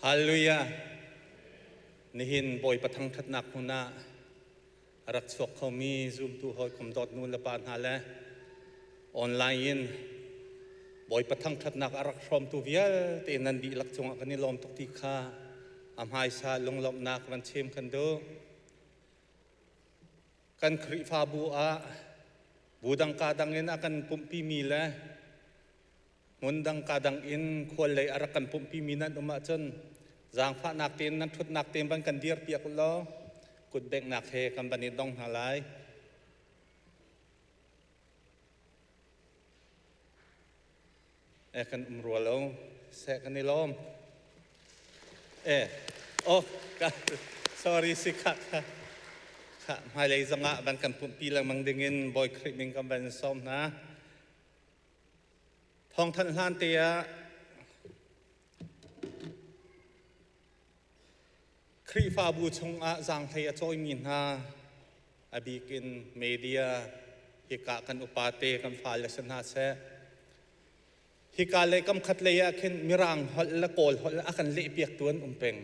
ฮาเลลูยานี่หินบอยประทังทัดนักมุนารักษกเขามีซูมตูหอยคมดอดนูนละปานหาและออนไลน์บอยประทังทัดนักรักชมตูเวียเตนันดีลักจงกันนี่ลมตุกติคาอำหายซาลงลมนักวันเชื่อมกันดูกันคริฟาบูอาบูดังกาดังเงินอากันปุ่มปีมีและมุนดังกาดังอินควรเลยอารักกันปุ่มปีมีนั้นอุมาจนจางฟ้านักเต็มนั้นทุดนักเต็มบันกันเดียร์เปียกล้อกุดเบกนักเฮกันบันนี้ต้องหาลายกันรัวแล้วแสกันในล้อมโอ้กัน sorry สิค่ะค่ะมาเลยจังอ่ะบันกันปุ่มปีละมังดึงอินบอยคลิปมิงกันบันซ้อมนะทองทันฮันเตียครีฟาบูชงอาจังไทยจอยมินฮาอบีกินเมเดียฮิกากันอุปาเตกันฟาลสนาเซฮิกาเลยกำคัดเลยขึ้นมิรังฮอลละโกลฮอลละกันเละเปียกตัวนุ่มเป่ง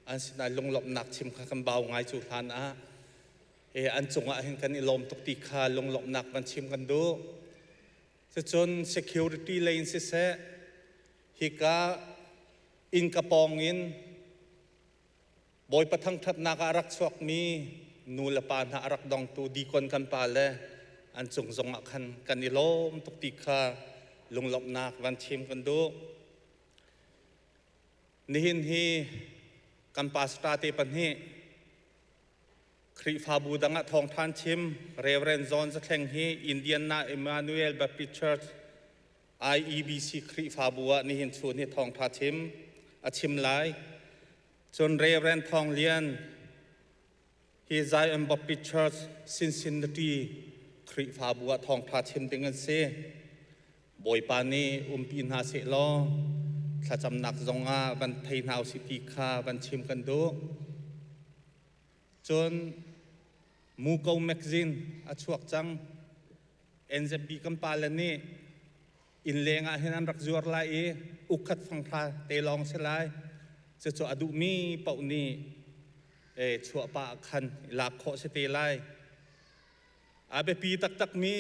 อันสินาลงหลบหนักชิมข้ากันเบาไงจุทานอันจงอาเห็นกันอิลมตุกติคาลงหลบหนักมันชิมกันดูจะจน security lane สิเซฮิกาอินกระปองอินบอยประทังทัดนักอารักษวกมีนูลปานอารักดองตูดีคนกันปาเลอันจงคันกันอิลมตุกติคาลงหลบหนักมันชิมกันดูนิหินฮีกันปาสตาเตปันฮีคริฟาบูดังทองทานชิมเรเวรนซอนจะแข่งฮีอินเดียนาเอมานูเอลบัพติชเชิร์ช IEBC คริฟาบัวนี่เห็นชวนฮีทองทานชิมชิมไลจนเรเวรนทองเลียนฮีไซเอ็มบัพติชเชิร์ชซินซินนาตีคริฟาบัวทองทานชิมดึงกันเซบอยปานีปีนหาเสลอถ้าจำหนักจงอาบันไทยนาวสิปีคาบันชิมกันดูจนมูกาวแมกซินอัชวกจังเอ็นเซบีกัมปาลนี่อินเลงอาเฮนันรักจวร์ไลอุคัดฟังพาเตลองเสลายจะจวอดุมีเป่านี่ชัวปะคันหลักโคเสเตไลอาเบปีตักมี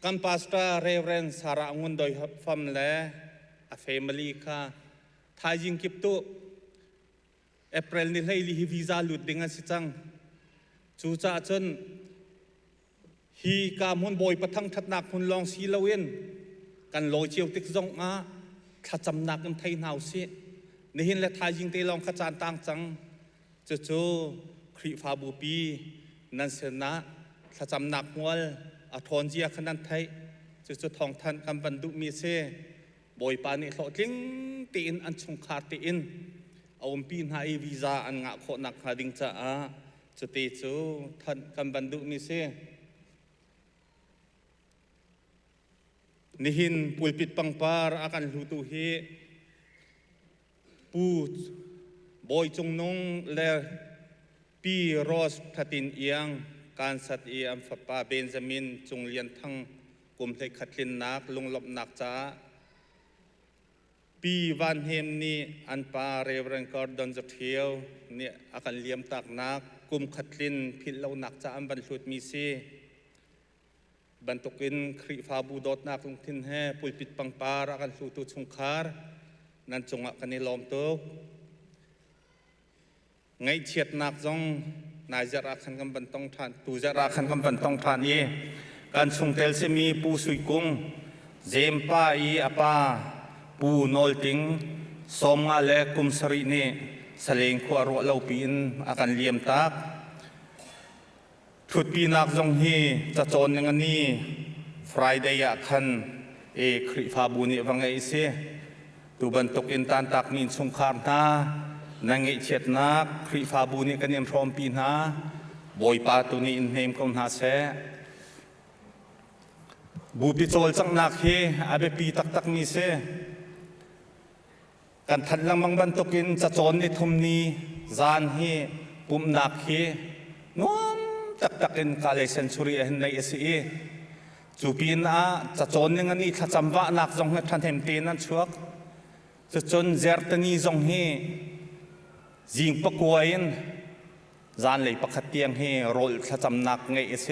กัมปาสตาเรเวนสาระงุนโดยฟัมและอาเฟมิลีค่ะทายิงกิบตุเอเปรลนี่ให้ลีฮีวีซ่าหลุดdenganสิจังจูจ่าจนฮีกามุนบอยประทังทัดนักมุนลองซีลาเวนกันลอยเจียวติกจงอาถ้าจำนักกันไทยหนาวสินี่เห็นและทายิงเตลองขจานต่างจังจู่ครีฟาบูปีนันเสนะถ้าจำนักมัวอาทอนเจียขนาดไทยจู่ทองทันกำบันดุมีเซบอยปานิโลจิงตีนอันชงคาตีนเอาปีนหาวีซ่าอันงะโคนักหาดิงจ้าจุดที่จู่ท่านกำบันดุมิเซนิหินปุลปิดปังปาร์อาการลุตุเฮปูบอยจงนงเลปีโรสทัดินเอียงการสัตย์อัมฟปาเบนจามินจงเลียนทั้งกลุ่มเทขัดลินนักลงหลบหนักจ้าปีวันเฮมนี่อันปาเรเวรนกอร์ดอนจะเที่ยวเนี่ยอาการเลี้ยมตักนักกลุ่มขัดลินพิลเราหนักจะอันบรรลุมีซีบรรทุกินคริฟาบูดอดนักลงทินแห่ปุยปิดปังปาอาการสูตุชงคาร์นั่นจงอาการในลมโตไงเฉียดนักจงนายจะรักขันกำบันต้องทานตูจะรักขันกำบันต้องทานเย่การชงเตลเซมีปูสุยกุ้งเจมปาอีอาปาปูนอลติงสมงาเลกุมสรีเนสเลงขวารวเลาปีนอาการเลียมตักทุดปีนักจงฮีจะโจนอย่างนี้ฟรายเดียคันคริฟาบูนิวังไอเซตูบันตกอินตันตักมินสงครามนานังเอเชตนักคริฟาบูนิกันยังพร้อมปีนาบอยปาตุนีอินเฮมคงหาเซบูปิโจลจังนักเฮอาเบปีตักมีเซกันทันลังมังบันตกินจะโจนในทุมนี้จานเฮปุ่มนักเฮงอมตักอินกาเลเซนซูรีเห็นในเอซีจูปีน่าจะโจนยังงี้ถ้าจำว่านักจงให้ทันเห็นตีนั้นชัว จะจนเจอร์ตนีจงเฮจิงปะกวยนจานเลยปะขัดเตียงเฮโรลขจำนักไงเส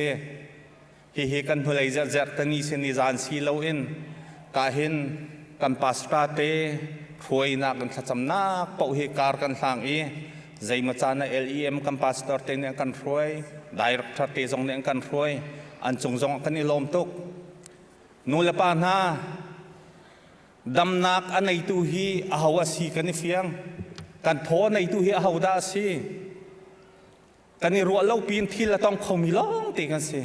เฮกันพลายเจอร์ตนีเสนิจานสีเลวอินกาเห็นกันปัสตาเตรวยนักกันขจำนักปะเฮการกันทางใจมาจานะ LEM กันปัสตาเตเนี่ยกันรวยดีเรกเตอร์เตจงเนี่ยกันรวยอันจงกันอิลมตุกนูเลปานาดำนักอันไหนตุฮีอาหาวสีกันนี่เฟียงกันโพในตุฮีอาหาวดาสีกันนี่รัวเล่าปีนที่ละต้องเขามีล้องตีกันสิ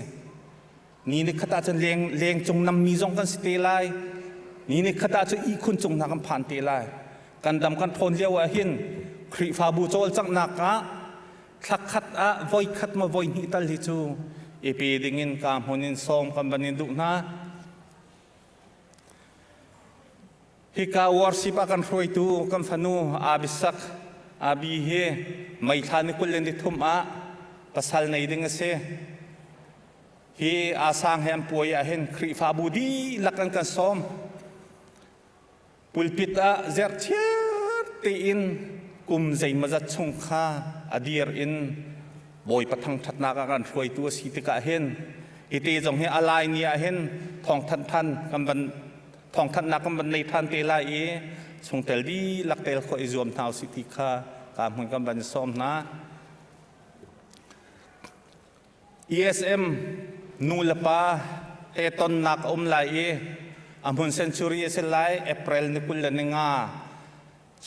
นี่นี่ขตาจะเลี้ยงจงนำมีจงกันสิเตลัยนี่นี่ขตาจะอีคุณจงนักกันผ่านเตลัยกันดำกันทนเลี้ยวหินคริฟาบูโจลจังนักะทักขัดวอยขัดมา วอยนิตัลฮิจูเอปีดิ่งินกามหุนินซ้อมกันบันินดุนะฮิกาวอร์สิปกันรวยตูกันฟันูอาบิสักอาบีเฮไม่ทานิคุลเลนดิทุมภาษาในดิ่งเสฮีอาสังเฮมป่วยเห็นคริฟาบูดีลักกันซ้อมปุลปิตเจอร์เชียตีอินกุมใจมาจัดชงข้าอดีร์อินบอยปะทังทัดนักกันรวยตัวสิติกาเห็นฮิตีจงเฮอะไรเนี่ยเห็นทองทันกันบันทองทันนักกันบันในทันเตลายชงเตลดีลักเตลคอยรวมเท้าสิติกาการหุ่นกันบันซ้อมนะ ESM นูลปาเอตอนนักลายอัมพุนเซนจูรีเซลายเอเปรลนิคุลเลนงา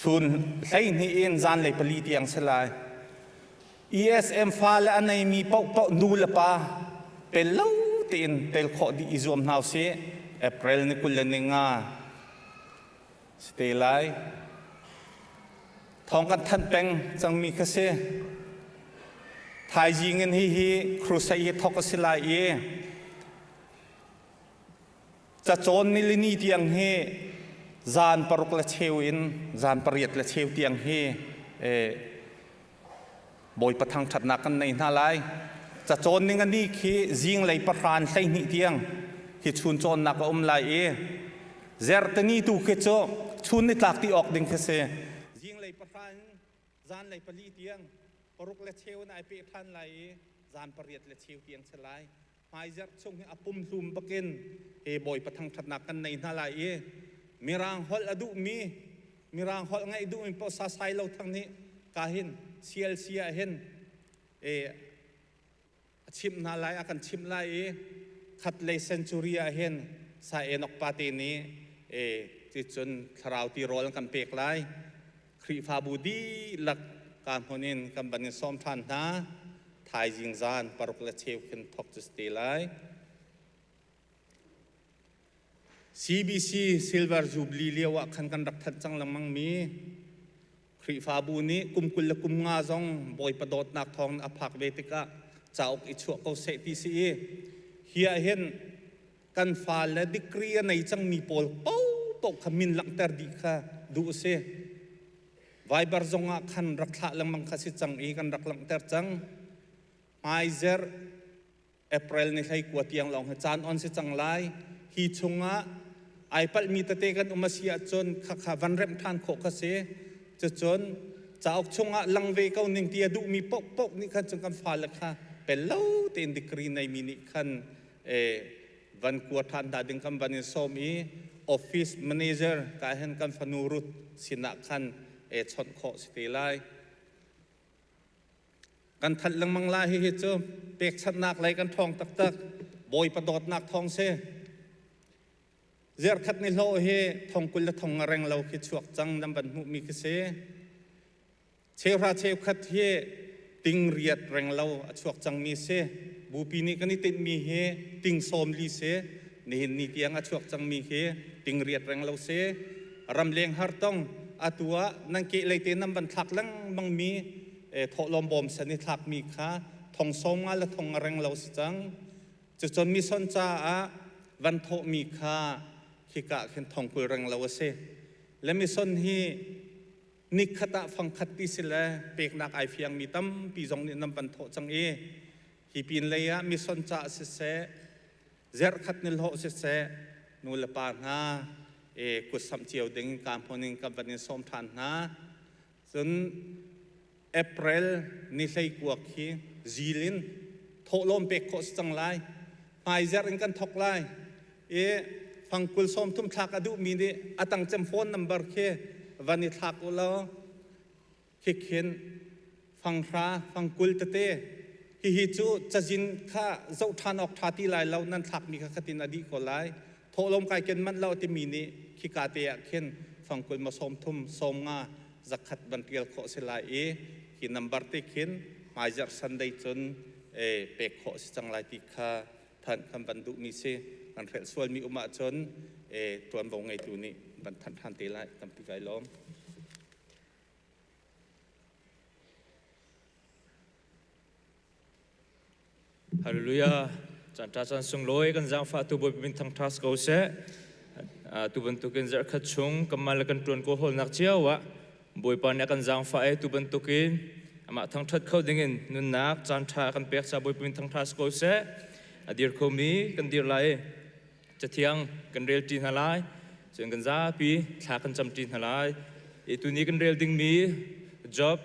ชุนใช้นี่อินจานเลยผลิตอย่างเสลาย ESM ฟ้าและอันไหนมีปอกนูลปาเป็นเล่าตีนเตลขอดีอิจวมนาวเสเอเปรลนิคุลเลนงาสเตลายทองกันทันเป็งจังมีกเสไทยยิงเงินฮีครูใส่ทอกสิลายจะโจนนิลินีเตียงเฮจานปรุกละเชวินจานปริยัดละเชวเตียงเฮบอยประทังถัดนักกันในนาลายจะโจนนี่กันนี่คือยิงเลยประธานใส่นิเตียงคือชุนโจนนักลายเจอร์ตนีตูคือโจชุนนี่ตักที่ออกดึงคือเสยิงเลยประธานจานเลยผลิตเตียงปรุกละเชวนายเปิดทันไหลจานปริยัดละเชวเตียงสลายไฮเจอร์ชงให้อปุ่มซุ่มปะกินบอยประทังถัดนักกันในนาลายมีรางฮอลอดุมีรางฮอลไงดูมีภาษาไทยเราทั้งนี้กาหินเซียลเซียเห็นชิมนาลายอากันชิมไลขัดเลยเซนจูรีเห็นสายนกปาตีนี้จิตจนคราวตีโรลกันเปกไลครีฟาบูดีหลักการพนินกันบันซ้อมทันนะไทยจิงจานปรุกละเชวขึ้นทอกจุสตีไลCBC Silver Jubilee เรียกว่าขันกันรักทัดจังละมังมีครีฟาบูนี้กุมกุลกุมงาจงบอยประดดนักทองอภักเวติกะจะออกอิชัวเขาเสตีซีเฮียเห็นกันฟ้าและดิกรีในจังมีโปลเป้าตกขมินหลังเตอร์ดีค่ะดูเสไวบาร์จงอาขันรักษาละมังคสิจังอีกันรักหลังเตอร์จังไมเซอร์เอเปรลในไทยกวดยังลองจานออนสิจังไลฮีชงอาไอปัลมีตะเตกันอุมาเสียจนข้าวันเริ่มทานโคกเสจะจนจะออกชงอ่ะลังเวก้าหนึ่งที่ดูมีปกนี่คันจงกันฟ้าละค่ะเป็นเล่าเต็นดิกรีในมินิคันวันกวดทานดาดึงคำวันสมีออฟฟิศแมเนเจอร์การเห็นกันฟันูรุตสินักคันชนโคสติไลกันทัดลังมังลาเฮเจอเปกชัดนักไหลกันทองตักบอยประดดนักทองเสเจอร์ขัดในโลเฮทองกุลทองแรงเราคิดชวกจังดำบันมุมีกเสเชฟราเชฟขัดเฮติงเรียดแรงเราชวกจังมีเสบูปีนี้กันนี่ติดมีเฮติงโซมลีเสนี่เห็นนี่เตียงชวกจังมีเฮติงเรียดแรงเราเสรำเลียงฮาร์ตองอาตัวนังเกเลยเตนำบันทักลังบังมีทอลอมบอมสนิทักมีค่ะทองโซมงาและทองแรงเราสิจังจะจนมีสนจ้าวันโทมีค่ะที่กะเห็นทองกุยรังลาวเสและมีส่วนที่นิคตะฟังคัดติสิเลเปกนักไอเฟียงมีตั้มปีจงนี่นำบันโทจังฮีปีนเลยมีส่วนจ่าเสเจอร์ขัดนิลโหเสนูเลปานา กุศลเจียวดึงการพนิงกับวันนี้ส้มทานนะจนเอพริลนี่ใส่กวกขี้จีลินโถลมเป็กโคสจังไรไมเจอร์อินกันทอกไลฟังกุลส้มทุ่มทักอดุมีนี่อาตังจำโฟนนัมเบอร์เควันนี้ทักอุลาคิกเห็นฟังฟ้าฟังกุลเตฮิจูจะจินข้าเจ้าทานออกทาตีลายเรานั้นทักมีข้าตินอดีก็ไลโถลมไกลเกินมันเราที่มีนี่คิกาเตียเข็นฟังกุลมาส้มทุ่มส้มงาจักขัดบันเทียลโคเสลายฮินัมเบอร์ที่เข็นไมเจอร์สันได้จนเป็กโคสจังไรที่ข้าท่านคำบรรดุมีเสมันเฟลส่วนมีอุมาจนตัวบงไงตัวนี้บรรทัดทันตีไล่ตำติไกล้อมฮาเลลูยาจันทร์จันทร์ส่งลอยกันจางฟ้าตัวบนเป็นทางทัสเขาเสตัวบนตุกินจะขัดชงกำมาลกันตรวนโกหลนักเจ้าวะบอยปานกันจางฟ้าตัวบนตุกินมาทางทัดเขาดึงนุนนักจันทร์กันเปียกซาบอยเป็นทางทัสเขาเสอดีตเขามีกันดีไรจะเที่ยงกันเรียลจีนหลายส่วนกันจ้าปีถ้ากันจำจีนหลายตัวนี้กันเรียลดิ้งมี job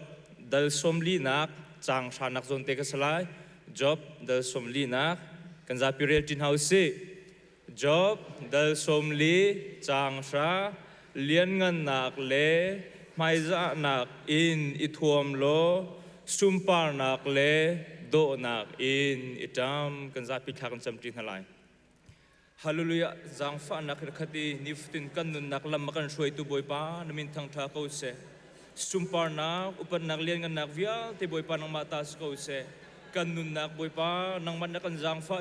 ดัลสมลีนักจางชานักจนเตกสลาย job ดัลสมลีนักกันจ้าปีเรียลจีนเฮาส์ job ดัลสมลีจางชาเลี้ยงเงินนักเล่ไม่จ้านักอินอิทวมโลสุมปาร์นักเล่โดนักอินอิตามกันจ้าปีถ้ากันจำจีนหลายฮาเลลูยาจางฟ้านักคดีนิฟตินกันนุนนักลำมากันช่วยตัวบอยป้านามินทางท่าเขาเสสุมปาร์นักอุปนักเลี้ยงกันนักวิาที่บอยป้านังมาตาสเขาเสกันนุนนักบอยป้านังมันนักกันจางฟ้า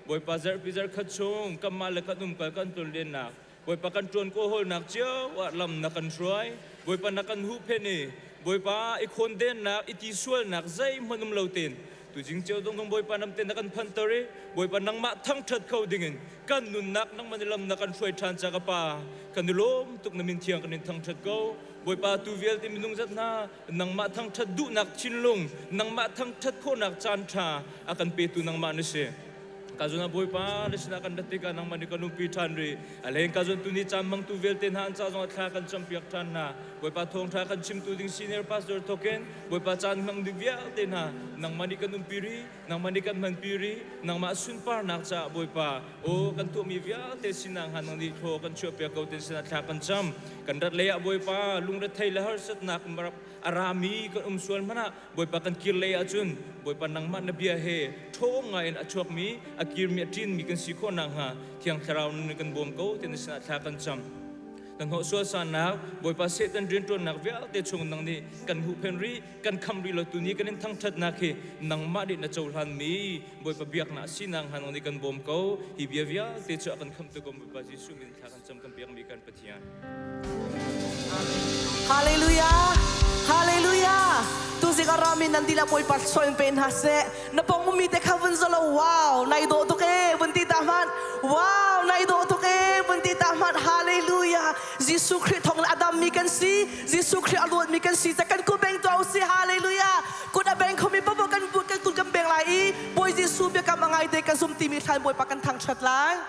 บอยป้าเจอพิจารขัดชงกัมมาเลกันนุ่มกันตุนเลียนนักบอยป้ากันจวนโกโหนักเจ้าว่าลำนักกันช่วยบอยป้านักกันหูเพนีบอยป้าอีกคนเด่นนักอิติสวลนักใจมันนุ่มเหล่าเต็นตัวจริงเจ้าต้องบอยปานำเต็นนักพันตรีบอยปานังมาทั้งทัดเขาดิ่งกันนุนนักนังมันลำนักกันช่วยทานจากป่ากันดูลมตุกน้ำมินเทียงกันทั้งทัดเขาบอยปาตูเวลที่มินุงจัดนานังมาทั้งทัดดุนักชินลงนังมาทั้งทัดโคนักจานชาอากันเปตุนังมาเนเสkazuna boy pa lesna kan datika nang manikanu pithan ri aleng kazun tuni chamang tu velte han cha jong thla kan champiak than na boy pa thong thla kan chim tu ding senior pastor token boy pa chan mang divya te na nang manikanu piri nang manikan man piri nang ma sun par nak cha boy pa o kan tu mi vya te sinang han nang di tho kan chopya ko te sina thla kan cham kan rat leya boy pa lungrat thai la har sat nak marap arami kan sual mana boy pa kan kirle achun boy pa nang man na bia he thong ngai na chok mi akir mi tin mi kan si kho nang ha thiang tharau ni kan bom ko ten sina thla kan cham kan ho so sa na boy pa se tan drin ton nak vya te chung nang ni kan hu pen ri kan kham ri lo tu ni kan thang that na khi nang ma di na chol han mi boy pa biak na sinang han ni kan bom ko hi bia vya te cha kan kham to ko boy pa jisu min thla kan cham kan biak mi kan pathian Hallelujah! Hallelujah! Tu si karami nandila po ipatsoy pen hase. Napong umite ka bunzolo. Wow! Naido to ke bunti taman. Wow! Naido to ke bunti taman. Hallelujah! Jisu Christ hong Adam mi kan si. Jisu Christ alwat mi kan si. Takan ku beng tau si. Hallelujah! Kuda beng kami pa kan bukan tu kan beng lai. Boy Jisu biya ka mangai de kan sumti mi than boy pakan thang chat lai.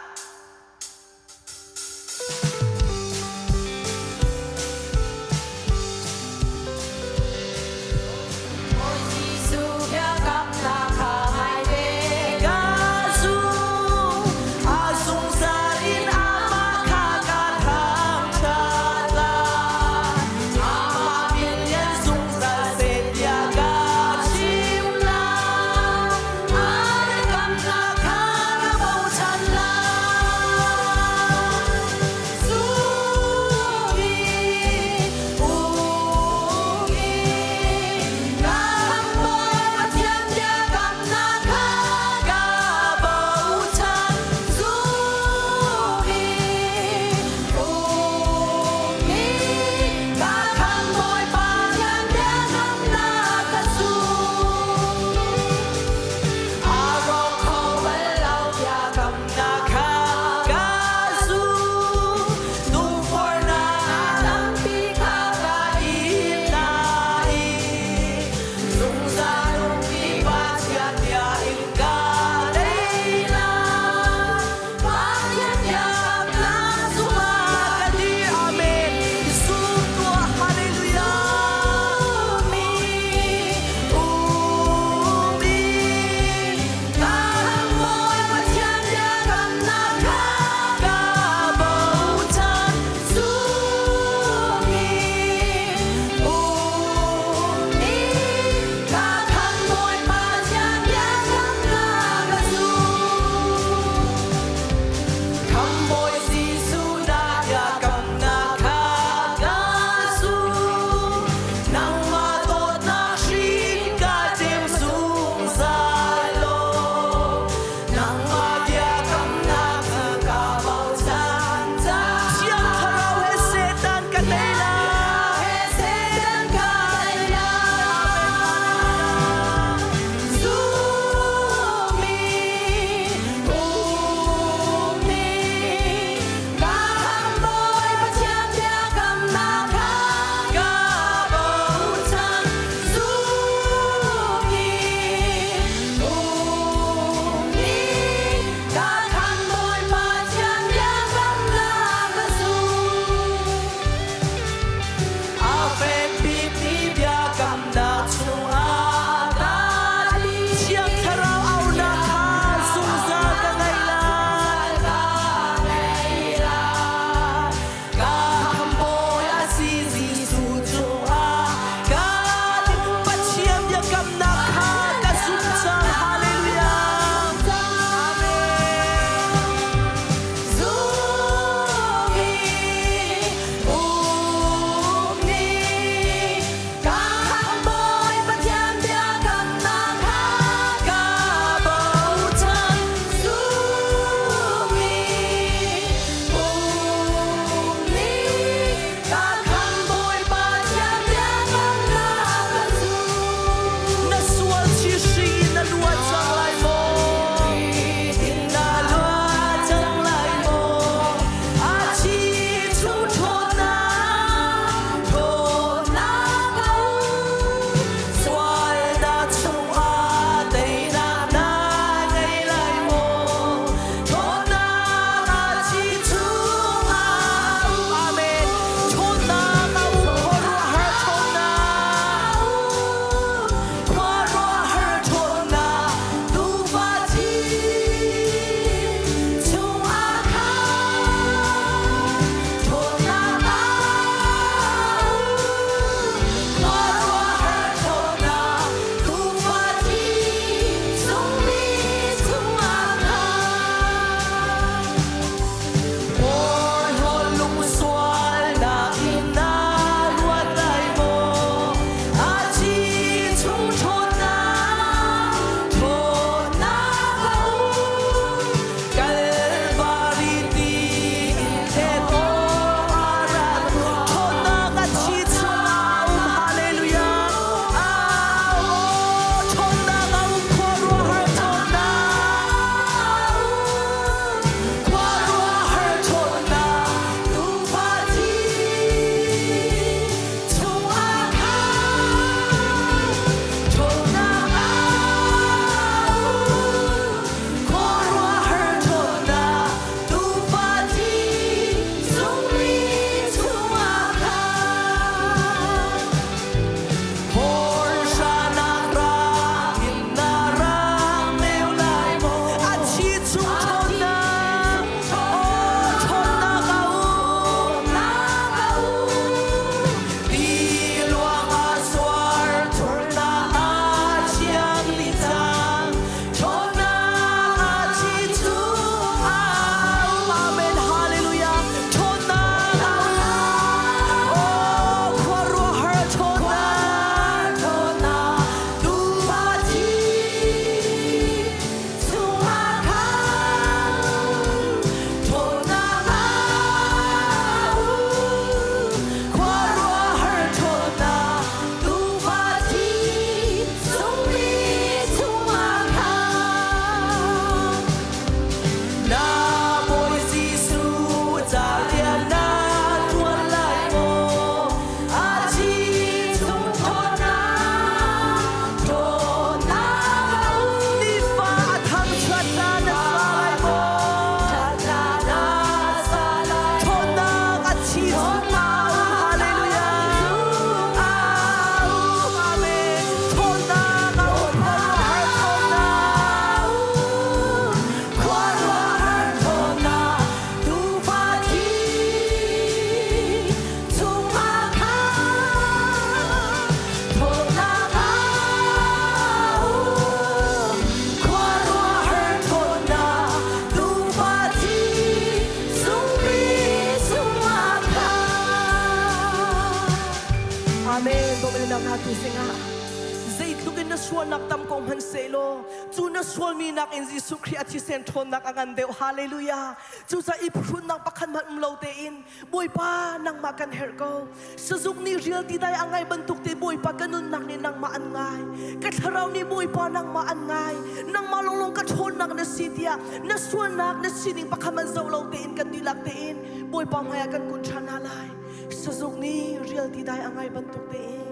Suanak tam kong hanselo, tu na sual minak in Jesu Christ sentron nak angan deo, hallelujah. Tu sa iprun nak pakan mat mlautein, boy pa nang makan herko. Sazuk ni real tiday angay bentuk ti boy pa ganun nak ni nang maangay. Katharaw ni boy pa nang maangay, nang malulong kathon nak na sitya, na suanak na sining pakaman zaw lautein kan dilaktein, boy pa mayakan kun chanalay. Sazuk ni real tiday angay bentuk tein.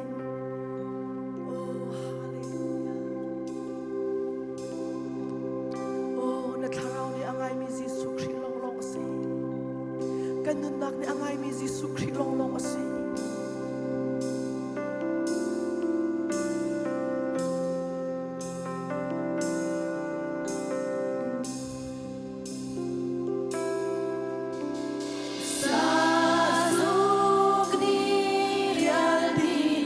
Ganun nak ni angay mi Jesu Christ long long asi. Sazuk ni real di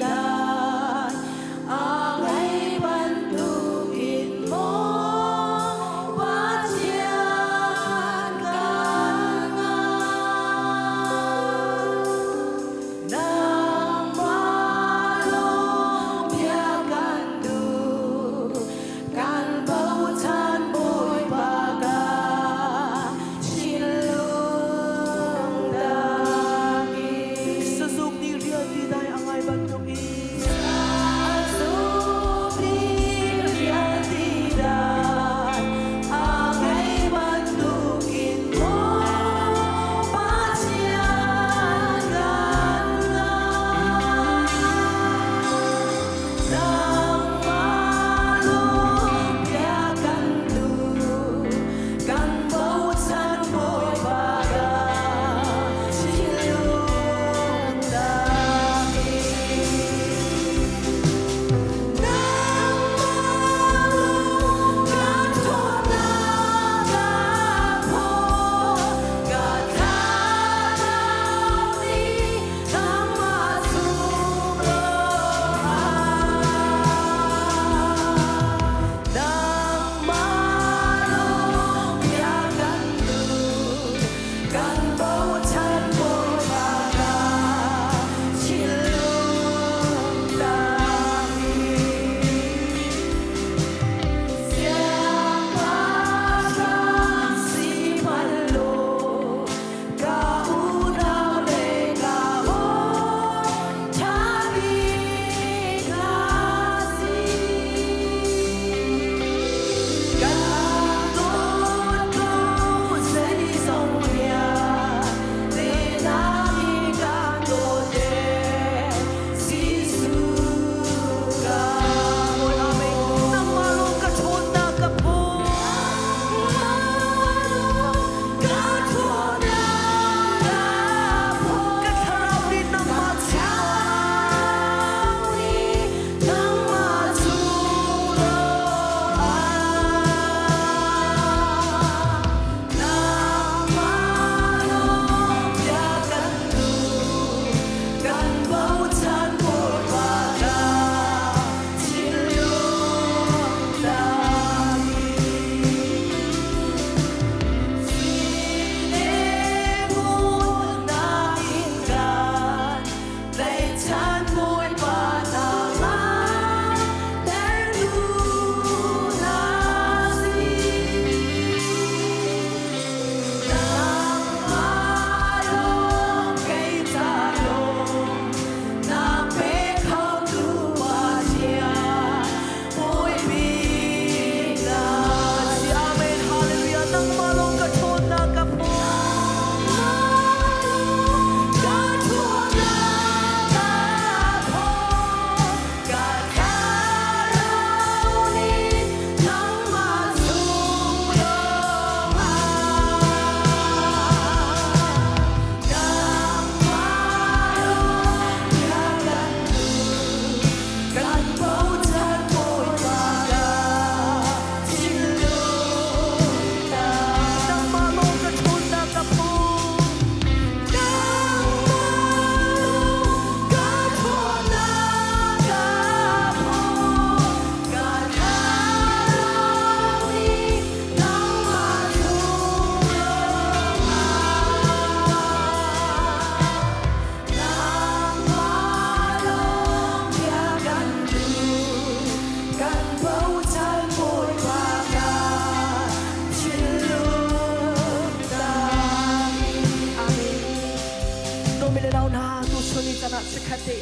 milinaw na tusuni tanat sikate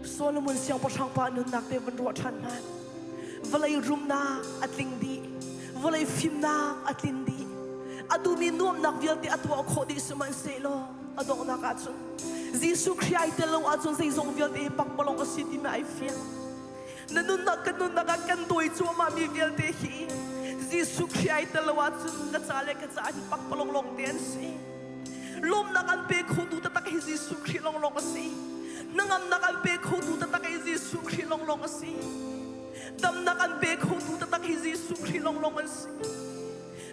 Solomon siyang pasang paanun nakte vanruatan man Valay room na at lingdi Valay film na at lindi Aduminum nakvilte atwa kodi suman selo Adong nakatsun Zisu kriyay telaw atsun sa isong vilte ipakbalong ka city ma ay feel Nanunak nakakantoy tsuwa mami vilte hi Zisu kriyay telaw atsun katsale katsaan ipakbalong tensi Lom nakan pe khudu tatak hi Zisu krilong long asi Nangam nakan pe khudu tatak hi Zisu krilong long asi Dam nakan pe khudu tatak hi Zisu krilong long asi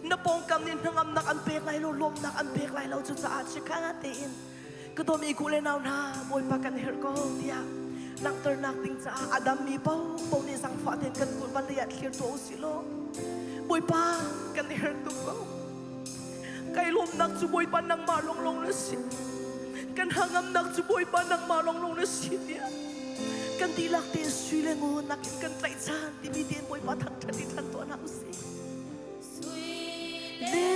Napong kam nin nangam nakan pe lai lo lom nakan pe lai lo chu sa chikatin Kadomi kulenaw na boy pakan her ko dia Nakter nakting sa adam mi pau pau ni sang fatin kan kun ban liat clear to silo Boy pa kan her to ko Kay lom nak suboy pa ng malonglong na sin Kan hangam nak suboy pa ng malonglong na sin ya Kan tilak din suile mo nakin kan tlaitsan Tibidin boy pa tagtatitan to na usi Suile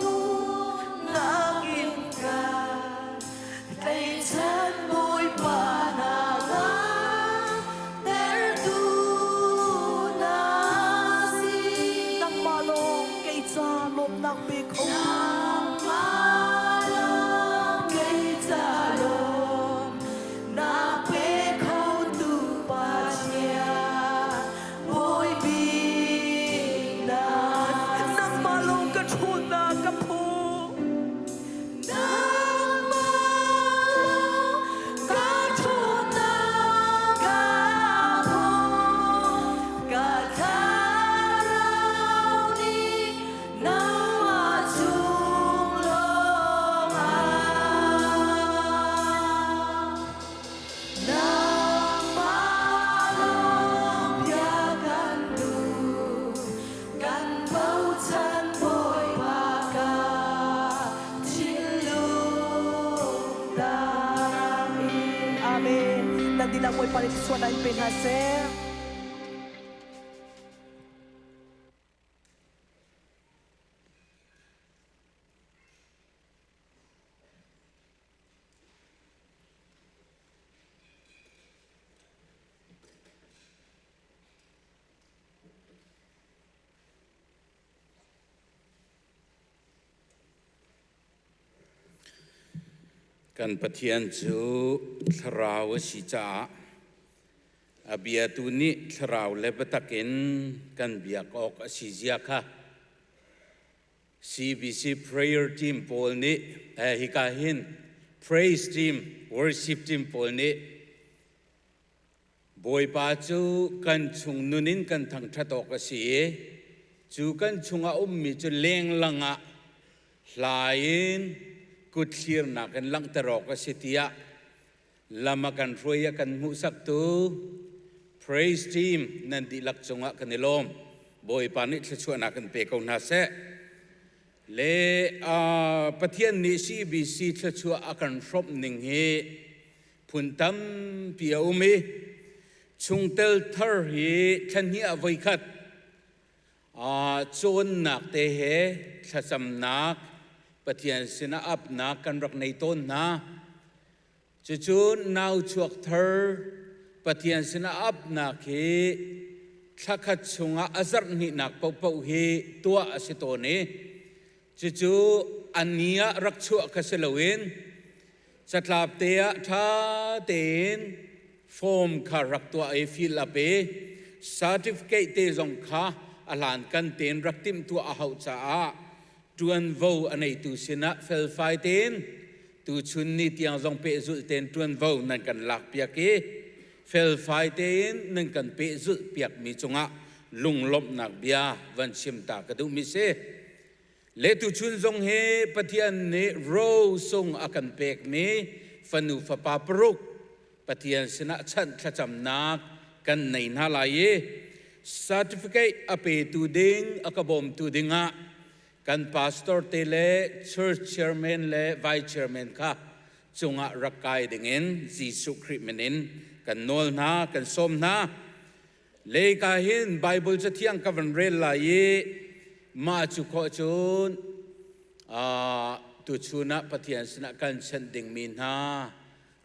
mo nakin ka Tlaitsan boy pa na nga Terdu na sin Nang malong kay lom nak biko Nandila mo'y palisiswa na ipinhaser. Kan pathian chu thrau si cha abia tu ni thrau le batakin kan biak ok asizia kha CBC prayer team pol ni hikahin praise team worship team pol ni boy pa chu kan chung nunin kan thang thatok asi chu kan chunga mi chu leng langa hlain Kut clear na kan lang terok asitia lama kan roya kan musak tu praise team nanti lak chunga kanilom boy panit chuana kan pekau na se le pathian ni CBC chua akan shop ning he puntam piaumi chungtel thar hi thani avai khat chon nak te he thasam nak Pathian sina up na kan rak nei ton na chuchun nau chuak thar pathian sina up na ki thakhat chunga azar ni nak pau pau hi tua asitone chuchu ania rak chuak kaselawin chatlap te tha ten form kha rak tua e fill up e certificate te zong kha alan kan ten rak tim tua a hau cha a tuan vo anei tu sina fel fai ten tu chun ni tiang zong pe zul ten tuan vo nan kan lak piak ke fel fai ten nan kan pe zul piak mi chunga lung lop nak bia van sim ta ka du mi se le tu chun zong he pathian ne ro song akan pek me fanu fa pa pruk pathian sina chan thacham nak kan nei na la ye certificate ape tu ding akabom tu dinga kan pastor tele church chairman le vice chairman ka chunga rakai dingin Jisu Christ menin kan nol na kan som na le ka hin bible chathiang kavan rel la ye ma chu kho chun ตุชูนะปฏิญาณสนะกันฉันดิ่งมีนา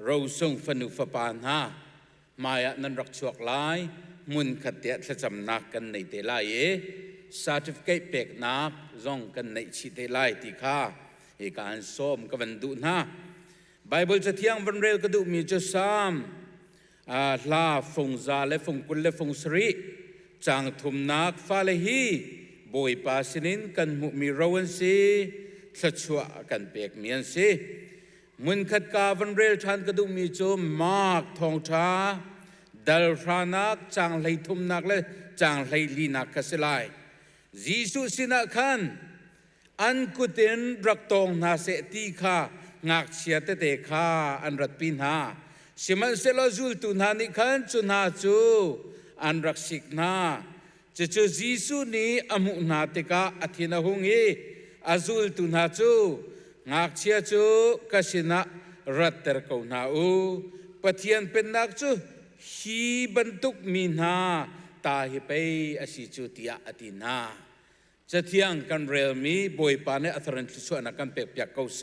เราส่งฟนุฟปานฮามายะนันรักชวกลายมุนขัดเตะจะจำนักกันในเตลัยcertificate เป็กนักจ้องกันในชิเตลัยติค่าเหตุการณ์ส้มกับวันดูนะไบเบิลจะเที่ยงวันเร็วก็ดูมีจะซ้ำลาฟงซาและฟงกุลและฟงสรีจางทุมนักฟาเลฮีบอยปาสินินกันมุมีรวันซีสัชวะกันเป็กเมียนซีมุนขัดกาวันเร็วทันก็ดูมีจะมากทองช้าดัลฟานักจางไหลทุมนักและจางไหลลีนักกษลายจีสุสินักขันอันกุเตนรักตองนาเสตีข้างักเชียเตเตข้าอันรัดปินหาสิมันเซลจุลตุนานิขันจุนาจูอันรักสิกนาจะจูจีสุนี้อมุนาเตกาอธินาหงเออาจุลตุนาจูงักเชียจูกสินะรัตเตอร์กาวนาอูปะเทียนเป็นนักจูฮีบันทุกมีนาตาฮิเปย์อสิจูติยาอตินาจะเที่ยงกันเรลมีบอยปานเนอัตรันส่วนกันเปียกเปียกเขาเส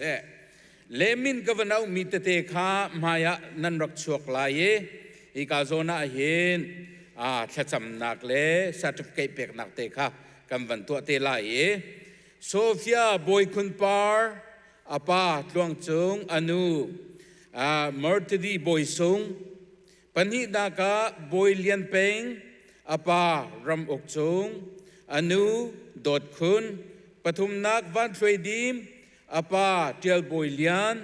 เลมินกวนเอามีเตเตข้ามายะนันรักชวกลายอีกาโซนาเห็นถ้าจำนักเลสัตว์เก็บเปียกนักเตข้ากันวันตัวเตลายโซเฟียบอยคุณปาร์อาปาตวงจงอนุมอร์ตดีบอยซงปัญหิดากาบอยเลียนเปงอาปารำอกจงอนุดดคุณปฐุมนักวันทรดิมอาปาเทียลบอยเลียน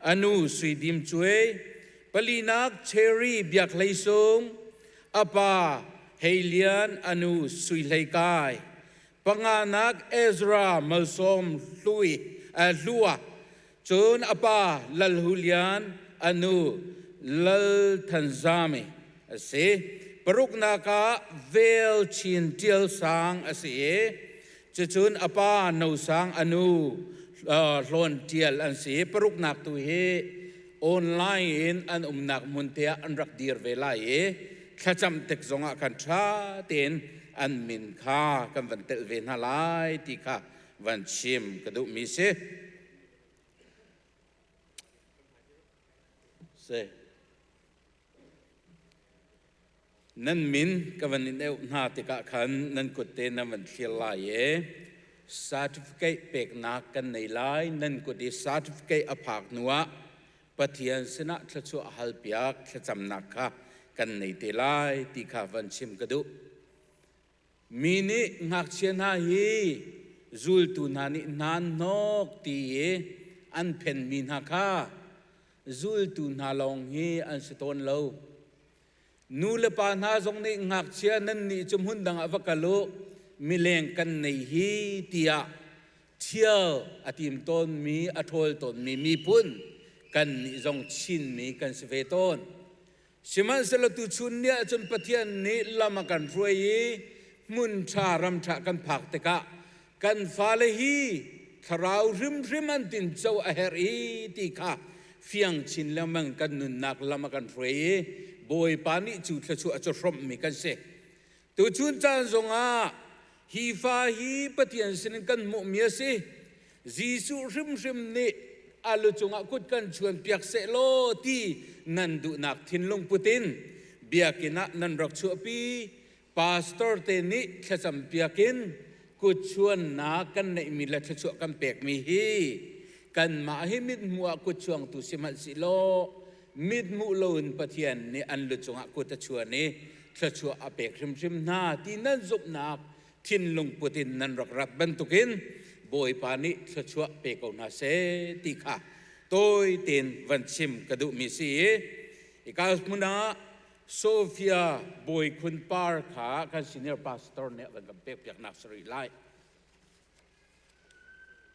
อนุสวีดิมช่วยปลีนักเชอรี่เบียกไหลสงอาปาเฮเลียนอนุสุยไหลกายปังานักเอซรามัลซอมลุยลัวจนอาปาลัลฮุเลียนอนุลัลทันซามีเสปรุกนักเวลชินเทียลสังเสจะจนอาปาโนสังอนุลอนเทียลอันเสปรุกนักตุเฮออนไลน์อันนักมุนเตียอันรักดีร์เวลาข้าจำเต็กจงอาคันชาเต็นอันมินข้ากันวันเตลเวนฮาไลติข้าวันชิมกระดูมิเสนั่นมินกับวันนี้เอวนาติกะขันนั่นกุเตนวันเทียลายcertificate เป็กนักกันในไลน์นั่นกุดี certificate อภากนัวปฏิญาณสนะทศฮัลเปียกทจำนักข้ากันในเตลายติข้าวันชิมกระดูมินิงักเชียนาฮีจูลตุนานินานนกตีอันเพนมินาข้าจูลตุนาลองฮีอันสตนเลวนูเลปานาจงนี่งักเชียนันนี่จมุนดังอวกาโลมิเลงกันในฮีตียเที่ยวอติมต้นมีอทอลต้นมีพุ่นกันนี่จงชินมีกันสเวต้นสิมันสละตุชุนเนี่ยจนปะเทียนนี้ละมากันรวยมุนชารำชะกันผักตะกะกันฟาเลฮีทราวริมมันตินเจ้าอเฮรีติกะเฟียงชินละมังกันนุนนักละมากันรวยบอยปานิจูทะชูอจรมมีกันเสตุชุนจานจงอาฮีฟาฮีปะเทียนสินกันมุมีเสจีสุริมนี่อาลุจงอากุดกันชวนเปียกเสโลที่นันดูนักทินลงปุตินเบียกินะนันรักชัวปีพาสตอร์เตนิขจำเปียกินกุดชวนนากันในมิลทชัวกันเปียกมีฮีกันมาให้มิดมัวกุดชวงตุสิมันสิโลมิดมุโลนปะเทียนนี่อันลุจงอากุดชวนนี่ทชัวอาเปียกริมนาที่นั่นจุบนักทินลงปุตินนันรักรับบรรทุกินบอยปานิทชัวเปกเอานาเสติข้าตัวเต็นวันชิมกระดูมิสีอีกาสมุนาโซเฟียบอยคุณปาร์ขากันซีเนียร์พาสตอร์เนี่ยวันกับเป๊กจากนักสรีไล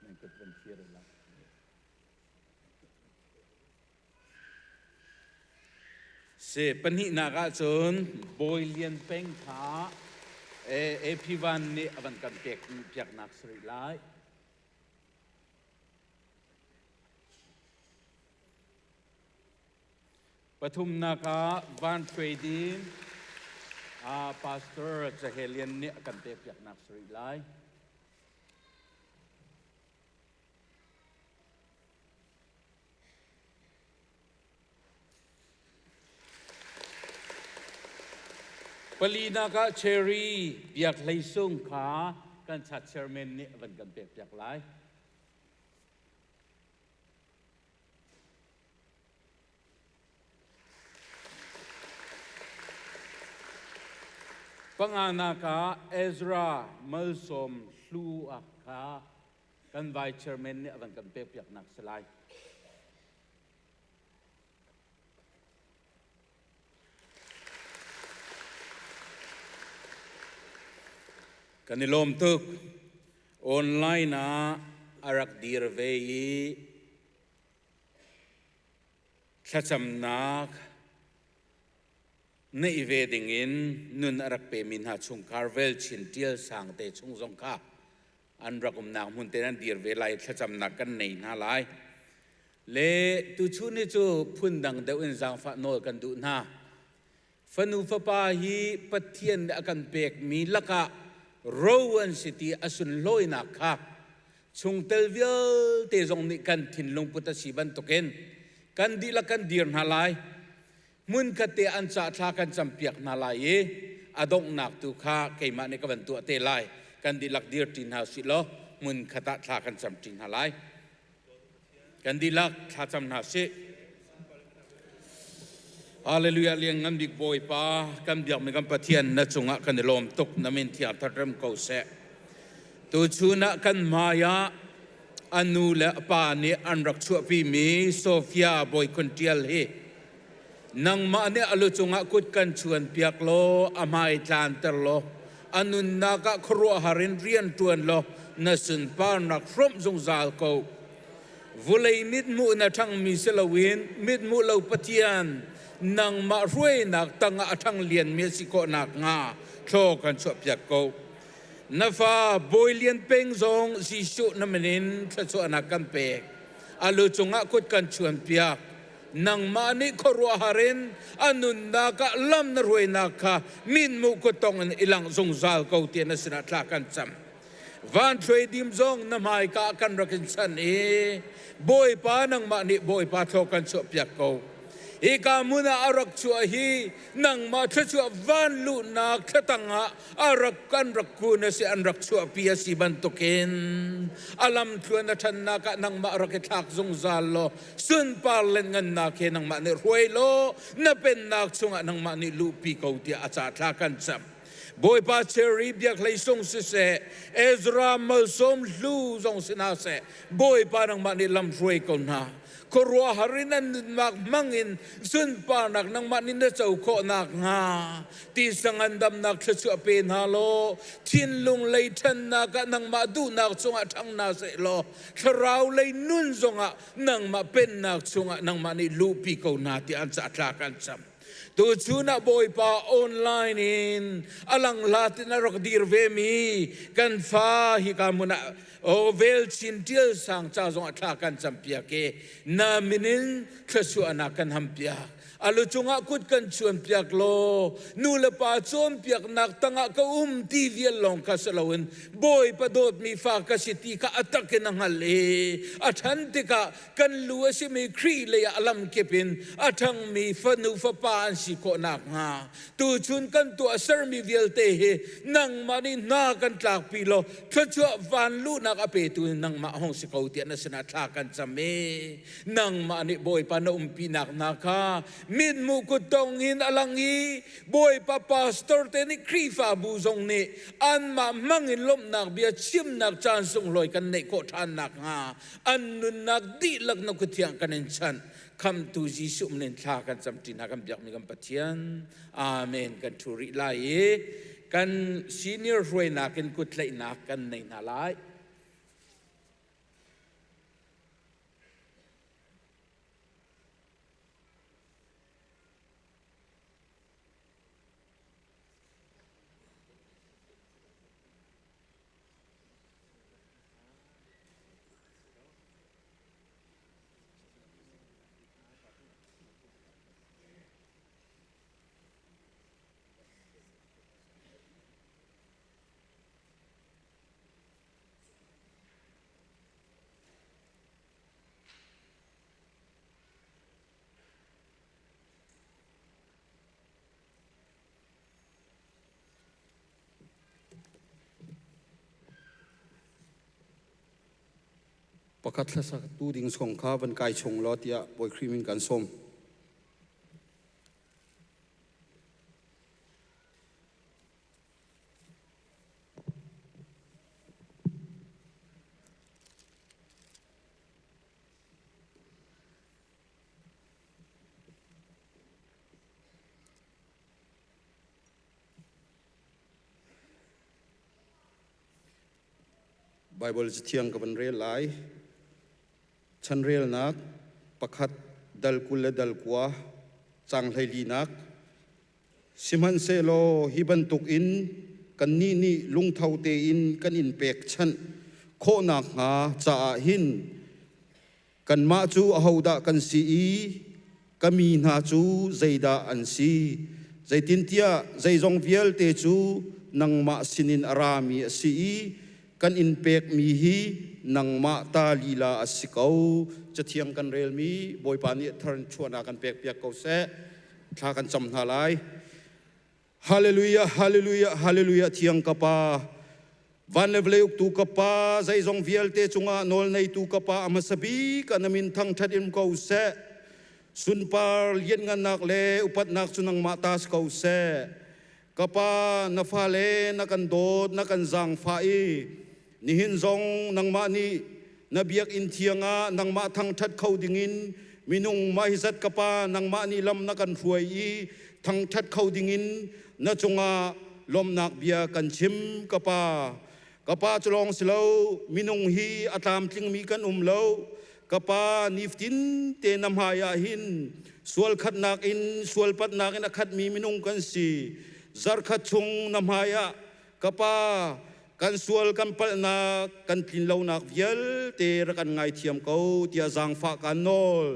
นั่นก็เป็นเชียร์ละเสปัญหากาจนบอยเลียนเป้งขาพิวันเนี่ยวันกับเป๊กจากนักสรีไลปฐุมนาคาวันเทรดิมพาสเตอร์จะเฮเลียนเนี่ยกันเตะจากนักสรีไล ลีนากะเชอรี่เปียกไหลส่งขากันชัดเชอร์เมนนี่วันกันเปียกไหลปังานากาเอซราเมลสมลูอักคากันไวเชอร์เมนเนี่ยวันกันเปียกนักสลายกันนิลมทุกออนไลน์นะอารักดีร์เวีขัดจำนักในเวดิงอินนุนอารักเปมินหาชุงคาร์เวลชินเทียลสังเตชุงซงคาอันรักอุมนางมุนเตนันดีร์เวไลขัดจำนักกันในนาไลเลตุชุนิจูพุ่นดังเดวินจังฟะโนกันดูนาฟนูฟปาฮีปะเทียนอากันเปกมีละกะโรวันสิตีอสุนลอยนักค่ะชงเตลเวลเตจงนิกันทินลงพุทธสีบันตุเกนกันดีละกันดีร์นาลายมุนคเตอันจะทากันจำเปียกนาลายอดงนักตุค่ะเกี่ยมาในกวันตัวเตลายกันดีลักดีร์ตินหาสิโลมุนคตะทากันจำตินนาลายกันดีลักทาจำนาสิฮาเลลูยาเลียงงั้นบิ๊กบอยป้ากันเบียกมีกันปะเทียนนัดจงะกันลมตกน้ำมินที่อัตรมเขาเสะตัวชูนักกันมายาอนุเลป้าเนี่ยอันรักชัวพี่มีโซฟียาบอยคนเดียวเฮนังมาเนี่ยอลุจงะกุดกันชวนเปียกโลอามาอิตานเตโลอนุนักครัวหารินเรียนตวนโลนัสุนป้านักร่มจงซาลเขาวุเลยมิดมูนัทั้งมีเซลวินมิดมูเลาปะเทียนนังมารวยนักตั้งทั้งเลียนเมียสิโกนักงาโชกันชอบอยากกูนัฟ้าบอยเลียนเป่งซงสิชุนมันนินขชวนักกันเปกอาลุจงะกุดกันชวนเปียกนังมานิครัวหารินอนุนนักลำนรวยนักมินมุกตงอิลังซงซาลกูเตียนสนัดลากันจำวันทรดิมซงนำให้กากันรักินสันบอยปานังมานิบอยปาโชกันชอบอยากกูอีกามุนาอารักชัวฮีนังมาทชัววันลุนักขตังะอารักกันรักกูนสิอันรักชัวพิยาสิบันตุเกนอาลัมทวนทันนักนังมารักทักซงซาโลสุนปาร์เลนงันนักนังมาเนรวยโลนับเป็นนักชงนังมานิลูปีเขาที่อาจารย์ทักกันซ้ำบอยปาเชอรีเบียกเลยส่งสิเสเอซรามัลสมลูส่งสินาเสบอยปานังมานิลำรวยเขานาครัวหารินันมักมังอินสุนปานักนังมานินเดเจ้าโคนักงาที่สังอันดำนักชัวเป็นฮาโลทินลุงเลยทันนักนังมาดูนักจงะทั้งนาเสโลชราวเลยนุนจงะนังมาเป็นนักจงะนังมานิลูปีเขานาที่อันจะทากันซ้ำตัวชูนักบอยป้าออนไลน์อินอลังลาตินรักดีร์เวมีกันฟ้าฮิกามุนะโอเวลชินเทียลสังจ้าจงอัตรากันจำเปียกนามินินขชัวนักกันทำเปียกอาลุจงะกุดกันชวนเปียกโลนูเลปาจอมเปียกนักตั้งก็ทีวีลงกัสลาวินบอยปดดมีฟ้ากสิตีกะอัตกันนังฮัลเลอัทันติกะกันลัวสิมีครีเลยอลัมเก็บินอัทังมีฟนูฟปาอันสิโกนักงาตูชุนกันตัวเซอร์มีเวลเตเฮนังมานินากันจากปีโลขชัววันลูนักอเปตุนังมาห้องสิเขาเตียนสนาทากันจำเมนังมานิบอยปานอุมปีนักนาคามินมุกุตงอินอลังอีบอยปาปาสตอร์เตนิครีฟาบูซงเนอันมามังอินลมนักเบียชิมนักจานสงลอยกันเนโคทานนักฮาอันนุนนักดีลักนักกุเทียงกันเนชันคำตูจิสุมเนทากันจำจินหากันอยากมีกันปะเทียนอาเมนกันทุริไลกันซีเนียร์รวยนักกันกุดไลนักกันในนาไล ประคัตสักตูดิ่งสงข้าวันกายชงลอดยาบอยครีมินกันส้มไบเบิลจะเที่ยงกับวันเรียลไลฉันเรียลนักประคัตดัลกุลและดัลกัวจังไลลีนักสิมันเซโลฮิบันตุกอินกันนี่ลุงเท่าเตอินกันอินเป็กฉันโคนักหาจ่าหินกันมาจูอาหูดากันซีกันมีนาจูใจดาอันซีใจตินเตียใจจงเวียลเตจูนังมาสินินอารามีซีกันอินเป็กมีฮีนังมาตาลีลาอสิกาวจะเทียงกันเรลมีบอยปานิทรันชวนกันเป็กเปียกเขาเสะถ้ากันจำหาลายฮาเลลูยาฮาเลลูยาฮาเลลูยาเทียงกับปาวันเลวเลวตูกับปาใจจงเวียลเตจุงะนอลในตูกับปาอมาสบีกันนามินทั้งทัดอิมเขาเสะสุนปาร์เย็นงันนักเลอุปัตนักสุนังมาตาสเขาเสะกับปานาฟาเลนักันโดดนักันจังไฟนิหินจงนังมานีนบียกอินเทียงะนังมาทั้งทัดเขาดิ่งินมินุงมาฮิซัดกปานังมานีลำนักันฟวยอีทั้งทัดเขาดิ่งินนจงะลมนักเบียกันชิมกปาจลองสิเลวมินุงฮีอัตามทิงมีกันเลวกปานิฟตินเตนำหายาหินสวลขัดนักอินสวลปัดนักอินขัดมีมินุงกันสีจาร์ขัดชงนำหายากปากันสวลกันปัลนักกันทินเลวนักเวียลเตระกันไงเทียมเขาเตียจังฝากกันโนล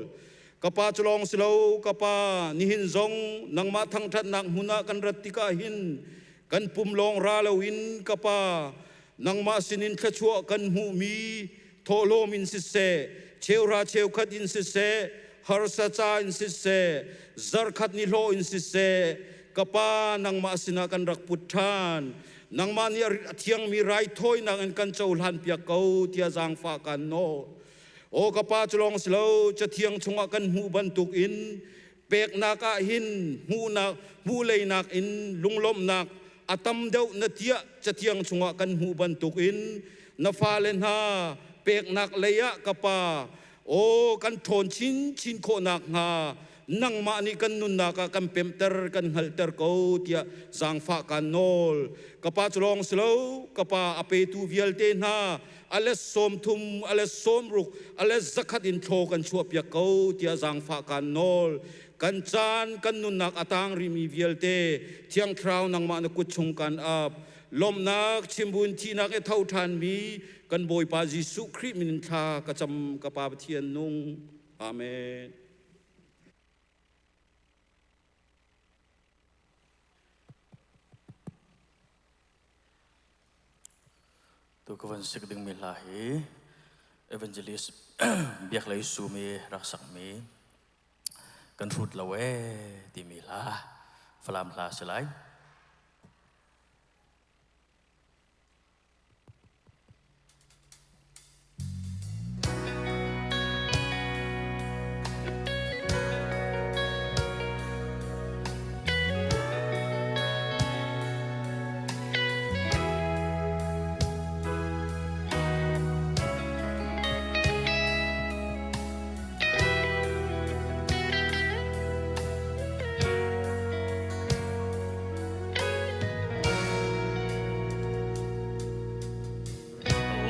กปาจลองสิเลวกปานิหินจงนังมาทั้งทัดนักมุนากันรัติกาหินกันปุ่มลงราลวินกปานังมาสินินขชัวกันหูมีโทโลมินสิเซเชวราเชวขัดอินสิเซฮาร์ซาจาอินสิเซจาร์ขัดนิโลอินสิเซกปานังมาสินากันรักพุทธานนังมานี่เทียงมีไรถ้อยนังกันเจ้าหันเปียกเขาเทียจางฝากกันโนโอกปาจลองสิเลวจะเทียงชงกันหูบรรทุกอินเป็กนักหินหูนักหูเลยนักอินลุงลมนักอาตมเดวนเทียจะเทียงชงกันหูบรรทุกอินนฟาเลนฮาเป็กนักเลยะกปาโอกันทนชินโคนักฮานังมานี่กันนุนนักกันเปมเตอร์กันฮัลเตอร์เขาเทียจางฝากกันโนลกปาจลองสิเลวกปาอเปตูเวียลเตนฮาอเลสสมทุมอเลสสมรุกอเลสสักขัดอินโทกันชัวเปียกเขาเทียจางฝากกันโนลกันจานกันนุนนักอตังริมีเวียลเตเทียงคราวนังมานกุชงกันอับลมนักชิมบุญที่นักเท่าทานมีกันโบยปาจิสุคริมินทากระจำกระปาเทียนนุงอาเมนตัวกวนสิกดึงมิลาฮีเอเวนเจลิสเบียกเลยสูมีรักสักมีกันฟุดละเวติมิลาฟลามลาสไล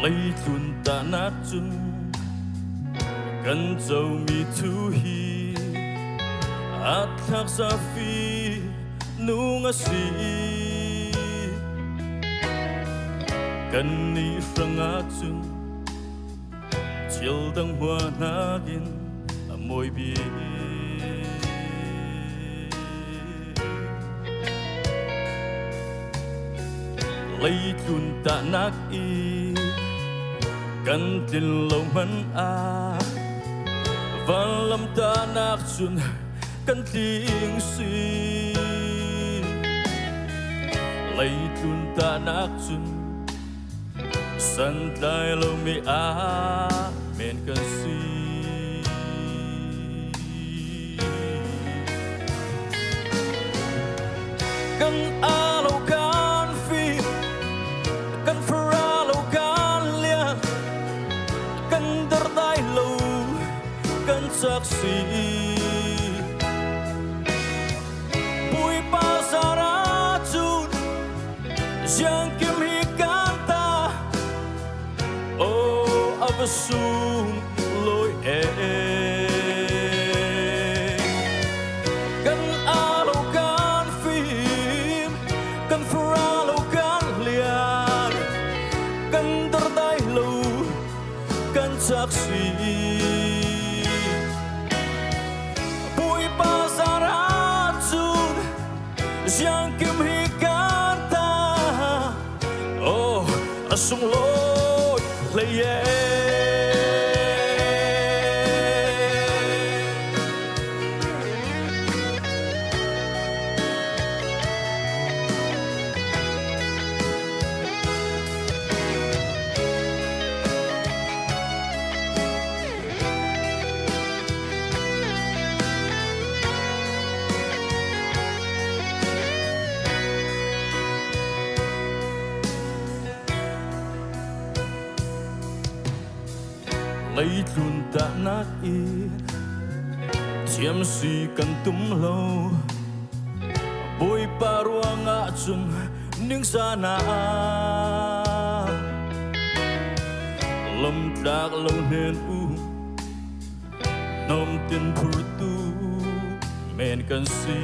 lấy tuần ta nát chun gần dầu mi thu hi át thác sa phi nu ngã si gần ni frang ngã chun chiều đăng hoa nagin môi bi lấy tuần ta nát iกันตินลมมันวันลำตานักจุนกันทิ้งสีเลยจุนตานักจุนสันใจเราไม่ men kan si kan alo kan fi kan faralo kan lia kan dardai lo kan saksi bui pasarachun yang kim hi kanta oh abasum loi kan alo kan film kan faralo kan lian kan dardai lo kan saksi bui pasarachun yang kim hi kanta oh asung loi leye lấy luôn ta nát y chiếm si cần tum lâu bôi parua ngã chung những sana lầm trạc lâu nên u nom tin phur tu men cần si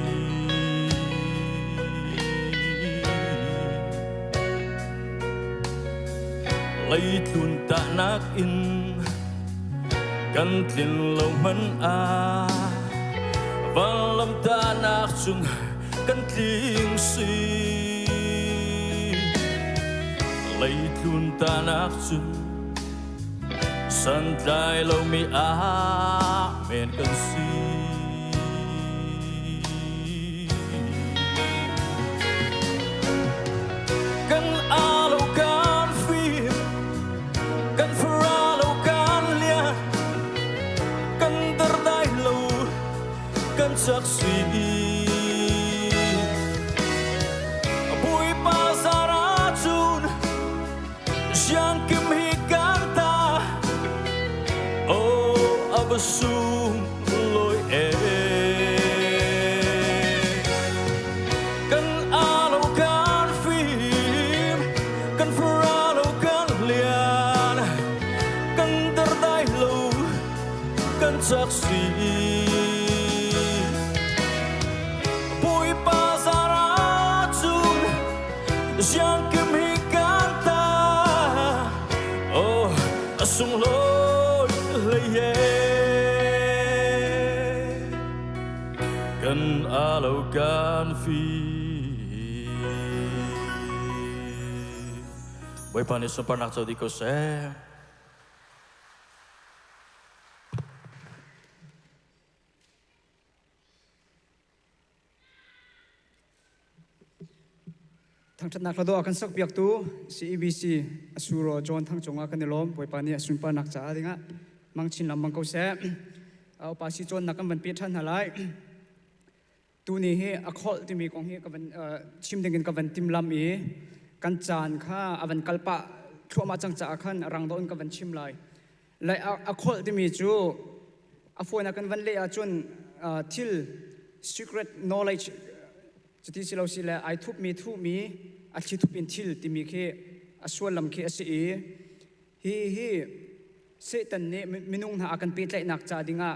lấy luôn ta nát in kan tin lâu man a và lâm ta nạc chung kan tiếng si lấy thun ta nạc chung san trai lâu mi a men kan si kan a lâu kan fi kan fra lâu kan lia kan dardai lâu kan saksi bui pasarachun yang kim hi kanta oh abasum loi kan alo kan film kan faralo kan lian kan dardai lâu kan saksi bui pasarachun yang kim hi kanta oh asung loi leye kan alo kan fi boy panis sumpanak di ko se thang chat nak lado akan sak piak tu CEBC asuro John thang chonga kan lom poi pani asun pa nak cha dinga mangchin lam mangko se au pa si John nakam ban pi than halai tu ni he akhol ti mi kong he ka ban chim dengin ka ban tim lam e kan chan kha avan kalpa thoma chang cha khan rang don ka ban chim lai lai akhol ti mi chu afona kan van le a chun thil secret knowledge chiti silo sila ai thup mi a chi thup in thil ti mi khe aswal lam khe ase hi se tan ne minung na akan pe tlai nak cha dinga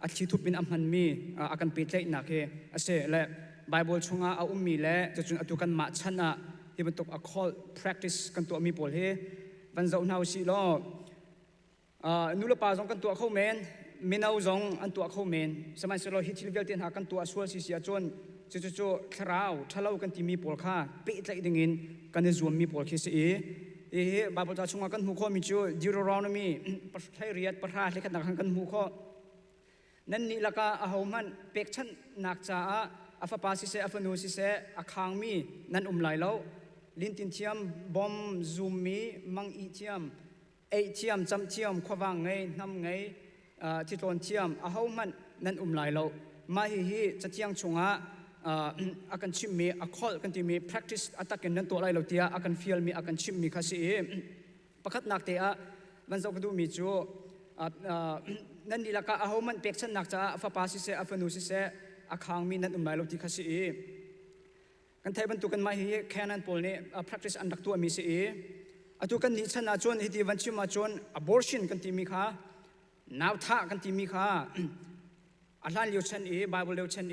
a chi thup in amhan mi akan pe tlai nak he ase le bible chunga a ummi le chun atu kan ma chana hi ban tok a call practice kan to mi pol he van zau nau si lo nula pa jong kan to kho men minau jong an to kho men samai selo hi thil vel ten ha kan to aswal si sia chon chu thalau kan ti mi pol kha pe tlai dingin kan zoom mi pol khe se bible ta chunga kan hu kho mi chu Deuteronomy thai riat patha lekhat nak kan hu kho nan ni laka a homan pek chan nak cha afa pa si se afa nu si se akhang mi nan lai lo lin tin thiam bom zoom mi mang i thiam เอเทียมจำเทียมขวางไงน้ำไงที่ตอนเทียมอาเฮามันนั่นไหลเรามาฮีจะเที่ยงชงอากันชิมมีอาคอลกันที่มี practice อัตกันนั่นตัวไหลเราเตียอากัน feel มีอากันชิมมีข้าศึกประคัดนักเตะมันจะกดูมีจูนั่นดีละก็อาเฮามันเป็กชันนักจะฟ้าปาสิเสอาฟนูสิเสอาคางมีนั่นไหลเราที่ข้าศึกกันไทยบรรทุกันมาฮีแค่นั้นพอเนี่ย practice อันดักตัวมีสิอตุกันนี้ฉันอาจวนฮิติวันชิมาจวน abortion กันที่มีค่ะนาวท่ากันที่มีค่ะอัลลอฮ์เลี้ยวฉันBible เลี้ยวฉัน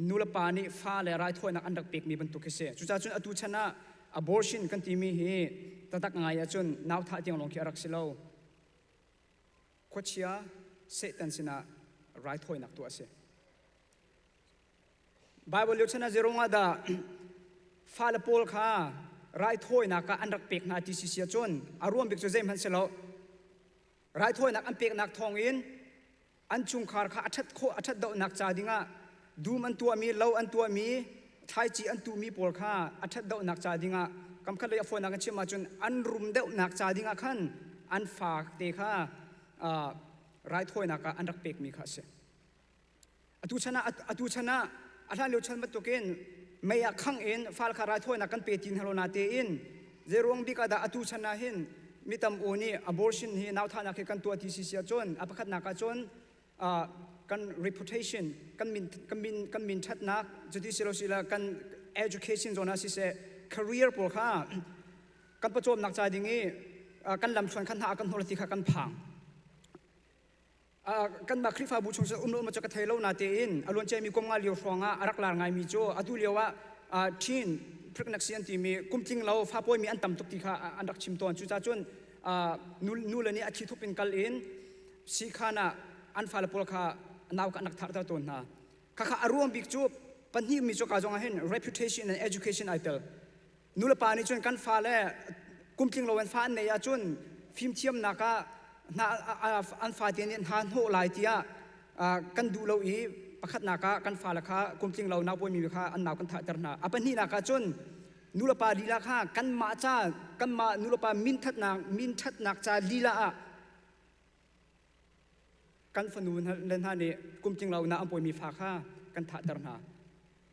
นูลปานีฟ้าและรายถ้วยนักอันดักเปกมีบรรทุกเสียจุดจวนอตุชนะ abortion กันที่มีฮีตัดง่ายจนนาวท่าที่ยังลงเขียรักสิเลวขวดเชียเสตันสินะรายถ้วยนักตัวเสีย Bible เลี้ยวฉันเจรงอาดาฟ้าและโพลค่ะรายถ้วยนักอันดักเปกนาที่เสียจนอารมณ์เบกจูเจมฮันเซลรายถ้วยนักอันเปกนักทองอินอันจุงคาร์ข้าอัดดาวนักจ่าดิงะดูมันตัวมีเล่าอันตัวมีไทยจีอันตัวมีปอลข้าอัดดาวนักจ่าดิงะกำคัญเลยฟอนักเชื่อมาจนอันรุมเดานักจ่าดิงะขันอันฝากเตะข้ารายถ้วยนักอันดักเปกมีข้าเสอตุชนะอันนั้นเลี้ยวฉันมาตัวเกนไม่อยากขังเอ็นฟ้าข้ารายถ้วยนักกันเปตินฮัลโหลนาเตอินเจรวงบิกาดาอตุชนะเห็นมิตรโอนี่ abortion ฮีนาวท่านักกันตัวที่เสียจนอภัคนักจนกัน reputation กันมินทัดนักจุดที่เราสิละกัน education จนน่าสิเส career พวกข้ากันประจบนักใจดิ่งนี้กันลำชวนกันหากันโหรติขากันพังกันมาคริฟาบูชงอุมาจากไทยเรานาเตอินอารมณ์ใจมีกงงาเลียวฟองอารักลาไงมีโจอดูเลียวว่าทีนพระนักเสียนที่มีกุมจริงเราฟ้าป่วยมีอันต่ำตุกติขาอันดักชิมตอนจุดจวนนูเลนี่อาชีพทุเป็นกัลเอ็นสีขานะอันฟ้าละพลข้านาวกันนักทักตัวนะข้าอารมณ์บิ๊กจูปัญหามีโจกาจงเห็น reputation and education ไอเตลนูเลปานี่จนกันฟ้าละกุมจริงเราเป็นฟ้าในยาจนฟิล์มเทียมนักอันฟ้าเตียนหันโหลายเตียกันดูเราประคัดนักกันฟ้าละข้ากุมจริงเรานาป่วยมีข้าอันนาวกันทักตัวนะปัญหานักจนนูลปาลีลาข้ากันมาจ้ากันมานูลปามินทัดนักจ้าลีลากันฟนูเล่นท่านี้กุมจริงเราหน้าอันป่วยมีฝาข้ากันถาดรนา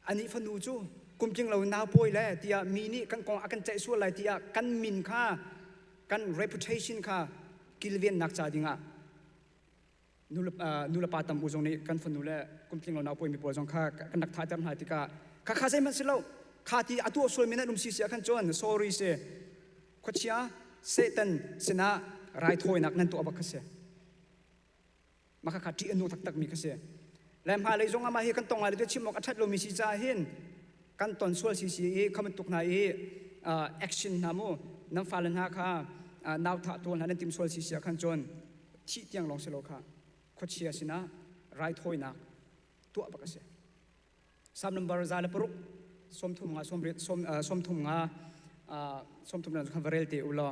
อันนี้ฟนูจูกุมจริงเราหน้าป่วยแล้วที่มีนี่กันกองกันใจส่วนอะไรที่กันมินข้ากัน reputation ข้ากิลเวียนนักจ้าดิงะนูลปาตำอุจงนี้กันฟนูแล้วกุมจริงเราหน้าป่วยมีปวดจงข้ากันนักถาดรนาที่ข้าใจมันสิเราข้าที่อตัวส่วนมีนั่นลุมซีเสียขันจวน sorry เสียขวดเชียเซตันเสนาไรถ้วยนักนั่นตัวบักเสียมาขัดที่อนุตักมีเสียแล้วมาเลยจงอามาเฮกันตรงอะไรตัวชิมอกอัดลมมีซีจ่าเห็นกันตอนส่วนซีคำตุกนายaction นามูน้ำฟ้าเลนหาข้านาวท่าตัวนั้นติมส่วนซีเสียขันจวนที่เตียงลงเสลข้าขวดเชียสินะไรถ้วยนักตัวบักเสียสามนัมบาร์ซาเลปรุกสมทุมงาสมทุมนั่นคำว่าเรลตีอุลา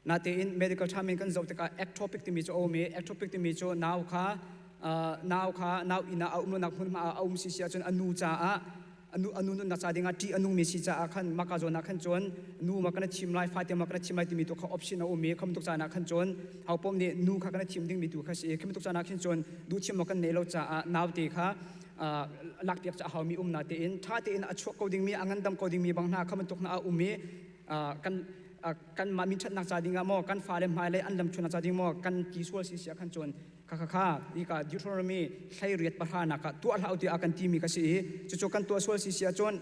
นาเตอิน medical timing กันจะเอาแต่ก็ ectopic ที่มีโจโอเม ectopic ที่มีโจนาวอินาเอาอุนักพุ่นมาเอามิสิจนอนุจ่าอนุนักจ่าดิ่งที่อนุมิสิจ่าขันมาการจนนักขันจนนูมากันชิมไลฟ์ฟาติมากันชิมไลที่มีตัวเขา option เอาเมคำตุกจ่านักขันจนเอาปมเนี่ยนูข้ากันชิมดิ่งมีตัวข้าสิคำตุกจ่านักขันจนดูชิมมากันเนลจ่านาวตีข้าลักเปียกจะหามีนาเตอินถ้าเตอินอัชวกเขาดิ่งมีอังันดำเขาดิ่งมีบางนาคำตุกนามีกันมามิชัดนักจ่าดิ่งมอกันฟ้าเลมหายเลยอันดำชนนักจ่าดิ่งมอกันกีสวลสิเสียขันจนข้าอีกาดิวทรมีใช้เรียดประหารนักตัวเราที่อากันทีมีกสิจุดกันตัวสวลสิเสียจน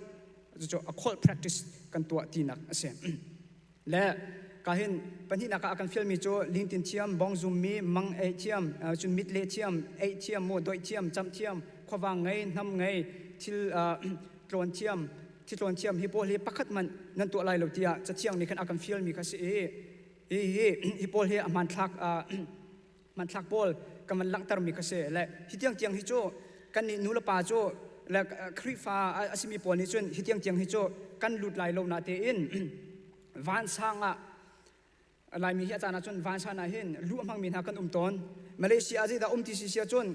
จุดcall practice กันตัวทีนักเสียและก็เห็นปัญหานักอากันฟิลมีโจลิงตินเทียมบองซุมมีมังเอเทียมจุนมิดเลเทียมเอเทียมโมดอยเทียมจำเทียมขวางไงน้ำไงที่ตรวนเทียมฮิปโปเฮปักขัดมันนั่นตัวอะไรเราที่จะเที่ยงนี่กันอากันฟิลมีกสิฮิปโปเฮมันทักบอลกันมันลังตรมีกสิและฮิเตียงฮิโจกันนี่นูลปาโจและคริฟาอาซิมีปอนี่จนฮิเตียงฮิโจกันหลุดไหลลงนาเตอินวันช่างอะไรมีอาจารย์จนวันช่างน่ะเห็นรู้มั่งมีนักกันตอนมาเลเซียจีดาที่เสียจน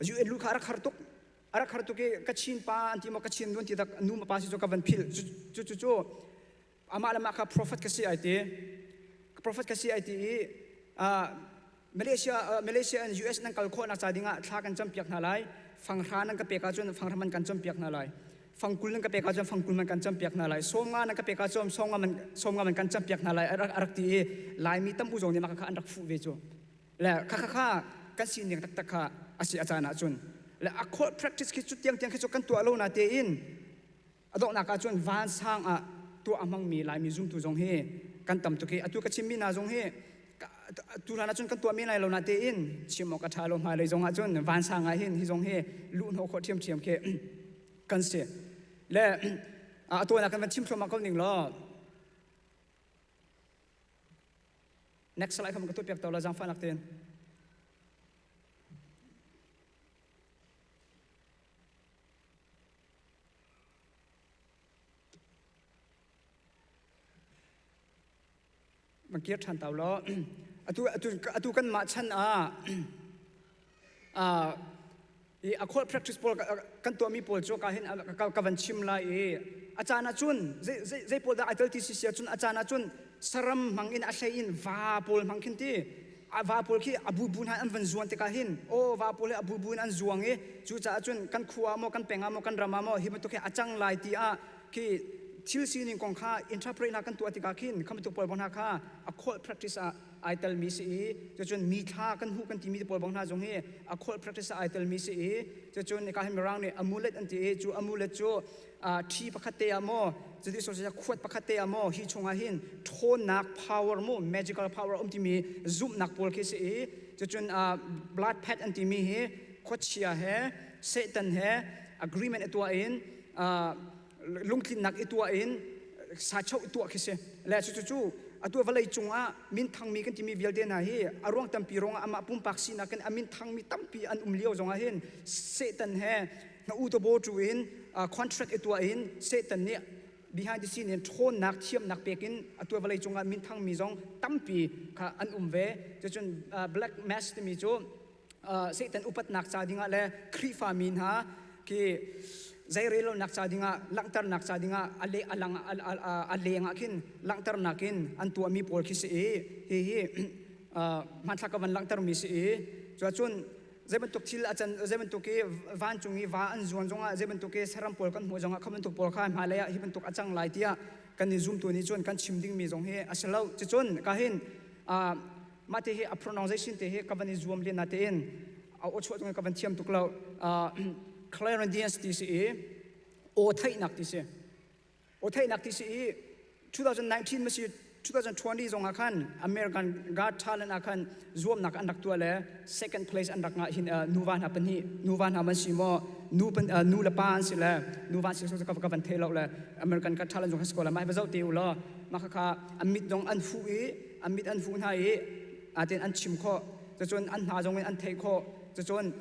อยู่เอ็นลูกอารักฮาร์ตุกกัชินปานที่มากัชินด้วยที่ตักนูมาปาสิโจกับวันพิลจู่อามาละมาค่ะ prophet กสิไอเต prophet kasi IT Malaysia and US nang kalko na sa dinga thla kan champiak na lai phang ra nang ka peka chon phang raman kan champiak na lai phang kul nang ka peka chon phang kul man kan champiak na lai songa nang ka peka chon songa man kan champiak na lai arak ti lai mi tam uzong ni makaka andak fu ve cho la kha kan sin yang tak kha asi achana chun la akho practice ki chutiang tiang ki kan tu alo na te in adok na ka chun van sang a tu amang mi lai mi zum tu jong he kan tam tu ki atu ka chimmi na jong he tu lana chun kan tu mi lai lo na te in chimo ka thalo ma le jong a chun van sang a hin hi jong he lu no kho thiam ke kan se le atu na kan chim thoma ko ning lo next slide kam ka tu pek tawla jang fa nak tenมันเกียรทันเต่าล้อatu kan ma chan i a khol practice pol kan to mi pol cho ka hin ka van chim la achana chun zai pol da atal ti sia chun achana chun saram mangin a in va pol mangkin ti va pol ki abu bun han an van zuan te ka hin o va pol abu bun an zuang chu cha chun kan khuwa mo kan penga mo kan rama mo hi to ke achang lai ti ki thil sin kong kha interpret na kan tu atika khin kham tu pol bon ha kha a khol practice I tell me si cho chun mi tha kan hu kan ti mi pol bon ha jong he a khol practice I tell me si cho chun ka hem rang ne amulet an ti chu amulet chu thi pakhate amo chu di so ja khwat pakhate amo hi chunga hin thon nak power mo magical power ti mi zoom nak pol ke si cho chun blood pad an ti mi he khochia he satan he agreement atwa in lungkin nak itua in sa chau itua khise la chu atua valai chunga min thang mi kan ti mi vialde na hi arong tampi ronga ama pum paksi na kan amin thang mi tampi an umlio zonga hin satan he na u to bo tu in contract itua in satan ne behind the scene in thon nak thiam nak pekin atua valai chunga min thang mi zong tampi kha an umve chun black mass ti mi chu satan upat nak cha dinga le khri fa min ha ki zairelo naksa dinga langtar naksa dinga ale alang alenga kin langtar nakin antu ami pol khis he man thakawan langtar mi si chun zeban tok thil achan zeban tok ke van chungi wa an zuan zonga zeban tok ke saram pol kan ho zonga khaman tok pol kha malaya hiban tok achang lai tia kan ni zoom tu ni chun kan chimding mi zong he asalo chun ka hin mate he a pronunciation te he kabani zoom le na te in o chho tong kaban thiam tuk lo Clarence TCE o thai nak TCE 2019 masi 2020 zong akan American Got Talent akan zoom nak andak tu le second place andak nga hin nuwan hapan hi nuwan haman simo nu la pan sila nuwan si so ka van thelo le American Got Talent zong skola mai bazau te ulo makaka amit dong an fu amit an fu na aten an chim kho chon an ha zong an thei kho chon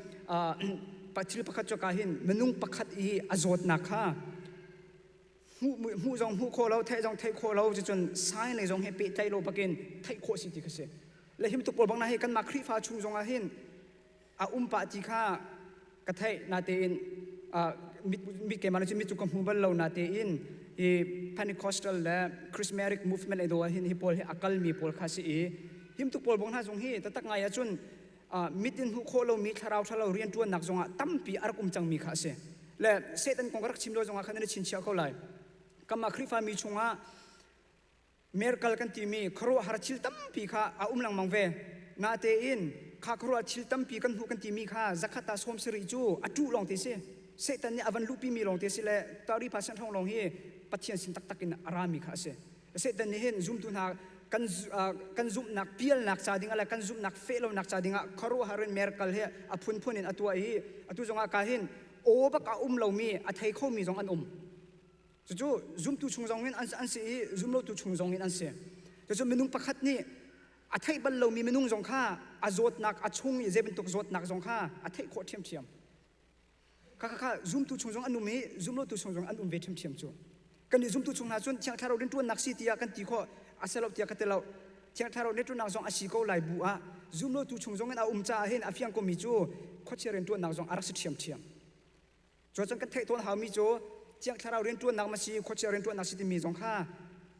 pathil pakhat cho ka hin menung pakhat azot na kha hu jong hu kho lo thai jong thai kho lo chun sai le jong he pe tai lo pakin thai kho si ti khase le him tu pol bang na he kan ma khri fa chu jong a hin pa ti kha ka thai na te in mit ke manage mit chu kam hu bal lo na te in Pentecostal le charismatic movement e do hin hi pol he akal mi pol kha si him tu pol bang na jong hi ta tak ngai a chun mitin hu kholo mi tharau rian tuan nak zonga tampi arkum chang mi kha se le setan kongrak chimlo zonga khan ne chinchia ko lai kama khrifa mi chunga merkal kan ti mi khro har chil tampi kha a umlang mangve na te in kha khro chil tampi kan hu kan ti mi kha zakhata som sri chu atu long te se setan ni avan lupi mi long te se le 30% hong long hi pathian sin tak takin arami kha se setan ni hen zoom tu na kan zoom nak pial nak cha dinga la kan zoom nak felo nak cha dinga kharo harin merkal he aphun phunin atua hi atu zonga ka hin o ba ka lo mi a thai kho mi zong an chu zoom tu chung zong in an se zoom lo tu chung zong in an se chu menung pakhat ni a thai bal lo mi menung zong kha azot nak a chung i zeben tok zot nak zong kha a thai kho thiam kha zoom tu chung zong an mi zoom lo tu chung zong an ve thiam chu kan ni zoom tu chung na chun chang tharo din tu nak si tia kan ti kho asalop tia katelo chang tharo netu nak zong asiko lai bu a zoom lo tu chung zong an cha hin afiang ko mi chu khocheren tu nak zong arak si thiam cho chang kan thai ton ha mi chu chang tharo ren tu nak ma si khocheren tu nak si ti mi zong kha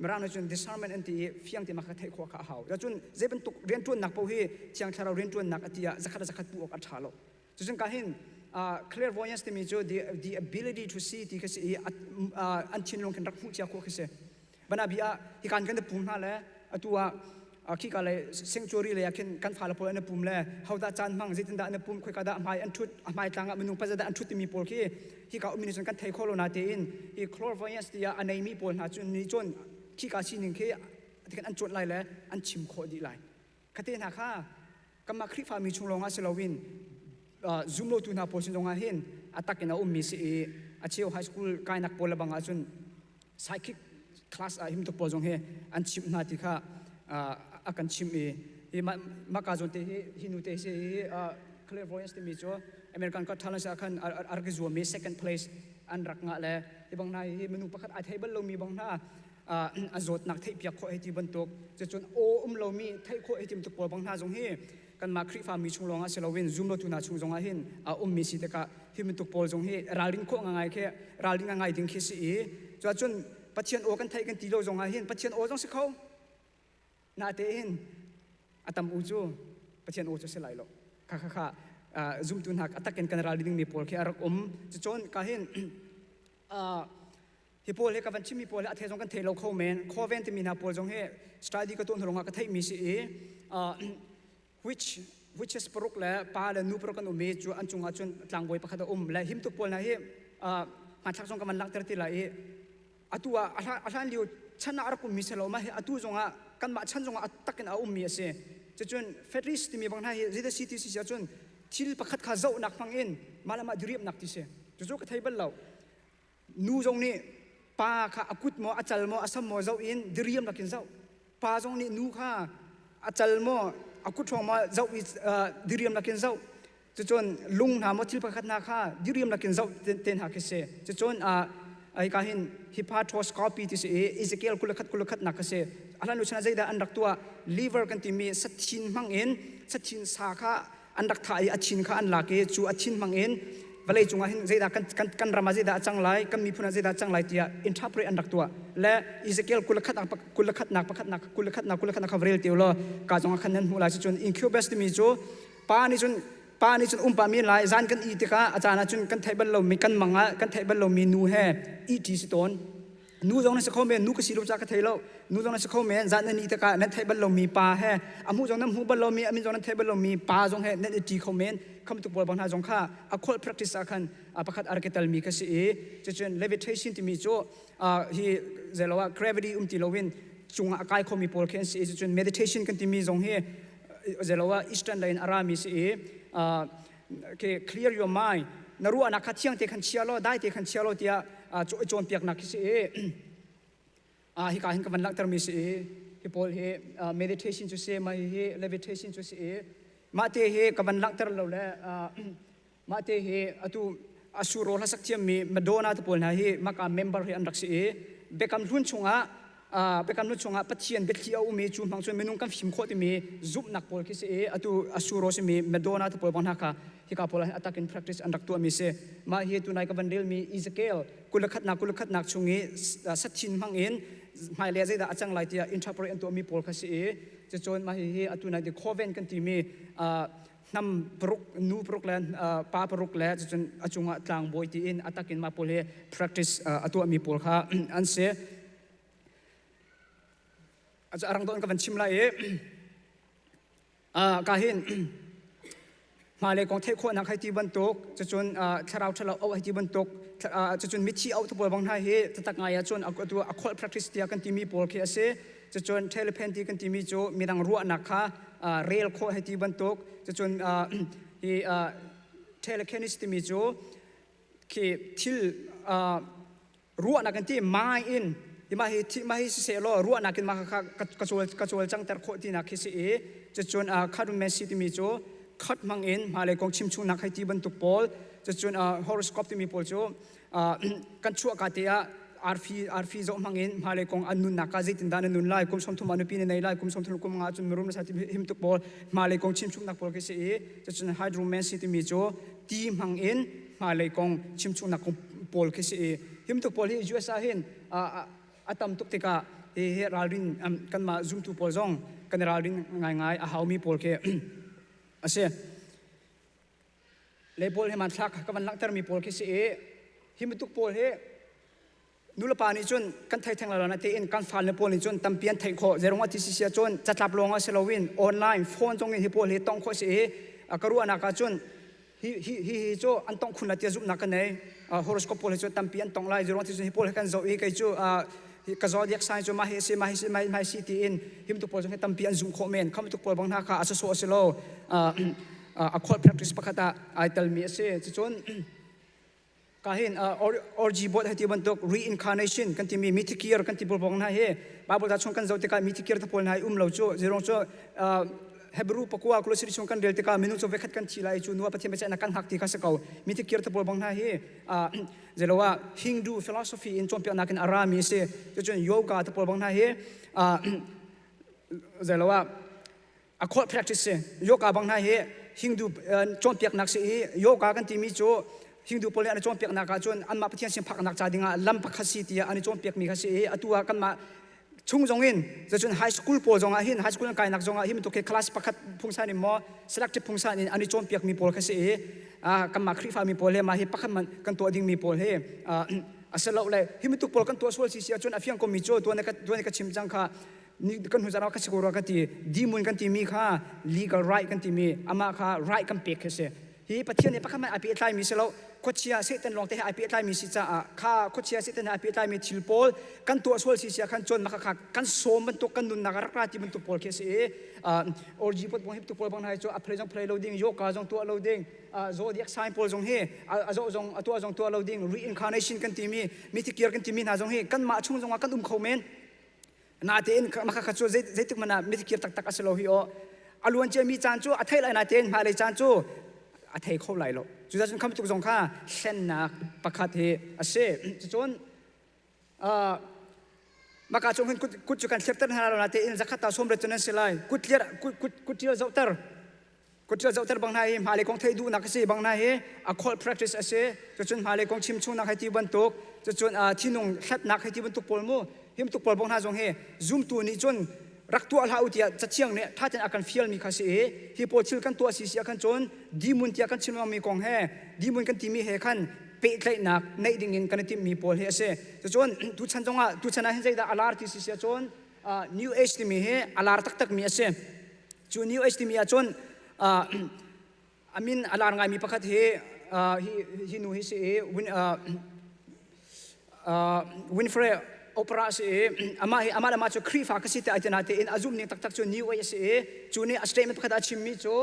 มรานจน discernment อันที่เฟียงที่มาคัดให้ขวาขาเขาแล้วจนเจ็บเป็นตุกเรียนจวนหนักพอฮีเชียงชาเราเรียนจวนหนักที่จะขัดปูออกอัดชาโลจนการเห็นclairvoyance ที่มีโจ the ability to see ที่คืออันชินลงกันรักผู้เจ้าคู่คือบันอาบีที่การกันจะปุ่มนั่นแหละตัวขี้กันเลย sanctuary เลยกันฝ่าละพลอันปุ่มเลยเขาได้จานมั่งจิตนดาอันปุ่มคุยกันได้หมายอันทุดหมายต่างมันนุ่งปัจจัยอันทุดที่มีพลที่เขามีนิสัยกันไทยโคโลนาเตอินที่ clairvoyance ที่อันไหนมีพลหาจนนี้จนขี้กันสิ่งหนึ่งที่กันอันจดไรแล้วอันชิมโคดีไรคดีนักข้ากำมาคริฟ้ามีชุงลงอาเซลวินzoom โลตุนาโพสินตรงอาเห็นอัตตะกินมีสิอาเชียวไฮสคูลกายนักโพลบังอาจุน psychic class หิมตุกโพจงเฮอันชิมนาติค่ะอากันชิมมากาจนเตหินุเตเซclairvoyance ที่มีจ้ะอเมริกันก็ทันสักคันอาร์กิจัวมี second place อันรักงะเลยที่บางนายมนุษย์ประคัดอาเทเบิลเรามีบางหน้าอาจนักเทียบยักษ์โคเอติบันตุกจะจนโอเรามีไทยโคเอติมตุกโพบางหน้าจงเฮกันมาคริฟ้ามีชุงลงอาเซลวิน zoom โลตุนาชุงจงอาเห็นมีสิเดกะหิมตุกโพจงเฮราลิงโคง่ายแค่ราลิงง่ายดิ้งคิสีจะจนปัจเจียนโอกันไทยกันตีโลจงอาเห็นปัจเจียนโอจงสิเขานาเตอินอัตมอุจูปัจเจียนโอจะเสลายโลค่ะzoom ตุนหักอัตกันกันราลิงมีโพลแค่รักจะจนกาเห็นฮิโปเลกับวันชิมีโปเลอาเทจงกันเทโลโคเมนโคเวนที่มีนาโปลจงเฮสตาดีก็ต้นหลงกันไทยมีสิwhich is ปรุกและปาและนูปรุกันมีจูอันจุงอาจุนต่างบอยประคัดและหิมตุกโปลนะเฮมาทักจงกันมันลักเตอร์ติละอัตัวอาจารย์ลิวฉันน่ารักมีเสลมาเฮอัตัวจงอ่ะกันมาฉันจงอ่ะตักกันมีเสจะจนเฟดริสที่มีบางท่าเฮจิตสิทธิสิจะจนทิลประคัดข้าเจ้าหนักฟังเอ็นมาละมาดรีบหนักที่เสจะจงกันไทยบัลเรานูจงนี่ป้าข้าอากุดโมอาจัลโมอาสัมโมเจ้าอินดรียมนักกินเจ้าป้าจงนี่นูข้าอาจัลโมอากุดทองมาเจ้าอิดรียมนักกินเจ้าจะจนลุงหามทิลประคัดนาข้าดรียมนักกินเจ้าเต็นหักเสจะจนไอ้การเห็นฮิปาโทสคอปีที่เสอิสเกลกุลคัดนักเสอะไรนุชนาใจได้อันรักตัวลิเวอร์กันที่มีสัตชินมังเอ็นสัตชินสาขาอันรักถ่ายอัชินข้าอันหลักจูอัชินมังเอ็นวันเลยจงอาเห็นใจได้กันรามาใจได้จังไรกันมีพุนาใจได้จังไรที่อินทัพเรอันรักตัวและอิสเกลกุลคัดนักกุลคัดนักคาเวลเตียวล้อกาจงอาคันนั้นหัวไหลจนอินคิวเบสที่มีจูป้านี่จนปามีหลายจานกันอีติกาอาจารย์จนกันไทยบัลลมีกันมังกันไทยบัลลมีนูเฮอีทีสตอนนูจงนั้นสักเขาเมนนูก็สิรูปจากกันไทยแล้วนูจงนั้นสักเขาเมนจานนั้นอีติกานั้นไทยบัลลมีปาเฮอามูจงนั้นหูบัลลมีอามิจงนั้นไทยบัลลมีปาจงเฮนั้นอีทีเขาเมนคำตุกบอลบางท่าจงข้าอาคอล practice อาคันประคัดอาร์เกตัลมีก็สิจะจน levitation ที่มีโจฮีเจลว่า gravityติโลวินจงอากายเขามีโพลเคนสิจะจน meditation กันที่มีจงเฮเจลว่า eastern line อารามีสิclear your mind นรู้อนาคตเชียงเตขันเชียโลได้เตขันเชียโลเตียโจนเปียกนักสิฮิการเห็นกับวันลักตรมีสิฮิโพลเฮ meditation จุเสมาเฮ levitation จุเสมาเตเฮกับวันลักตรเราแลมาเตเฮอตุอสุโรลักเทียมมีมาโดนาตปอลนะเฮมากา member เฮอันรักสิเบกัมลุ่นชงะไปกันนุ่งชงอ่ะปัจเจียนเบ็ดเที่ยวมีจุ่มพังส่วนเมนูกันฟิมโคตมีซุปนักพอลคิดเสียอตุอสูโรสมีเมโดนาตพอลบางนักค่ะที่เขาพอลอัตตักอิน practice อันรักตัวมีเสมาเฮตุนายกับวันเดลมีอิสเกลกุลขัดนักชงนี้สัตชินพังอินหมายเลขใจอาจังไลที่อินทรัพย์อันตัวมีพอลคิดเสียจะจนมาเฮอตุนายที่โคเวนกันที่มีนำปรุกนูปรุกแล้วปาปรุกแล้วจะจนอาจุงกลางบอยที่อินอัตตักอินมาพอล practice อันตัวมีพอลค่ะอันเสอาจจะอรังโดนกับวันชิมไล่กาหินมาเลยกองเทโคนักให้ที่บรรทุกจะจนชะเราเอาให้ที่บรรทุกจะจนมิชีเอาทุกบางท่าเฮจะตักไงจนตัวอคอล practice ที่กันที่มีโปรเคสจะจนเทเลเพนที่กันที่มีโจมีดังรัวนักค่ะเรลโคให้ที่บรรทุกจะจนที่เทเลเคนิสที่มีโจคือทิลรัวนักกันที่มาอินที่มาให้เสลรัวนักกินมากระโจลจังแต่โคที่นักคิดสิจะจนคารุเมสิที่มีโจคัดมังอินมาเลยกองชิมชูนักให้ที่บรรทุกพอลจะจนฮอโรสโคปที่มีพอลโจกันชั่วกาเตียอาร์ฟีโจมังอินมาเลยกองอันนุนนักการจิตด้านนุนไล่กุมสมทุมานุปีในไล่กุมสมทุลุกุมงาจนมรุมสัตย์หิมตุกพอลมาเลยกองชิมชูนักพอลคิดสิจะจนไฮโดรเมสิที่มีโจตีมังอินมาเลยกองชิมชูนักพอลคิดสิหิมตุกพอลที่ยูเอสอาหินอาตมตุกติกา he ralrin kan ma zoom tu pol zong kan ralrin ngai a haumi pol ke ase le pol he man thak ka man lak tar mi pol ke se hi mutuk pol he nula pa ni chun kan thai thang la na te in kan fal ne pol ni chun tampian thai kho zerong ti sia chun chatlap longa selowin online phone jong hi pol he tong kho se akaru ana ka chun hi cho an tong khuna tia zup na kan nei horoscope pol he chu tampian tong lai zerong ti hi pol he kan zo kai chu ka zo diak sai chu ma hi si ti in him tu pol jong he tampian zum kho men kham tu pol bang na ka aso so selo a khol practice pakata I tell me se chun kahin org bot hati bantuk reincarnation kan ti mi mitikir kan ti bol bang na he bible da chung kan zo te ka mitikir ta pol na lo chu zerong chu hebrew pakua klosiri chung kan del te ka minu chu vekhat kan chilai chu nuwa pathiam cha na kan hak ti kha sakau mitikir ta pol bang na he zelowa hindu philosophy in chompia na kan arami se chun yoga ta pol bang na he zelowa a khol practice se yoga bang na he hindu chompia nak se yoga kan ti mi chu hindu pole ani chom pek na ka chon an ma pathian sim phak nak cha dinga lam pakhasi tia ani chom pek mi khasi atua kan ma chung jongin za chun high school pol jonga hin high school kai nak jonga him to ke class pakhat phungsa ni mo selective phungsa ni ani chom pek mi pol khasi kan ma khri fa mi pol he ma hi pakhat man kan to ding mi pol he asalo le him tu pol kan to sol si sia chun afiang ko mi cho to ne ka chim jang kha ni kan hu zara ka siguro ka ti dimun kan ti mi kha legal right kan ti mi ama kha right kan pek khase hi pathian ne pakhat man api tlai mi selo kochia se ten long te api tlai mi si cha kha kochia se ten api tlai mi thilpol kan to sol si sia khan chon ma kha kan som man to kan nun na rak ti man to pol ke se or jipot bong hip to pol bang hai cho apre jong play loading yo ka jong to loading zodiac sign pol jong he azo jong atua jong to loading reincarnation kan ti mi mitikir kan ti mi na jong he kan ma chung jong kan khomen na te in ma kha cho zaituk mana mitikir tak tak aselo hi o aluan che mi chan chu athai lai na ten ma le chan chu athai kho lai lo chu jun kham tuk jong kha sen na pakhat he ase chon maka chung hin kut chu kan chapter na la te in zakata som re chunan selai kutir zautar bang nai ma le kong thai du na ka se bang nai he a khol practice ase chun ma le kong chim chu na khai ti ban tok chun thinung khat na khai ti ban tok pol mu him tok pol bang na jong he zoom tu ni chun rak tu al hau tia chachiang ne thaten akan fial mi khase hi po chil kan to si sia kan chon dimun tia kan chilwa mi kong he dimun kan ti mi he khan pe tlai nak nei ding in kan ti mi pol he ase chon tu chan jonga tu chana hen da alar ti si sia chon new age ti mi he alar tak tak mi ase chu new age ti mi a chon amin alar ngai mi pakhat he hi nu hi se Winfrey opera se ama la ma chu khri fa ka si ta atenate in azum ni tak tak chu new age se chu ni a statement pakhat a chim mi chu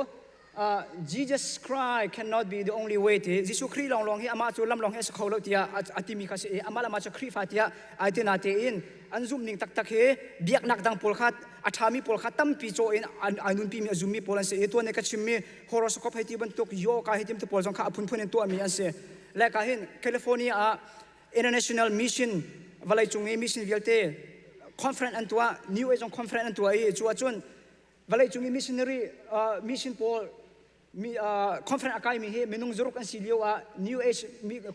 Jesus Christ cannot be the only way te Jisu khri long hi ama chu lam long he sa kholo tia atimi kha se ama la ma chu khri fa tia atenate in anzum ning tak tak he biak nak dang pol khat athami pol khatam pi cho in anun pi mi azum mi pol se to ne ka chim mi horoscope heti ban tok yo ka hetim te pol jong kha phun phun to mi an se la ka hin California International Mission valai chungi mission vialte conference antua new age conference antua chu chun valai chungi missionary mission pol conference academy he menung zuruk an silio new age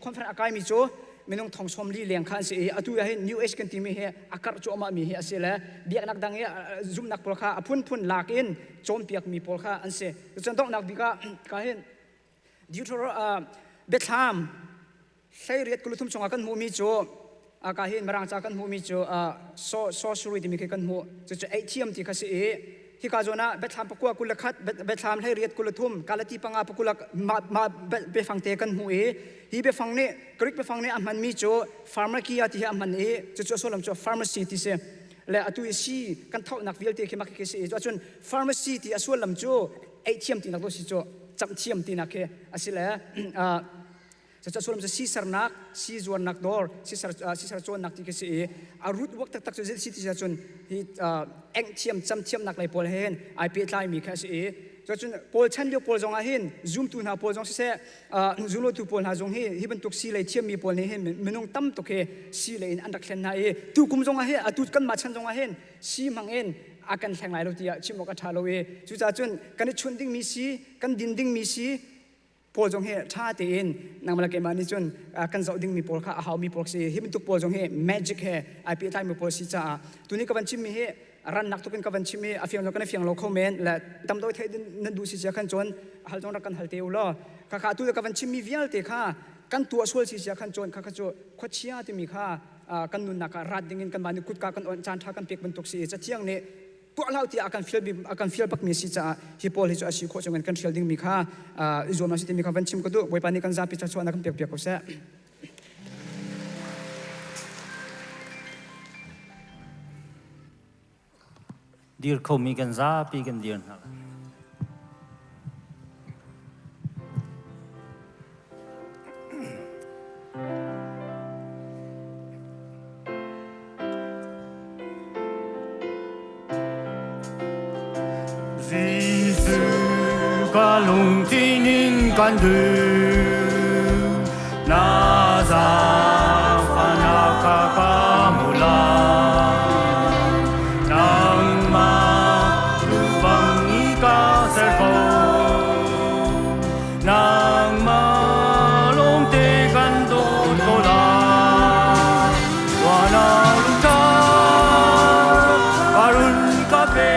conference academy chu menung thongsom li leng khan se atu ya he new age kan ti mi he akar chu ma mi he asela biak nak dang he zum nak pol kha aphun phun lak in chom piak mi pol kha an se chon tok nak bika ka hen Bethlehem sai riat kuluthum chonga kan mu mi chu ka hin marang cha kan mu mi chu sorcery ti mi kan mu chu ATM ti khasi hi ka zona Bethlehem pakua kulakhat Bethlehem lai riat kuluthum kalati panga pakulak ma be fangte kan mu hi be fangne krik be fangne amhan mi chu farmer ki ati amhan chu solam chu pharmacy ti se le atu si kan thau nak vial te khema ke se chun pharmacy ti asolam chu ATM ti nak do si chu cham thiam ti nak ke asila sa solam sa sisar nak si zuan nak dor sisar chon nak ti ke se a root work tak tak so si ti sa chun hi eng thiam cham thiam nak lai pol hen ai pe tlai mi kha se so chun pol chan lio pol jong a hin zoom tu na pol jong se zulo tu pol na jong hi ban tuk si lai thiam mi pol ne hen menung tam to ke si lai in andak thlen na tu kum jong a he atu kan ma chan jong a hen si mang en akan thleng lai lo tia chimok a thalo chu cha chun kan chunding mi si kan dinding mi si Paul jong he tha ti in nang mala ke mani chun kan zau ding mi pol kha how mi pol si him tu Paul jong he magic he IP time mi pol si cha tuni ka ban chim mi he ran nak tu kan ka ban chim mi afiang lo kan afiang lo khomen la tam doi thai nan du si cha kan chon hal jong ra kan hal te ulo kha kha tu ka ban chim mi vial te kha kan tu asol si cha kan chon kha kha chu khochia ti mi kha kan nun na ka rat ding in kan mani kut ka kan on chan tha kan pek ban tok si cha thiang ne tu alau ti akan feel bak mi si cha hi Paul hi chu asi kho chong kan thil ding mi kha izom na si ti mi kha van chim ko du boi pani kan za pi cha chon na kan pek pek ko se dir khâu mi kan za pi kan dir na Ka lung tinin kan du na za fana ka kamula nang ma lubang ka servo nang ma long te kan do ko la wana luka arun ka pe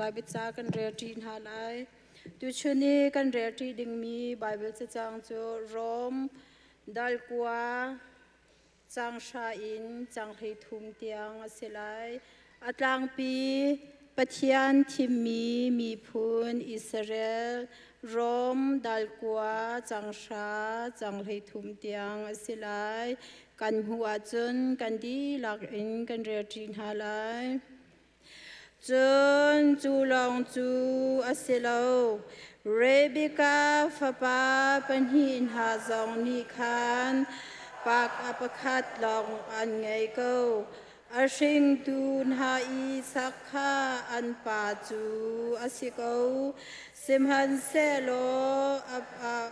Bible cha kan re tin halai tu chuni kan re ti ding mi Bible cha chang chu Rom dal kwa chang sha in chang hei thum tiang asilai atlang pi pathian thim mi phun Israel Rom dal kwa chang sha chang hei thum tiang asilai kan huwa chun kan di lak in kan re tin halai Chun chu long chu asilo Rebecca fapa panhin ha zong ni khan pak apakhat long an ngai ko a hring tun ha i sakha an pa chu asiko simhan se lo a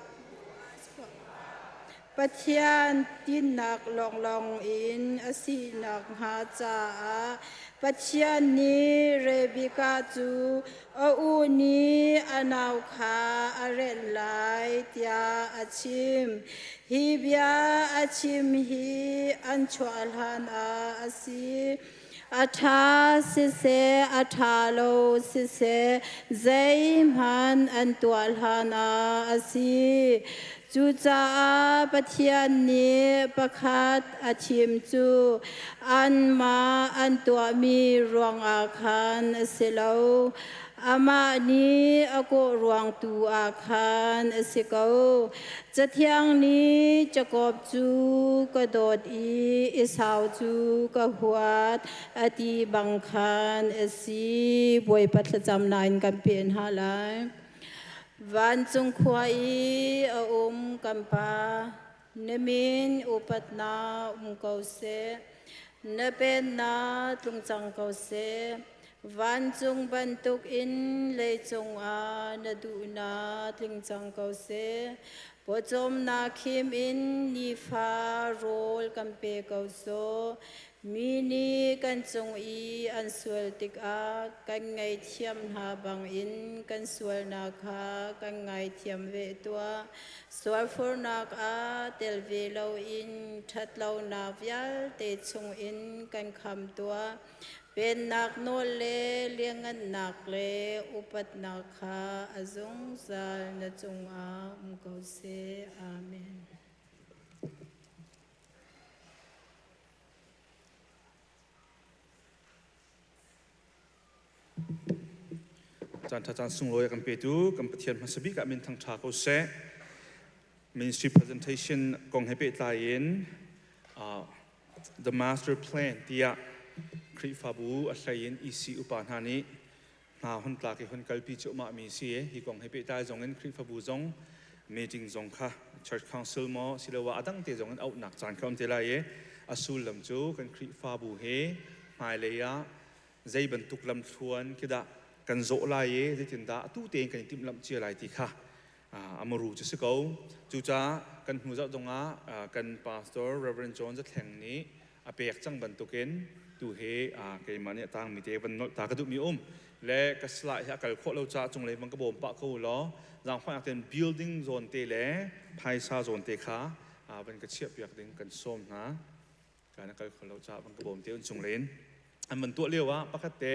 Pathian tin nak long in asi nak ha cha Pathian ni Rebecca chu a u ni anau kha aren lai tia achim hi bia achim hi an chwal han asi atha se atha lo se zaim han an twal han asi chu cha Pathian ni pakhat achim chu an ma an tua mi ruang a khan selo ama ni ako ruang tu a khan asiko chathiang ni chakop chu ka dot i isau chu ka huat ati bang khan asi boi patla cham nain kan pen halai Van chung khwai a kampa nemin upat na kau se napen na tung chang kau se van chung bantuk in le chung a na du na tling chang kau se pochom na khim in ni fa rol kampe kau so mini kan chung i an sual tik a kan ngai thiam ha bang in kan sual na kha kan ngai thiam ve tua sual for nak a tel ve lo in that lo na vyal te chung in kan kham tua pen nak no le liangan nak le upat nak kha azung zal na chung a ko se amen Chan tha chan sung loi kan pe tu kan pathian masabi ka min thang tha ko se ministry presentation kong hepe ta in the master plan tia kri fabu asain ec upan hani na hun tla ke hun kalpi chu ma mi si hi kong hepe ta jong en kri fabu jong meeting jong kha church council mo silawa adang te jong en out nak chan khom te la ye asul lam chu kan kri fabu he mai le ya zai ban tuk lam thuan kida kan zo la ye zai tin da tu te kan tim lam chia lai ti kha amaru chu se ko chu cha kan hu za jonga kan pastor reverend john za thleng ni apek chang ban tuken tu he ke mani tang mi te ban no ta ka du mi le ka slai ha kal kho lo cha chung le bang ka bom pa ko lo jang phang ten building zone te le phai sa zone te kha ban ka chiap yak ding kan som na kan kal kho lo cha bang ka bom te un chung len an man tu lewa pakat te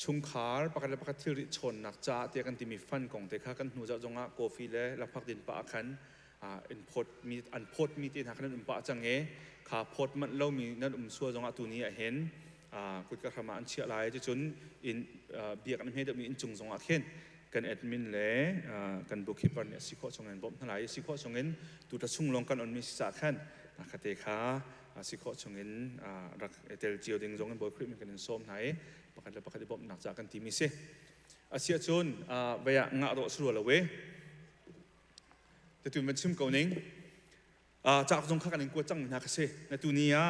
chung khar pakat thil ri chon nak cha te kan ti mi fan kong te kha kan hu za jonga coffee le la phak din pa khan in pot mi an pot mi te na kan pa chang e kha pot man lo mi nan suwa jonga tu ni a hen kut ka khama an chia lai chu chun in biak an he da mi in chung jonga khen kan admin le kan bookkeeper ne sikho chongen bom thalai sikho chongen tu ta chung long kan on mi sa khan khate kha sikho chongin rak etel chiu ding jong en boy khrim kan som nai pakat bom nak cha kan ti mi se asia chun baya nga ro sru la we te tu man chim ko ning cha jong kha kan ko chang na ka se na tu ni ya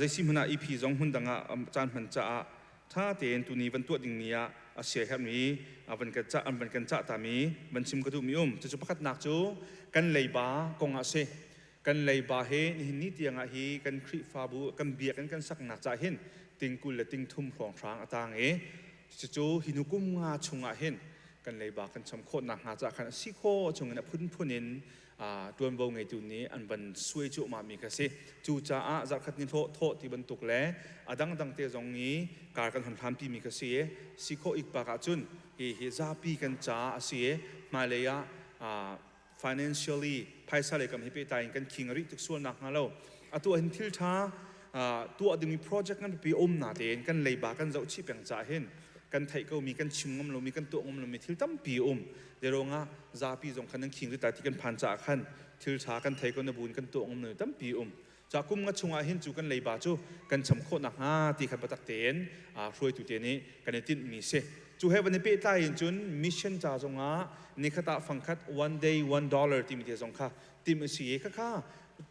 jai sim na ep jong hun danga chan man cha tha ten tu ni ban tu ding nia asia ham ni ban kan cha ta mi ban chim ko du mi chu pakat nak chu kan lei ba kong a se kan lei ba he ni tianga hi kan khri fa bu kan bia kan sak na cha hin ting kul le ting thum phong thrang atang e chu hinukum nga chunga hin kan lei ba kan cham kho na nga cha khan si kho chungna phunin tuan bo ngai tu ni an ban suai chu ma mi ka se chu cha a za khat ni tho ti ban tuk le adang dang te jong ni kar kan hon tham pi mi ka se si kho ik pa ka chun hi za pi kan cha a se ma le ya financially paisa le kam hipe tai kan khingari tuk sual nak ngalo atu hin thil tha tu ading project kan pi na ten kan leiba kan zau chi peng cha hen kan thai ko mi kan chimngom lo mi kan to ngom lo mi thil tam pi deronga za pi jong khan khingri ta ti kan phan cha khan thil tha kan thai ko na bun kan to ngom no tam pi cha kum nga chunga hin chu kan leiba chu kan cham kho na ha ti khan patak ten hroi tu te ni kan tin mi se chu heaven pe ta in chun mission cha zonga nikhata phangkhat $1 day $1 ti mi te zong kha tim si kha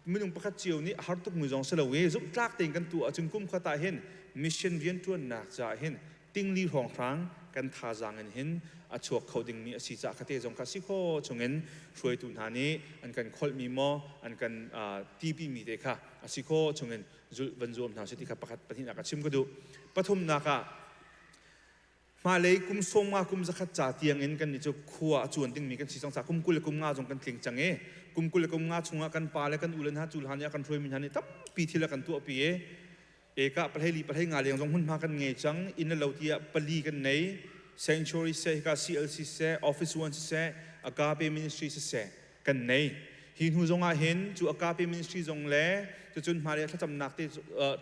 ไม่นุ่งประคัดเจียวนี้หาตุกมือจงเสลเวจุกตากเต็งกันตัวจึงกุมขตาเห็นมิชชั่นเวียนตัวหนักจะเห็นติ้งลีรองครั้งกันทาจางเห็นอาชวกเขาดิ่งมีอาศิจะคเตจงคาสิโคจงเห็นช่วยตุนหานี้อันกันคอลมีมออันกันทีปีมีเดค่ะอาศิโคจงเห็นจุลบรรจุมทางสติขับประคัดปฏินักชิมก็ดูปฐมนักมาเลยกุมทรงมากุมจะขัดจ่าเตียงเงินกันนี่จะขัวจวนติ้งมีกันสีสังสารกุมกุลกุมงาจงกันถึงจังกุมกุลกุมงาชงกันปาเลกันอุลนหาจุลหานี่กันช่วยมินหานี่ตั้มปีที่ละกันตัวปีเอกะประเทศลีประเทศงาเลียงจงหุ่นมากันเงยจังอินเลวที่ปลีกันใน Sanctuary เสกา CLC เส Office One เส Agape Ministry เสกันในหินหูจงอาเห็นจู Agape Ministry จงเล่จะจุนมาเลยถ้าจำหนัก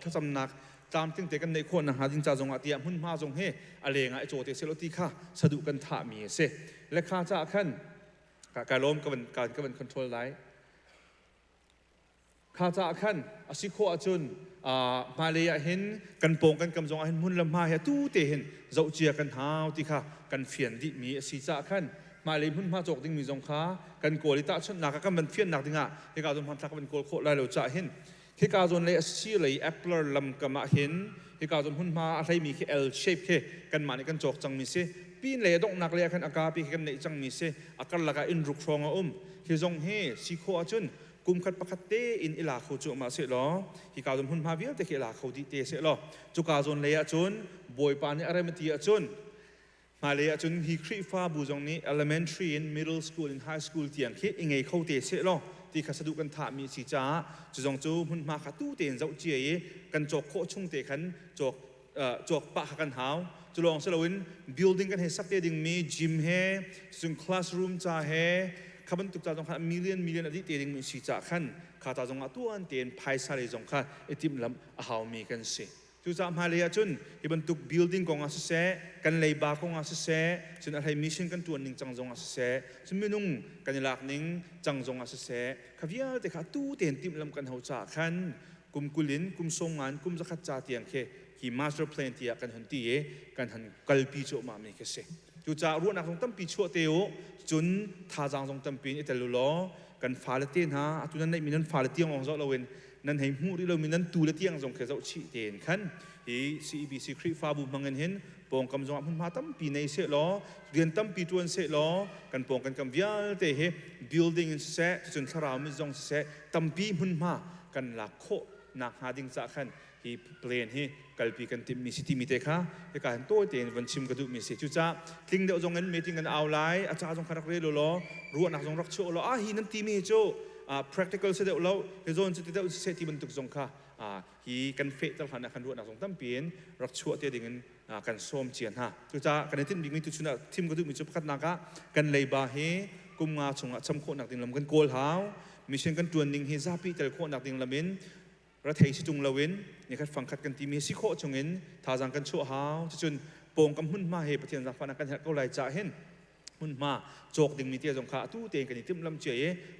ถ้าจำหนักตามติ้งเตกันในคนนะหาจิงจ่าจงอาเตียหุ่นมาจงเฮอะไรเงี้ยโจเตเซโลตีข้าสะดุกันถ่ามีเสและข้าจะขั้นการล้มกับการกับคอนโทรลไลท์ข้าจะขั้นอาศิโคอาจุนมาเลยเห็นกันโป่งกันกำจงเห็นหุ่นละมาเฮตู้เตเห็นเจ้าเจียกันหาวตีข้ากันเฟียนดิมีอาศิจะขั้นมาเลยหุ่นมาจกติ้งมีจงข้ากันโกลิตาชนนักกันมันเฟียนหนักดิ้งอ่ะที่การจงพันทักกันโกลโคไลเราจะเห็นที่การจงเลยสีเลยแอปเปิลลำกมาเห็นที่การจงหุ่นมาอะไรมีแค่ L shape แค่กันมาในกันจกจังมีเสปีนเลยต้องนักเลยกันอากาศปีกันในจังมีเสอาการละกันอินรุกรองที่จงเฮสิโคอาจุนกุมขัดประคัดเตอินอิลาเขาจุมาเสล้อที่การจงหุ่นมาเวียแต่อิลาเขาดีเตเสล้อจุการจงเลยอาจุนบอยปานอะไรมาตีอาจุนมาเลยอาจุนที่คริฟ้าบูจงนี้ elementary and middle school and high school เตียงคิดยังไงเขาเตเสล้อที่ข้าสะดุกันถ่ามีสีจ้าจะจงจูหุ่นมาขัดตู้เตียนเจ้าเจียกันจกโคชุ่งเตขันจกปะกันหาวจะลองเสลวิน building กันให้สักเตดิ่งมี gym เฮซึ่ง classroom จ้าเฮข้าบันตุกจ้าจงขัดmillion อดีตเตดิ่งมีสีจ้าขันข้าจ้าจงอาตัวอันเตียนภายสายจงขัดไอติมลำหาวมีกันสิจุจ้ามาเลยจุนที่บันตุก building กองอาศัยกันเลยบากองอาศัยจนอะไรมิชชั่นกันตัวหนึ่งจังจงอาศัยจนไม่นุ่งกันหลักหนึ่งจังจงอาศัยข้าวิอาแต่ข้าตู้เตียนติมลำกันหาวจ้าขันกุมกุลินกุมทรงงานกุมจะขัดจ้าเตียงเคที่ master plan ที่กันหันตีกันหันกัลปีโจมาไม่เกษจุจ้ารู้นักทรงตั้มปีชัวเตียวจนท่าจางทรงตั้มปีนี่แต่ลุล้อกันฟาเลเตียนฮะตุนั้นในมีนั้นฟาเลเตียงของเราเว้นนั่นให้หูที่เรามีนั้นตูเลเตียงทรงเคยเราชี้เตียนขันที่ CEBC คริฟ้าบุมังเงินเห็นปองกำจงพุ่นมาตั้มปีในเสล้อเรียนตั้มปีตัวนเสล้อกันปองกันกำวิอาเตะ building เสจนสราวมิจงเสตั้มปีพุ่นมากันหลักโคนักหาดิ่งจากขันที่เปลี่ยนให้กัลปีกันติมีสิทธิมีเตค่ะที่การโต้เตียนวันชิมกระดูกมีสิจุจ้าทิงเดียวจงเงินมีทิงกันเอาไลอาจารย์จงคารักเรโลล้อรู้นักจงรักโชว์ล้อฮีนั่นตีมีโจpractical เสด็จเราเฮโซนเสด็จเสด็จที่บรรทุกจงค่ะฮีกันเฟะตลอดนักขันรู้นักจงตั้มเปลี่ยนรักโชว์เตียดิ่งกันส้มเจียนฮะจุจ้ากันในที่มีตุชุนะทิมกระดูกมีจุประคัดนักกันเลยบาเฮกุมงาชงจำโคนักดิ่งลำกันโกลหาวมิเช่นกันตัวนิ่งเฮซาปีแต่โคนักดิ่งลำมินรัฐเฮชิจุงลาวินนี่คัดฟังคัดกันทีมีสิโคจงเงินท่าจังกันชั่วหาวจนโป่งกำหุ่นมาเฮปะเทียนจังฟันกันเห็นก็ไหลจ่าเห็นหุ่นมาโจกดิ่งมีเตียจงขาตู้เตียงกันนี่ทิมลำเจีย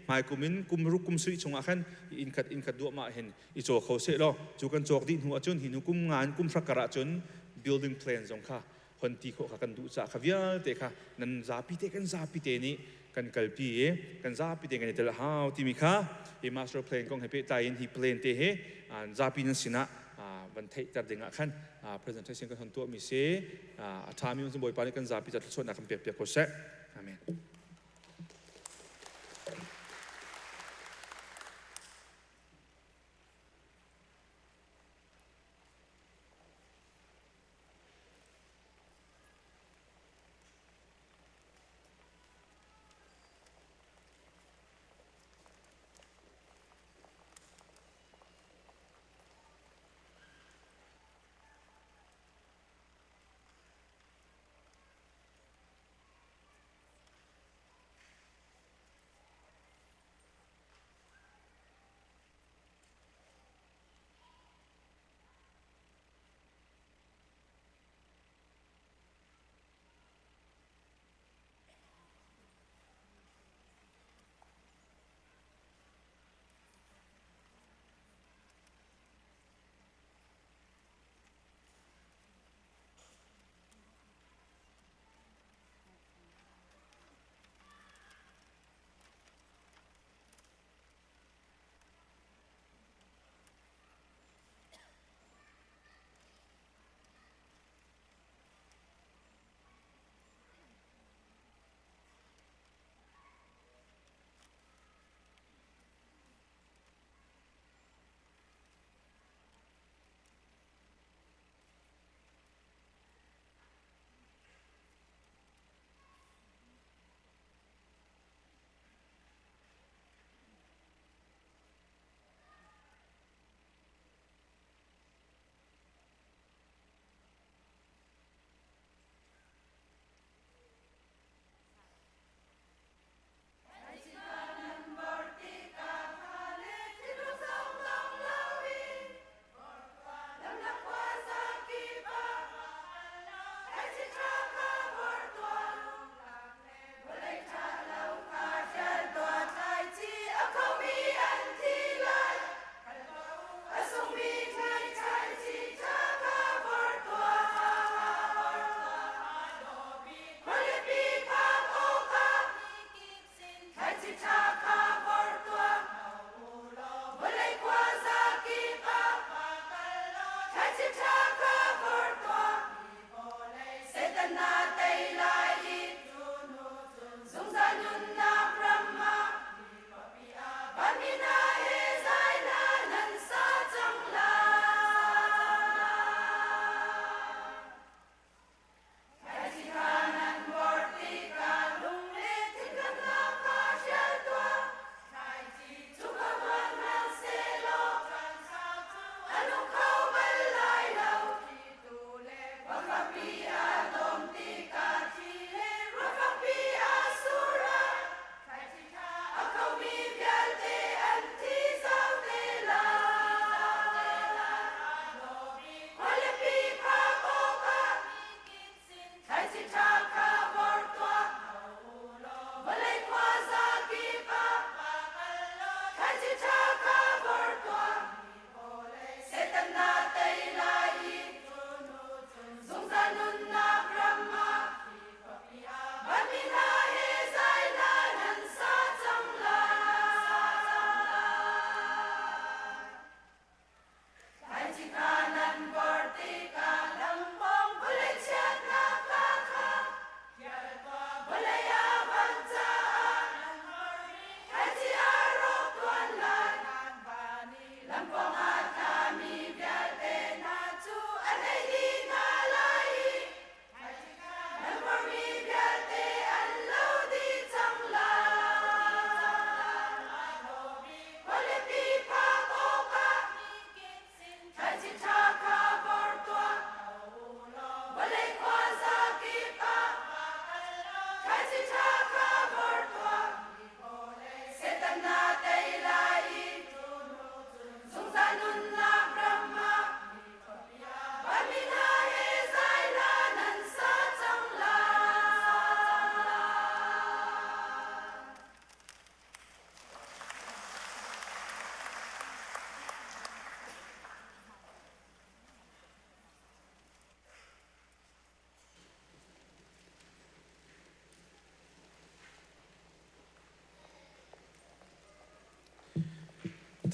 หมายกุมินกุมรุกกุมสุยชงอาขันอินขัดดัวมาเห็นอีโจเขาเสล้อจูกันโจกดินหัวจนหินุกุมงานกุมสักการะจน building plan จงขาคนที่เขากันดูจ่าขวิอาเตะค่ะนั่นซาปิเตกันซาปิเตนี้กันกัลปีกันซาปิเตกันแต่ละหาวที่มีค่ะอีมาสเตอร์เพลนกองให้เปตายอินที่เพลนเตะซาปินันสินะวันเทจัดดึงอ่ะขันpresentation กันทั้งตัวมีเสทามีมันสมบูรณ์ปานกันซาปิจัดส่วนนักเปียกเปียกโคเซอาเมน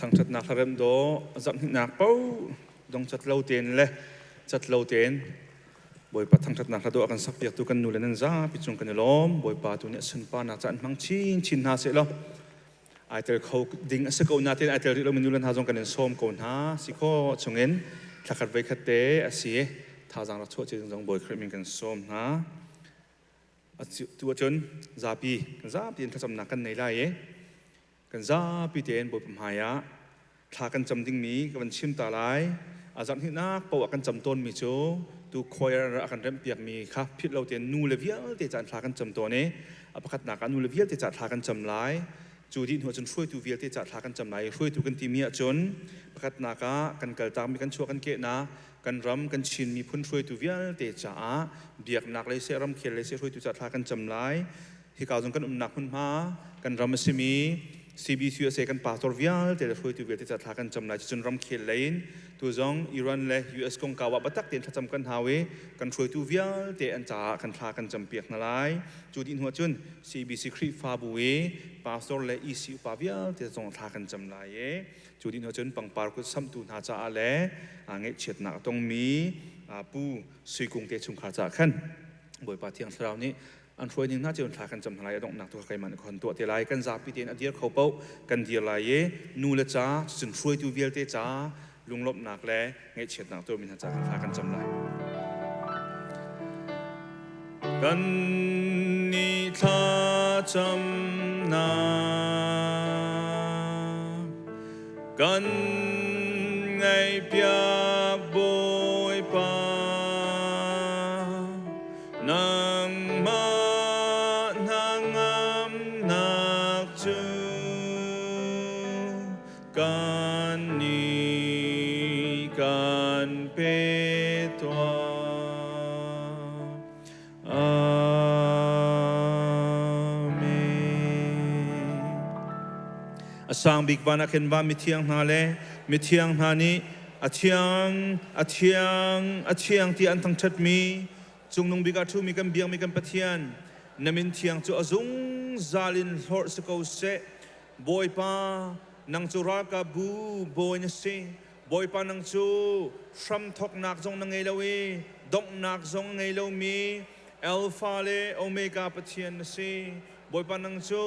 ทางจัดนักเริ่มโดจับนักเป้าดงจัดเล่าเตียนเลยจัดเล่าเตียนบอยปัดทางจัดนักระดับกันสักเปียกตัวกันนูเลนันจ้าปิจงกันล้อมบอยปัดตัวเนี้ยสันปานักจันมังชินหาเสร็จแล้วไอเตอร์เขาดิ่งสักคนนาทีไอเตอร์เราไม่นูเลนหาจงกันในส้มก่อนหาสิข้อชงเงินถ้าขัดไว้ขัดเตะสิท่าจังเราช่วยจงบอยครีมิงกันส้มนะตัวจนซาปีกันซาปีนถ้าจำนักกันในไล่กันซาปีเตียนบอยผมหายะถ้ากันจำดิ่งมีกันชิมตาไลอาจารย์ที่นักปวกันจำต้นมีโจตูคอยรักกันเริ่มเปียกมีครับพิษเราเตียนนูเลเวียเตจานถ้ากันจำตัวนี้อภิคัดนักนูเลเวียเตจานถ้ากันจำไลจูดินหัวจนช่วยตูเวียเตจานถ้ากันจำไลช่วยตูกันทีมีจนอภิคัดนักกันเกิดตามมีกันชัวกันเกะนะกันรำกันชินมีพุ่นช่วยตูเวียเตจาเบียกนักเลยเสรำเขียนเลยเสช่วยตูจานถ้ากันจำไลที่เขาจงกันนักพุ่นมากันรำมาสิมี CBC เสกันป่าตัวเวียลแต่ละช่วยตัวเวียที่จะทากันจำนายจนรำเขียนเลยตัวจงอิรันและ US กงกาวบัตักเตียนถ้าจำกันหาเวกันช่วยตัวเวียลแต่อันจ่ากันทากันจำเปียกนั่นไรจูดินหัวจุน CBC ครีฟาบุเวป่าตัวและ EC ป่าเวียลแต่จงทากันจำนายจูดินหัวจุนปังปาร์กุสัมตูนาจ่าและเงี้ยเฉียดหนักตรงมีปูสุยกุงเตชุงขาจ่าขันบ่อยป่าเที่ยงเช้านี้อันช่วยนิ่งน่าจะทากันจำทลายต้องหนักตัวใครมันคนตัวเทลายกันจับปีเตียนอดีตเขาเป้ากันเดียลายนูเลจ้าจนช่วยตัวเวียลเตจ้าลุงลบหนักแล้เงี้ยเฉียดหนักตัวมินจ้าทากันจำลายกันนิทาจำนากันไงเปียกบอยปานังมากันนี้กันเปตัวอาเมนอาสังบิกวานักเห็นว่ามิเทียงนาเลมิเทียงนานี้อาเทียงที่อันทั้งชัดมีจงนงบิกาทูมีกันเบียงมีกันปะเทียนนมินเทียงจูอาจุงซาลินหอสกาวเซบอยปานังจูรากาบูบอยนสิบอยปานังจูฟรัมทอกนักจงนังไงเลวีดอกนักจงไงเลวมีเอลฟาเลโอเมกาปะเทียนนสิบอยปานังจู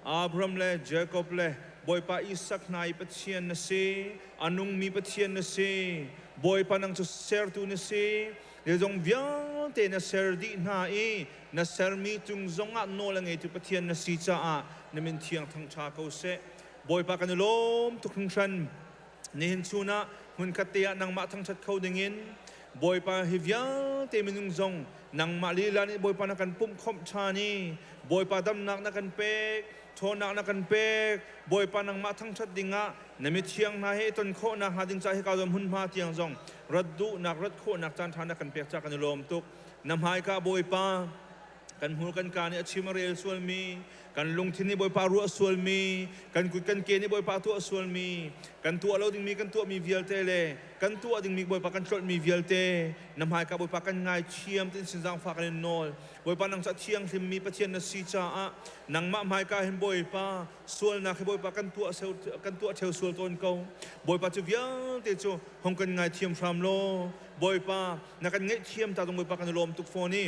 อับรามเลเจคอบเลบอยปาอิสักนายปะเทียนนสิอนุงมีปะเทียนนสิบอยปานังจูเซอร์ตูนสิเดี๋ยวจงเวียนเตนเซอร์ดีนาอีนัสเซอร์มีจุงจงอันโนลังไงตุปะเทียนนสิจ้านั่นเป็นเทียงทั้งชาเขาเสบอยปากันล้มทุกครั้งฉันนี่เห็นชูนะหุ่นขัดเตียนังมาทั้งชัดเขาดึงเงินบอยปาฮิวิลเตมินุงจงนังมาลีลานี่บอยปานักกันปุ่มคมชานีบอยปาดำนักนักกันเป๊กโทนักนักกันเป๊กบอยปานังมาทั้งชัดดิ่งะนั่นมีเทียงนาเฮต้นโคนักหาดิ่งใจให้เขาดมหุ่นมาเทียงจงรัดดูนักรัดโคนักจานทานักกันเป๊กจากกันล้มทุกนำหายกาบอยปากันหูกันการเนี่ยชิมาเรียส่วนมีกันลงที่นี่บอยปารัวส่วนมีกันกุดกันเกนี่บอยปาตัวส่วนมีกันตัวเราดึงมีกันตัวมีเวียลเตเลกันตัวดึงมีบอยปากันชดมีเวียลเตนำหายกับบอยปากันง่ายเชียมตินสินจังฝากกันนอลบอยปานังสัตเชียงที่มีประเทศนสีจ้านังมาหายกาเห็นบอยปาส่วนนักบอยปากันตัวเซลกันตัวเทวส่วนต้นเก่าบอยปาจะเวียลเตจูห้องกันง่ายเทียมฟรามโลบอยปานักกันง่ายเทียมตาตรงบอยปากันลมทุกโฟนี่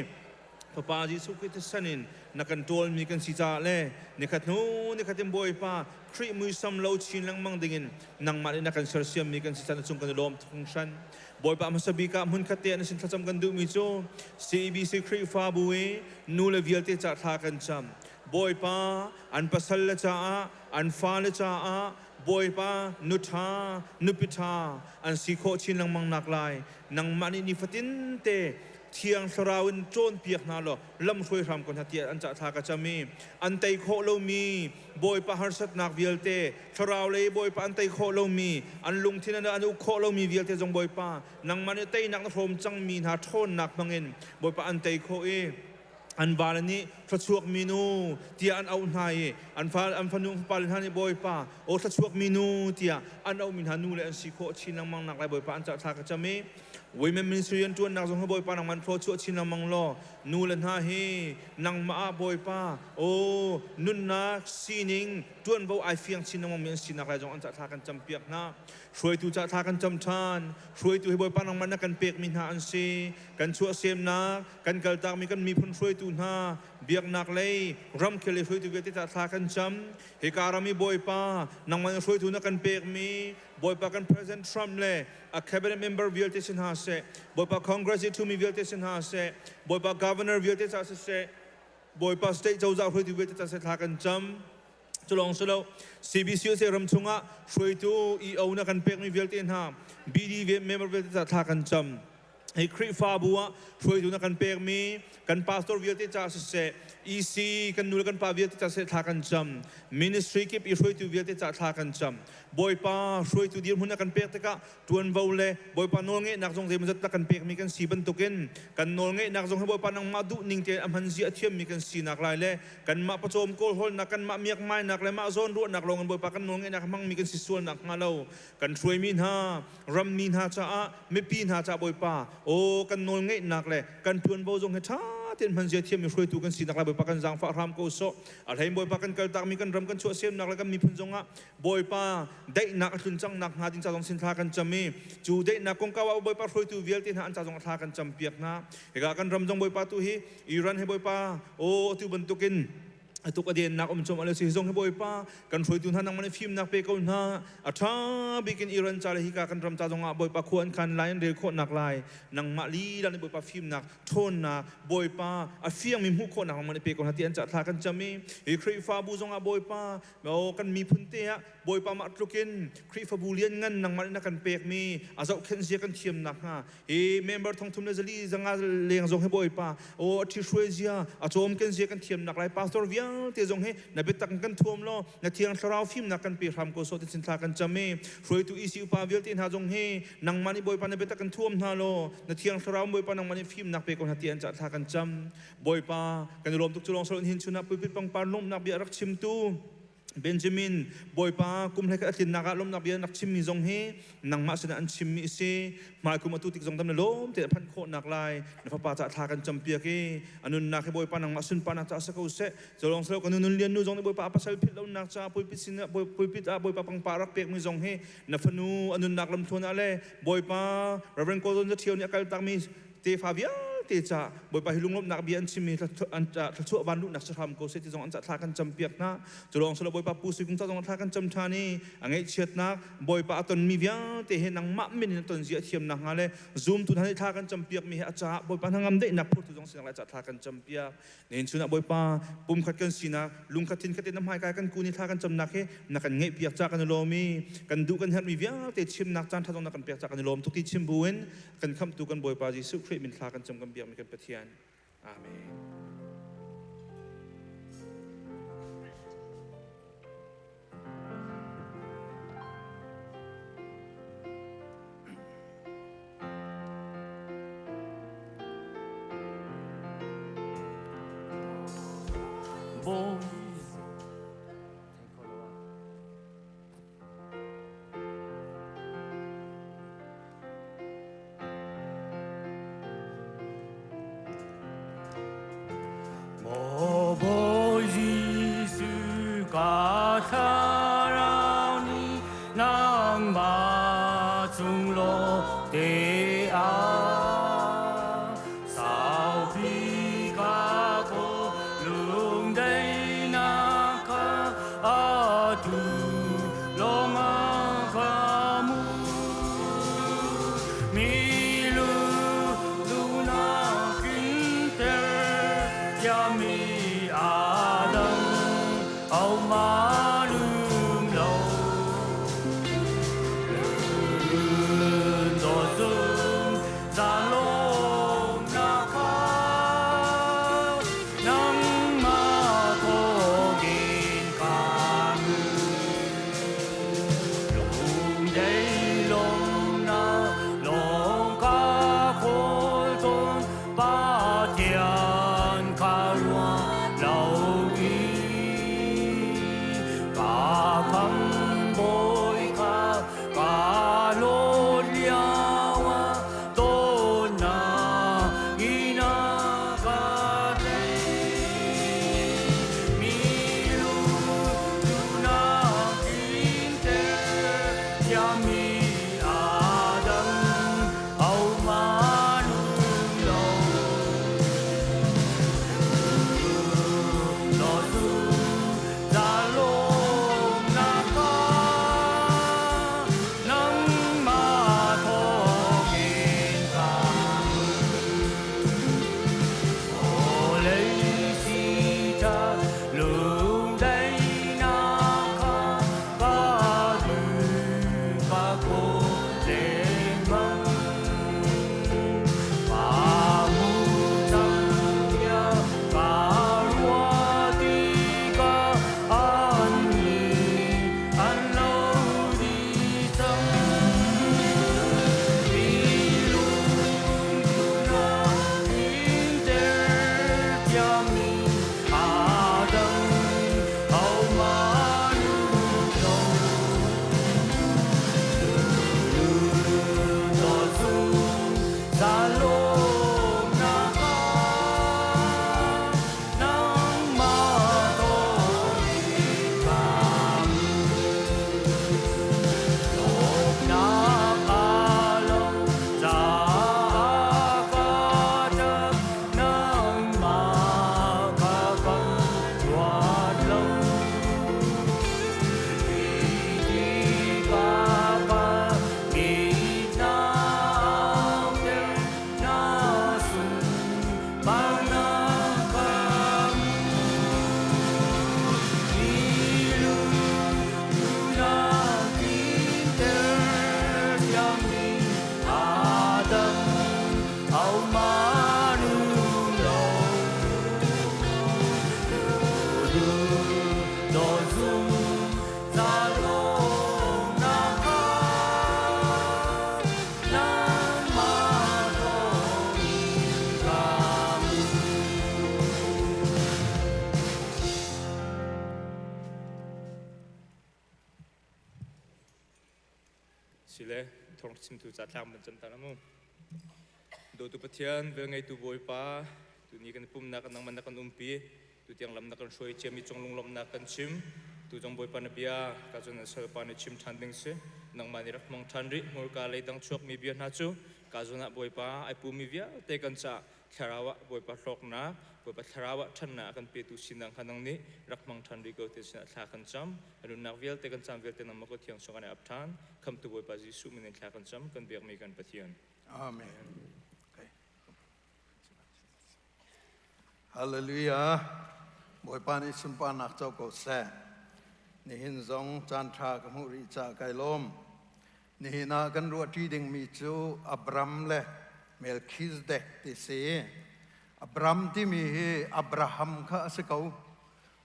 พระปาจิสุขิตสันินนักกันตัวมีกันสิจ่าเล่ในขัดนู้ในขัดเต็มบอยป้าครีมือซ้ำเล่าชินลังมังดิ่งนังมาในนักกันเสียมมีกันสิจ่าในจุงกันลมทุกชั้นบอยป้ามาสบีกามุนขัดเตียนสินทัศน์กันดูมิโจ CBC ครีฟาบุเอนูเลวิลเตจ่าทากันจำบอยป้าอันปัสสลจ่าอันฟาลจ่าบอยป้านุธานุปิธาอันสิโคชินลังมังนักลายนังมาในนิฟตินเตเทียงสราวินโจนเปียกนาโลลำช่วยทำคนทัดเตียอันจะทากระจมีอันไตโคโลมีบอยปะฮาร์สัตนักเวียลเตสราวเลยบอยปะอันไตโคโลมีอันลุงที่นั่นอันอุโคโลมีเวียลเตจงบอยปะนังมันไตนักนพรมจังมีนาทนนักมังเงินบอยปะอันไตโคเออันบาลนี้ทศวกมินูเตียอันเอาหายอันฟานุปาลินฮันบอยปะโอทศวกมินูเตียอันเอามินฮันูเลอันสิโคชินังมังนักไรบอยปะอันจะทากระจมี women ministry an tuan nak zong boy pa nang man pro chu chin mang lo nu len ha hi nang ma boy pa o nun na sining tuan vo ai fiang chin mang men sin nak lai jong an cha tha kan cham piak naช่วยตูจะทากันจำชานช่วยตูให้บ่อยปานังมันนักกันเปียกมินหาอันซีกันชั่วเสียมนักกันเกลตากมีกันมีพนช่วยตูน่าเบียกนักเลยรำเคลีช่วยตูเวทีจะทากันจำเฮการามีบ่อยปานังมันช่วยตูนักกันเปียกมีบ่อยปากัน President Trump เลยa cabinet member วิลเทสินหาเสบ่อยปา Congress ทูมีวิลเทสินหาเสบ่อยปา Governor วิลเทสินหาเสบ่อยปา State เจ้าช่วยตูเวทีจะทากันจำจะลองสโล CBC เสรำชงะช่วยตัวเอานักการเปิกมีเวลเทนฮา BD เมมเบอร์เวลจะทากันจำให้คริฟาบัวช่วยตัวนักการเปิกมีกันพาสตอร์เวลเทจะเส EC กันนูกันพาเวลเทจะเสทากันจำ Ministry เก็บช่วยตัวเวลเทจะทากันจำบ่อยป้าช่วยตัวเดียวหุ่นนักการเปิกตะกะทวนเบาเลยบ่อยป้านนเงนักจงเทมันจะนักการเปิกมีกันสีบรรทุกินกันนเงนักจงให้บ่อยป้านังมาดุนิ่งเตอมันเสียเทียมมีกันสีนักลายเลยกันมาประโจมโกลฮอลนักกันมาเมียกไม้นักเลยมาโซนรั่วนักลงกันบ่อยป้ากันนเงนักมั่งมีกันสีส่วนนักมาเล่ากันช่วยมินหารำมินหาจ้าไม่ปีนหาจ้าบ่อยป้าโอ้กันนเงนักเลยกันทวนเบาจงให้ช้าเทียนมันเสียเทียมมีช่วยตัวกันสีนักลายบ่อยป้ากันจางฟ้ารำโกโซอะไรบ่อยป้ากันเกลตักมีกันรำกันชั่วเสียมนักเลยกันมีพันจงอ่ะบ่อยป้าได้นักจังนักหาดินจะต้องสินทากันจำมีจูเดนักกงกาวบ่อยป้าช่วยตัวเวลตินหาอันจะต้องทากันจำเปียกนะเอกากันรำจงบ่อยป้าตัวฮีอิรันให้บ่อยป้าโอ้ตัวบรรทุกินตุกอดีนนักอมชมอะไรสิจงให้บ่อยป้ากันช่วยตัวท่านนังมันฟิล์มนักเปก้นฮะอัฐาบิกินอิรันจาเลยฮิกากันรำจะต้องบ่อยป้าควรคันไลน์เรียกโคนักไลน์นังมาลีดันบ่อยป้าฟิล์มนักโทนนักบ่อยป้าอัฟเฟียงมีมุขโคนักมันเปก้นฮะที่อันจะทากันจำมีอีครีฟ้าบูจงบ่อยป้าเอากันมีพุนเตะบ่อยป้ามาตุกินครีฟ้าบูเลียนเงินนังมันนักกันเปกมีอาจจะเข็นเสียกันเทียมนักฮะเมมเบอร์ทองทุนเลซลีจังอาเลี้ยงจงให้บ่อยป้าโอ้ที่ช่วยเสียอาจจะอมเข็นเสียกันเทียมนักไลน์พาสตอร์เวียงเตจงให้นับเป็นตักกันท่วมล้อนักเทียงสราวฟิล์มนักกันเปียรำโกโซติสินทากันจำเมช่วยตัวอีซิวปาเวลตินหาจงให้นังมันบ่อยป้านับเป็นตักกันท่วมฮาโลนักเทียงสราวบ่อยป้านังมันฟิล์มนักเปียกคนหาเทียนจะทากันจำบ่อยป้ากันรวมทุกจุลองสรุนหินชุนับปิดปังปานลมนักเบียรักชิมตูเบนจามินบ่อยป้ากุมให้กันทินนักลมนักเบียนักชิมมีจงให้นังมาสนะอันชิมมีเสมาคุมาตุติกจงทำในลมเตะพันโคนักลายนักป้าจะทากันจำเปียกีอันนู้นนักให้บ่อยป้านังมาสุนป้านักจะสักอุเสจะลองสรุปกันนู้นเรียนนู้นจงในบ่อยป้าภาษาพิษแล้วนักจะบ่อยพิษสินะบ่อยพิษบ่อยป้าปังปารักเปียกมีจงให้นับฟนูอันนู้นนักลำทวนอะไรบ่อยป้าเราเป็นคนจะเที่ยวเนี่ยกันตักมีเตฟาเวียเตจ่าบ่อยป้าหิลุงลมนักเบียนชิมีอันจะชั่ววันลุนักจะทำโกเซติจงอันจะทากันจำเปียกนะจะลองสรุปบ่อยป้าปูสิกุงจะจงทากันจำชานีอันไงเชียดนักบ่อยป้าตอนมีเวียเตเห็นนังมะมินตอนเสียเทียมนักอะไรซูมตุนให้ทากันจำเปียกมีอาจารย์บ่อยป้าทั้งงามได้นักพูดตุจงเสียงอะไรจะทากันจำเปียกเห็นชุนะบ่อยป้าปุ่มขัดกันสีนะลุงขัดทินขัดเต็นน้ำหายกายกันกูนี่ทากันจำนักให้นักกันเงยเปียกจากกันโลมีกันดูกันเห็นมีเวียเตชิมนักจานทาจงนักกันเปียกจากกันโลมทุกที่ชิมบุญกันคำตูกันบ่อยป้าจิสุคริมินทากันจำกันเปียกมีกันปะเทียนอาเมนHãy subscribe cho kênh Ghiền Mì Gõ để không bỏ lỡ le thong sim tu chat lang ban chan ta namu do tu pathian ve ngai tu boi pa tu ni kan pum na kan nang man na kan umpi tu tiang lam na kan shoi che mi chong lung lom na kan chim tu jong boi pa na bia ka chon na sal pa na chim than ding se nang mani rak mong than ri ngor ka le dang chok mi bia na chu ka zona boi pa ai pu mi bia te kan cha tharawa boi pa hlok na boi pa tharawa than na kan pe tu sinang khanang ni rak mong than ri go te sina thla kan cham anu nak vel te kan cham vel te nam ko thiang so kan ap than kham tu boi pa jisu min thla kan cham kan biak mi kan pathian Amen. Okay. Hallelujah. Boi pan isun pan nak chau ko se. Ni hin zong chan tha ka mu ri cha kai lom. Ni hina kan ru ti ding mi chu Abram le Melchizedek ti se. Abram ti mi hi Abraham kha se kau.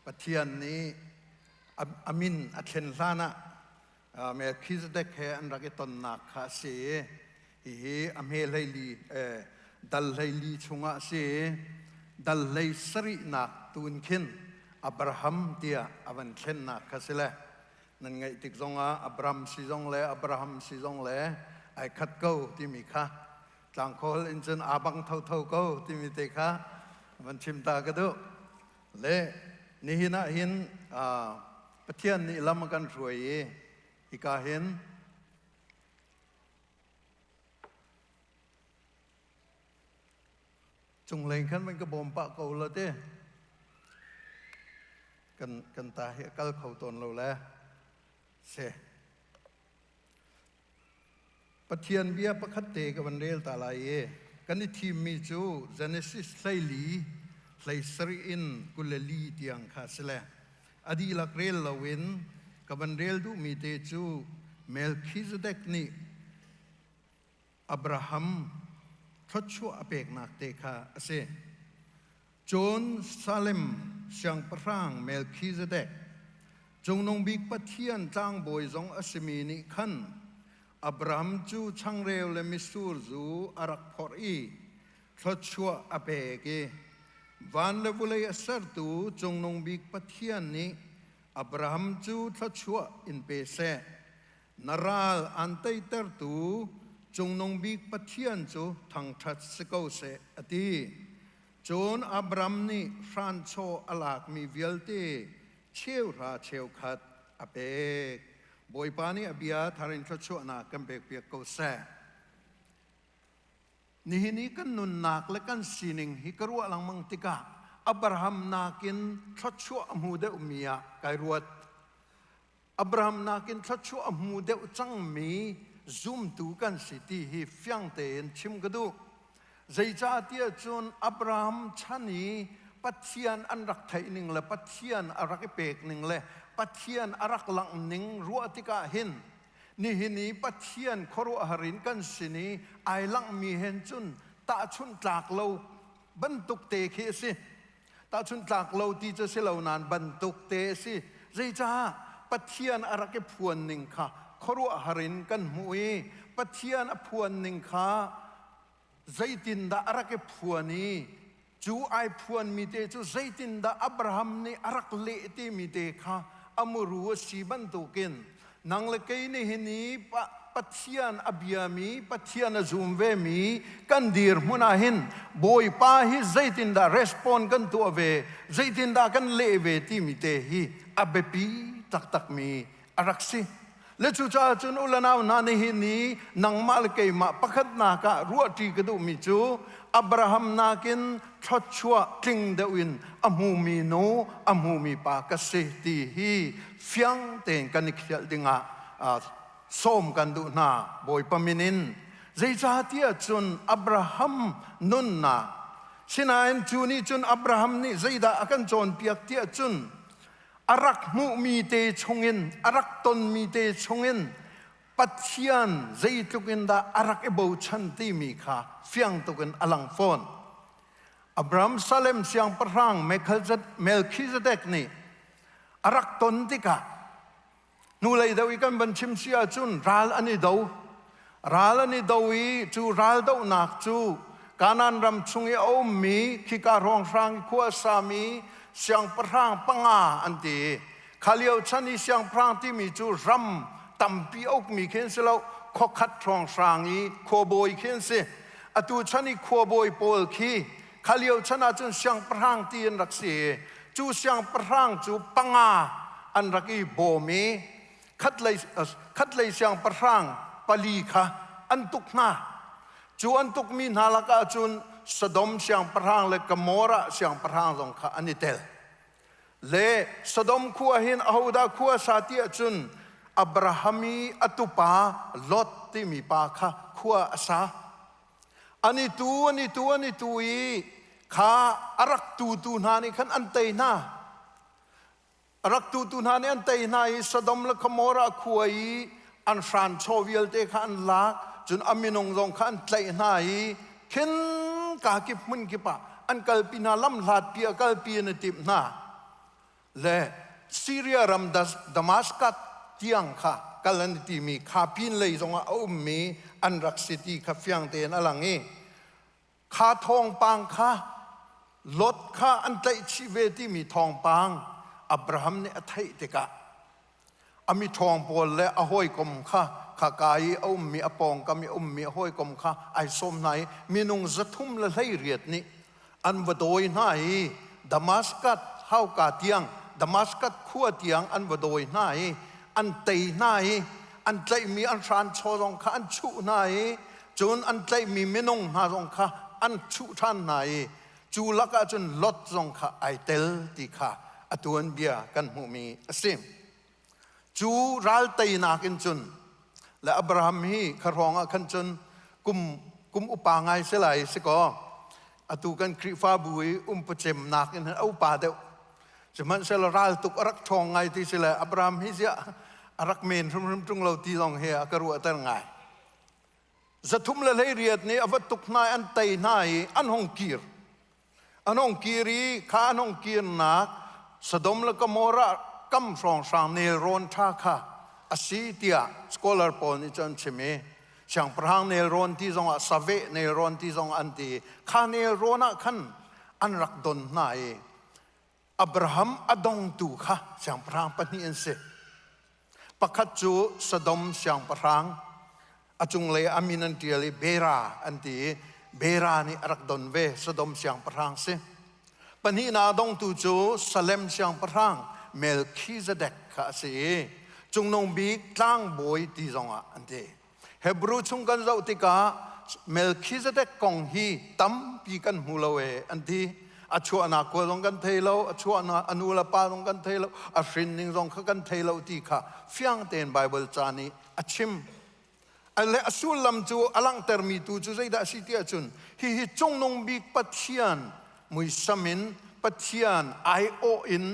Pathian ni amin athen lana. Melchizedek he an ra ke ton nak kha se. Hi amhe leili dal leili chunga se dal lei sari nak tun khin Abraham tia avan khen nak khasela nan ngai tik zonga Abraham si zong le Abraham si zong le ai khat ko ti mi kha tlang khol in chen abang thau thau ko ti mi te kha van chim ta ka do le ni hina hin pathian ni lam kan ruai hi ka hin chung lên khăn mình cái bom bạc cầu là thế cần ta hiện cái khẩu tồn lâu là sẽ bắt thiên bia bắt khát tê cái vấn đề ta lại cái này team mi chú Genesis lấy lý lấy sari in kule li tiang khá sẽ là adi lạc rel là win cái vấn đề du mi tê chú Melchizedek ni Abraham thoát chúa apek nak te kha ase John Salem siang prang Melchizedek jong nong big pathian tang boy zong asimi ni khan Abraham chu changreu le misur zu arak phor i thoát chúa apek van le bulai asar tu jong nong big pathian ni Abraham chu thoát chúa in pe se naral antai ter tu chung nong big pathian chu thang that se ko se ati John Abram ni fran cho alak mi vialte cheu ra cheu khat ape boi pani abia tharin tho cho na kam bek pek ko se ni hini kan nun nak le kan sining hi karwa lang mang tika Abraham nakin tho cho amu de umia kai ruat Abraham nakin tho cho amu de chang mi zoom tu kan city hi fyang te en chim gadu zai cha tia chun Abraham chani pathian an rak thai ning le pathian arak pek ning le pathian arak lang ning ruatika hin ni hini pathian khoru harin kan sini ai lang mi hen chun ta chun tlak lo bantuk te khe si ta chun tlak lo ti cha se lo nan bantuk te si zai cha pathian arak phuan ning kha khoru harin kan hui pathian aphuan ning kha zaitin da arak phuani chu ai phuan mi te chu zaitin da Abraham ni arak le ti mi te kha amuru si ban tu ken nang le kai ni hini pathian abiami pathian azum ve mi kan dir huna hin boy pa hi zaitin da respond kan tu ave zaitin da kan le ve ti mi te hi abepi tak tak mi arak si le chu cha chun ulanaw na ni hini nang mal ke ma pakhat na ka ruati ka du mi chu Abraham nakin thachua ting de win amu mi no amu mi pa ka se ti hi fyang ten kan khial dinga som kan du na boy paminin zai cha tia chun Abraham nun na sinain chu ni chun Abraham ni zaida akan chon piak tia chun arak mu mi te chongin arak ton mi te chongin pathian zai tukin da arak ebo chan ti mi kha fyang tukin alang phone Abraham Salem siang perang Melchizedek ni arak ton tika nulai daw ikan ban chim sia chun ral ani daw i chu ral daw nak chu kanan ram chungi om mi khika rong rang khua sami siang perang panga anti khaliau chani siang perang ti mi chu ram tampi ok mi khen selo ข้อคัดทองสางอีขวบอยขึ้นสิอตูฉันอีขวบอยโปลคีขาเลียวฉันอาจจะเสียงพระงตีนรักเสียจูเสียงพระงจูปังอาอันรักอีโบมีคัดเลยเสียงพระงปลีค่ะอันตุกนาจูอันตุกมีนาลกาจุนสะดมเสียงพระงและกมอระเสียงพระงลงค่ะอันนี้เตลเลสะดมขัวหินอาหูดาขัวสาติจุนอับราฮัมีอตุปาลอตที่มีปาค่ะขัวอาสาอันนี้ตัวอีข้าอารักตูนานี่ขันอันเตยนาอารักตูนานี่อันเตยนาอีสะดมและกมอระขัวอีอันฟรานโชวิลเตขันลาจนอามินงลงขันเตยนาอีขึ้นกากิบมุนกิปะอันกัลปีนาลำลาดเปียกัลปีนติบนาและซีเรียรัมดามัสกัสเตียงค่ะกัลนิติมีข้าพินเลยทรงเอามีอันรักสิทธิข้าเฟียงเตนอลังนี้ข้าทองปังค่ะลดข้าอันใจชีเวที่มีทองปังอับราฮัมเนี่ยไทยเตกะอามีทองปอลและอห้อยกลมค่ะข้ากายเอามีอปองก็มีมีอห้อยกลมค่ะไอสมไหนมีนุงจะทุ่มละไลเรียดนี้อันวดโดยไหนดามัสกัสเฮากาเตียงดามัสกัสขั้วเตียงอันวดโดยไหนอันเตยไหนอันใจมีอันทรานโชรงค่ะอันชุไหนจนอันใจมีมินงหารงค่ะอันชุท่านไหนจูลักจนลดรงค่ะไอเตลติค่ะอตัวเบียกันหูมีสิมจูรัลเตยนากินจนและอับราฮัมฮีขรองขันจนกุมอุปาไงเสลายสิก็อตูกันคริฟาบุยปเจมนักกินเอาป่าเดียวจะมันเสลรัลตุกรักทองไงที่เสลายอับราฮัมฮีเสียรักเมนรุ่มตรงเราตีลองเฮียกรัวตั้งไงจะทุ่มละเลยเรียดนี้อวตุกนายอันเตยนายอันหงกีร์อันหงกีรีข้าอันหงกีร์นักสะดมและก็มอระกัมฟรองสามเนรอนท่าค่ะอาศิเตียสกอลาร์ปอลนี่จนเชมเสียงพระงเนรอนที่ทรงสเวเนรอนที่ทรงอันตีข้าเนรอนะขันอันรักดนนายอับราฮัมอดงตูค่ะเสียงพระงปนิอันเสปักจูสะดมเสียงพระงอาจุงเลยอามินันเตียลีเบราอันตีเบรานี่รักดนเวสะดมเสียงพระงเสปนินาดงตูจูสเลมเสียงพระงเมลคิซเดกค่ะสิจงนงบีตั้งบอยที่จงอันเดเฮบรูชงกันเจ้าติกาเมลคิซเดกกงฮีตั้มปีกันมูลเวอันที่อาชัวนาโกลงกันเทเลอาชัวนาอนุลปาลงกันเทเลอาฟรินนิงจงกันเทเลที่ค่ะเฟียงเตนไบเบิลจานีอาชิมอันเลอสุลลัมจูอลังเตอร์มีตูจูใจได้สิที่อาจุนฮีจงนงบีปัทยานมุยสมินปัทยานไอโออิน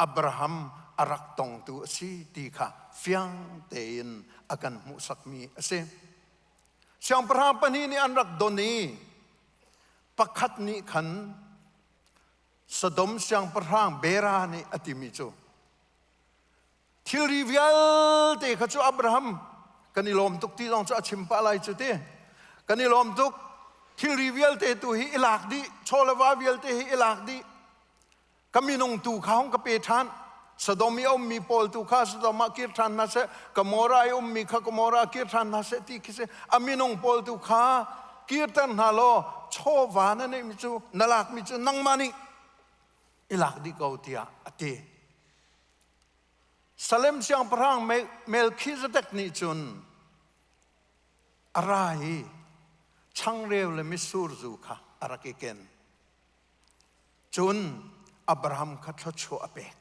อับราฮัมอารักตงตัวสิที่ค่ะเฟียงเตนอากันมุสักมีเสเสียงพระปนีนี่อันรักดนีปักขัดนี่ขันสะดมเสียงพระเบรานี่อติมิจูทิลริวิลเตขจูอับราฮัมกันนิลมตุกที่ต้องจะชิมปะอะไรจุดเตกันนิลมตุกทิลริวิลเตตุฮิอิลากดีโชลวาวิลเตฮิอิลากดีกมีนงตูข้าวกเปทันสะดมีมีปอลตูข้าสะดมาคิดทันนะเสกมอรามีข้ากมอราคิดทันนะเสที่คิดเสอามีนงปอลตูข้าคิดทันฮัลโหลโชวานั่นเองมิจูนลักมิจูนังมานีอิลักดีกาวเตียอติสเลมเสียงพระเมลคิซเดกนิจุนอะไรช่างเร็วเลยมิสูรจูค่ะอะไรกิเกนจุนอับราฮัมคัดชัวอเปก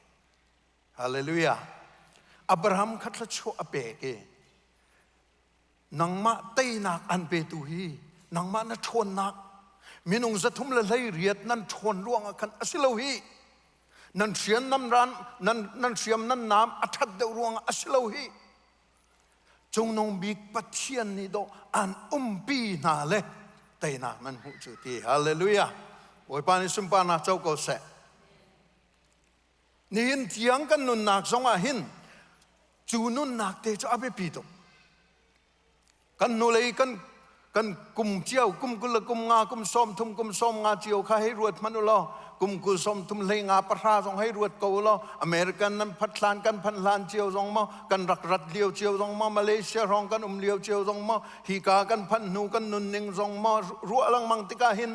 ฮาเลลูยาอับราฮัมคัดชัวอเปกนังมาเตยนักอันเปตุฮีนังมานั่นชนนักมีนงจะทุ่มละเลยเรียดนั่นชนร่วงกันอสิโลฮีนั่นเสียนน้ำรันนั่นเสียมนั่นน้ำอัฐเดร่วงอสิโลฮีจงนงบิกปัจเจียนนี่โดอันปีนาเลเตยนักมันหูจุตีฮาเลลูยาโอ้ยปานิสุมปานาเจ้าก็เสนี่หินเถียงกันนุนนักสองหินจูนุนนักเตจะอาเปปีโตกันนุเลยกันกุมเจียวกุมกุลกุมงากุมซ้อมทุ่มกุมซ้อมงาเจียวข้าให้รวดมันอุลอ กุมกุศลทุมเลงาประชาทรงให้รวดเกาลอเมริกันนั้นพัดลานกันพันลานเจียวทรงมากันรักรัดเลียวเจียวทรงมามาเลเซียรองกันเลียวเจียวทรงมาฮิกากันพันนูกันนุนนิงทรงมารัวลังมังติกาหิน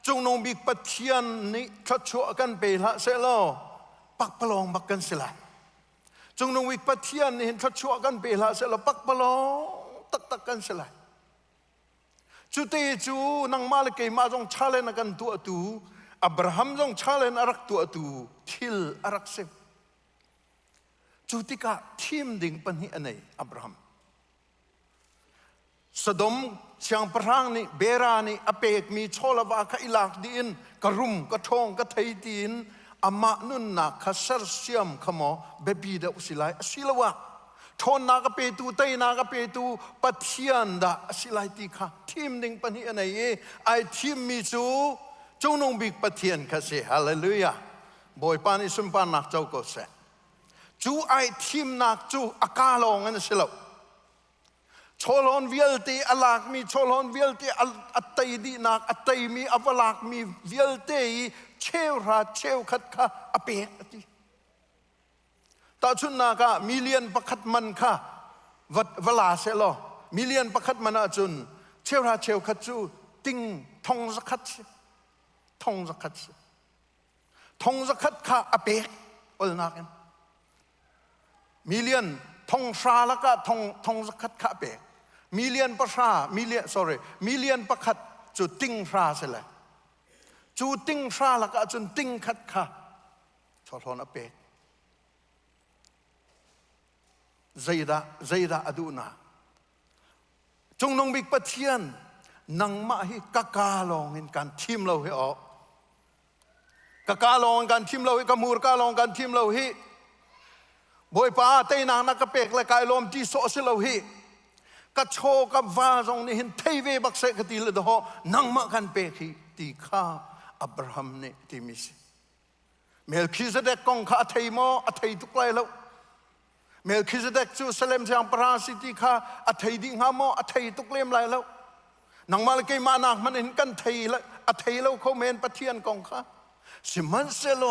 จงนงบิกปะเทียนนี้ชัดชัวกันไปละเสลอปักปลองบักกันเสละจงนงบิกปะเทียนนี้ชัดชัวกันไปละเสลอปักปลองตักกันเสละจุดที่จูนังมาเลเกยมาจงชาเลนกันตัวตูอับราฮัมจงชาเลนอารักตัวตูทิลอารักเซจุดที่กะทีมดิ่งปัญหาไหนอับราฮัมสดมเชียงพรางนี่เบรานี่อเปกมีโชลวาคอิลากดินกระรุมกระทงกระไทยดินอามานุนนักขัสเซียมขโมเบบีเดอุสิไลสิลวะทนนากเปตูเตนากเปตูปะเทียนดาสิไลติค่ะทีมดิ่งปัญหาไหนไอทีมมีจูจงนงบิกปะเทียนค่ะเสียฮาเลลูยาบอยปานิสุมปานักเจ้าก็เสจูไอทีมนักจูอากาลงกันสิลวชโลนวิลตีอลากมีชโลนวิลตีอัตติดีนักอัตติมีอวลากมีวิลตีเชวราเชวขัดค่ะอเปกติตาชุนนากะมิเลียนประคัดมันค่ะวลาเสลอมิเลียนประคัดมันอาจุนเชวราเชวขัดจูติงทองสักขัดทองสักขัดทองสักขัดค่ะอเปกอลนักมิเลียนทองชาแล้วก็ทองสักขัดค่ะอเปกมิเลียนประชามิเลียนประคัดจูติงชาเสละจูติงชาแล้วก็จุนติงขัดค่ะชอทอนอเปกใจดาอดูนาจงนงบิกปะเทียนนังมาให้กะกาลองinการทีมเราให้ออกกะกาลองการทีมเราให้กะมูรกาลองการทีมเราให้บอยป้าเตนางนักกะเปกและกายลมที่โซสิเราให้กะโชกับวาจงนี่เห็นเทเวบักเสกติลดอนังมากันเปกที่ตีข้าอับราฮัมเนี่ยที่มิสเมลคิสเดกกองข้าไทยมอไทยทุกไกลแล้วเมลคิสเดกจูเซเลมเซียงปราสิติข้าไทยดิ่งหามอไทยทุกเล่มไรแล้วนังมาเลเกมานักมันเห็นกันไทยแล้วไทยแล้วเขาเมนปะเทียนกองข้าสิมันเซโล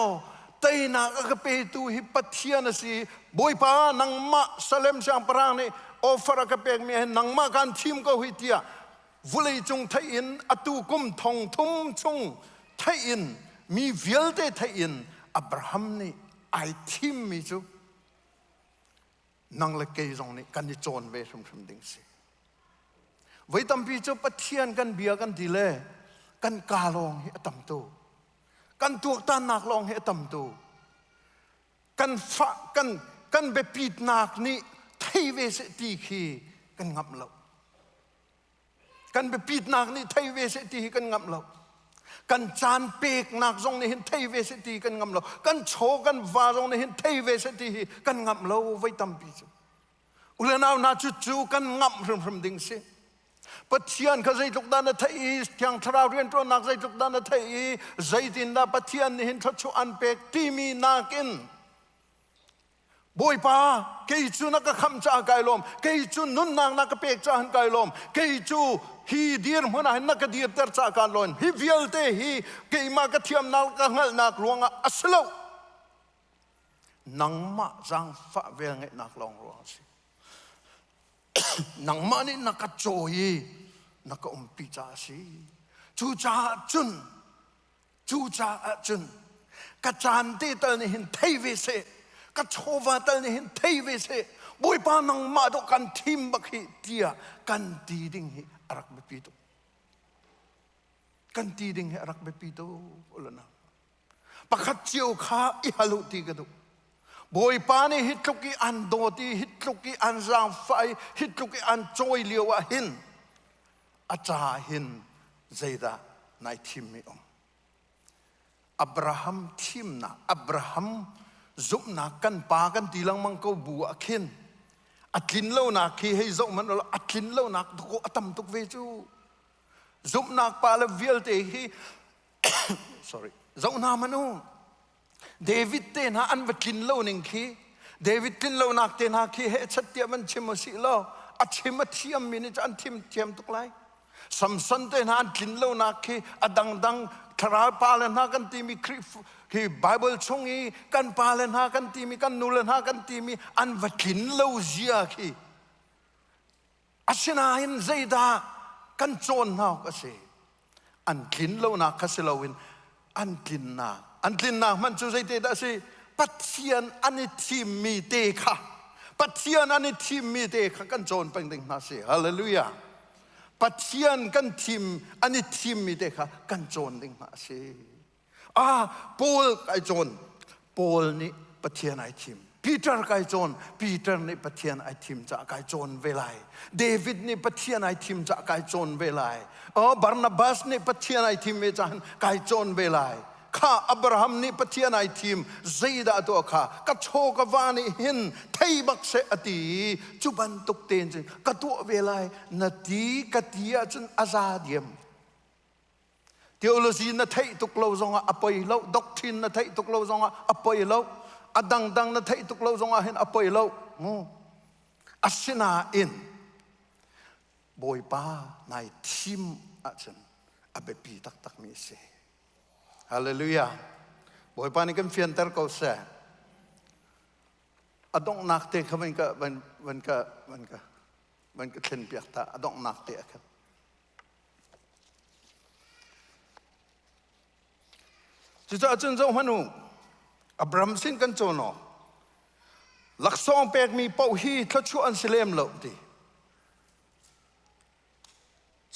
เตยนักกะเปตูฮิปะเทียนสิบอยป้านังมาเซเลมเซียงปรางนี่ออฟร์กะเปกมีนังมาการทีมก็หิตยาวุเลยจงไทยอินอตุกุมทองทุ่มจงไทยอินมีวิลเตไทยอินอับราฮัมนี่ไอทีมมีจูนังเลเกยจงนี่กันจะโจนเวสมดิ่งสิไว้ตั้มปีจูปะเทียนกันเบียกันดีเลยกันกาลองให้ตั้มโตกันตัวตานักลองให้ตั้มโตกันเบปีดนักนี่ไทยเวสตีขีกันงับเรากันเบปีดนักนี่ไทยเวสตีกันงับเรากันจานเปกนักจงนี่เห็นไทยเวสตีกันงับเรากันโชกันวาจงนี่เห็นไทยเวสตีกันงับเราไว้ตั้มปีจูอุลนาวนาจูกันงับพรมดิ่งสิปะเทียนเขาใจจุกดานไทยที่ทราวเรียนตัวนักใจจุกดานไทยใจดินดาปะเทียนนี่เห็นทัชอันเปกที่มีนากินบอยป้าเกยจูนักคำจากไกลลมเกยจูนุนนางนักเปกจากไกลลมเกยจูฮีดีร์มันนักดีร์เตอร์จากการลมฮีวิลเตฮีเกยมากระเทียมนักงัลนักลวงอัสโลนังมาจังฟ้าเวงเงนักลองรัวสินังมานี่นักโจยนักปิจาสิจูจ่าจุนกระจานที่ตอนนี้เห็นไทยเวเซกระโชวาตอนนี้เห็นไทยเวเซบุยปานังมาดูกันทีมบักฮิเตียกันตีดิ่งให้อารักเบปีโตกันตีดิ่งให้อารักเบปีโตโอละนะปะคัดเจียวข้าอิฮัลุตีกันดูบอยปานี่ฮิตลุกีอันโดตีฮิตลุกีอันจางไฟฮิตลุกีอันจอยเลียวหินอาจารย์หินใจดาในทีมนี้อับราฮัมทีมนะอับราฮัมจุบนักกันปากันตีลังมังก็บัวขินอัดลินเล่านักขี้ให้จุบมันอัดลินเล่านักทุกอัตมทุกเวจูจุบนักปาเลวิลเตฮี sorry จุบนามานูเดวิดเตนะอันวัดลินเล่าหนึ่งขี้เดวิดลินเล่านักเตนะขี้ให้ชัดเตียมันชิมสิเล่าอัดชิมเทียมมินิจันทิมเทียมทุกไลสัมสันเตนะอันลินเล่านักขี้อดัง ทราปาเลนหากันตีมีคริฟที่ไบเบิลชงอีกันปาเลนหากันตีมีกันนูเลนหากันตีมีอันวัดกินเลวเจียคีอาชนาหินใจดากันโจนนาก็เสอันกินเลวนักคสิลาวินอันกินนามันจูใจเตดาสิปัจเจียนอันนี้ทีมีเตค่ะปัจเจียนอันนี้ทีมีเตค่ะกันโจนเป็นดิ่งนาสิฮาเลลูยาปัจเจียนกันทีมอันนี้ทีมมีเด็กค่ะกันโจนดิ่งมาสิปอลไกโจนปอลนี่ปัจเจียนไอทีมปีเตอร์ไกโจนปีเตอร์นี่ปัจเจียนไอทีมจะไกโจนเวลัยเดวิดนี่ปัจเจียนไอทีมจะไกโจนเวลัยบาร์นาบัสนี่ปัจเจียนไอทีมเวจันไกโจนเวลัยข้าอับราฮัมนี่ปัจเจียนไอทีมใจดาตัวข้ากัดโชกวานี่หินไทยบักเสอตีจุบันตุกเตนจริงกัดตัวเวลัยนาทีกัดเดียจนอาซาเดียมเทโอโลจีนาไทยตุกเลวจงอาปอยเลวด็อกทรินนาไทยตุกเลวจงอาปอยเลวดังนาไทยตุกเลวจงอาเห็นอาปอยเลวอาศินาอินบอยป้าในทีมอาจารย์อาเบปีตักมีเสฮาเลลูยาบอยปานี่กันเฟียนเตอร์ก็เสอดงนักเตะเขามันก็เล่นเปียกตาอดงนักเตะครับจุดอาจารย์เจ้าฮันุอับราฮัมสินกันโจนอหลักสองเปกมีเป้าฮีทัชอันเสเลมเหล่าดี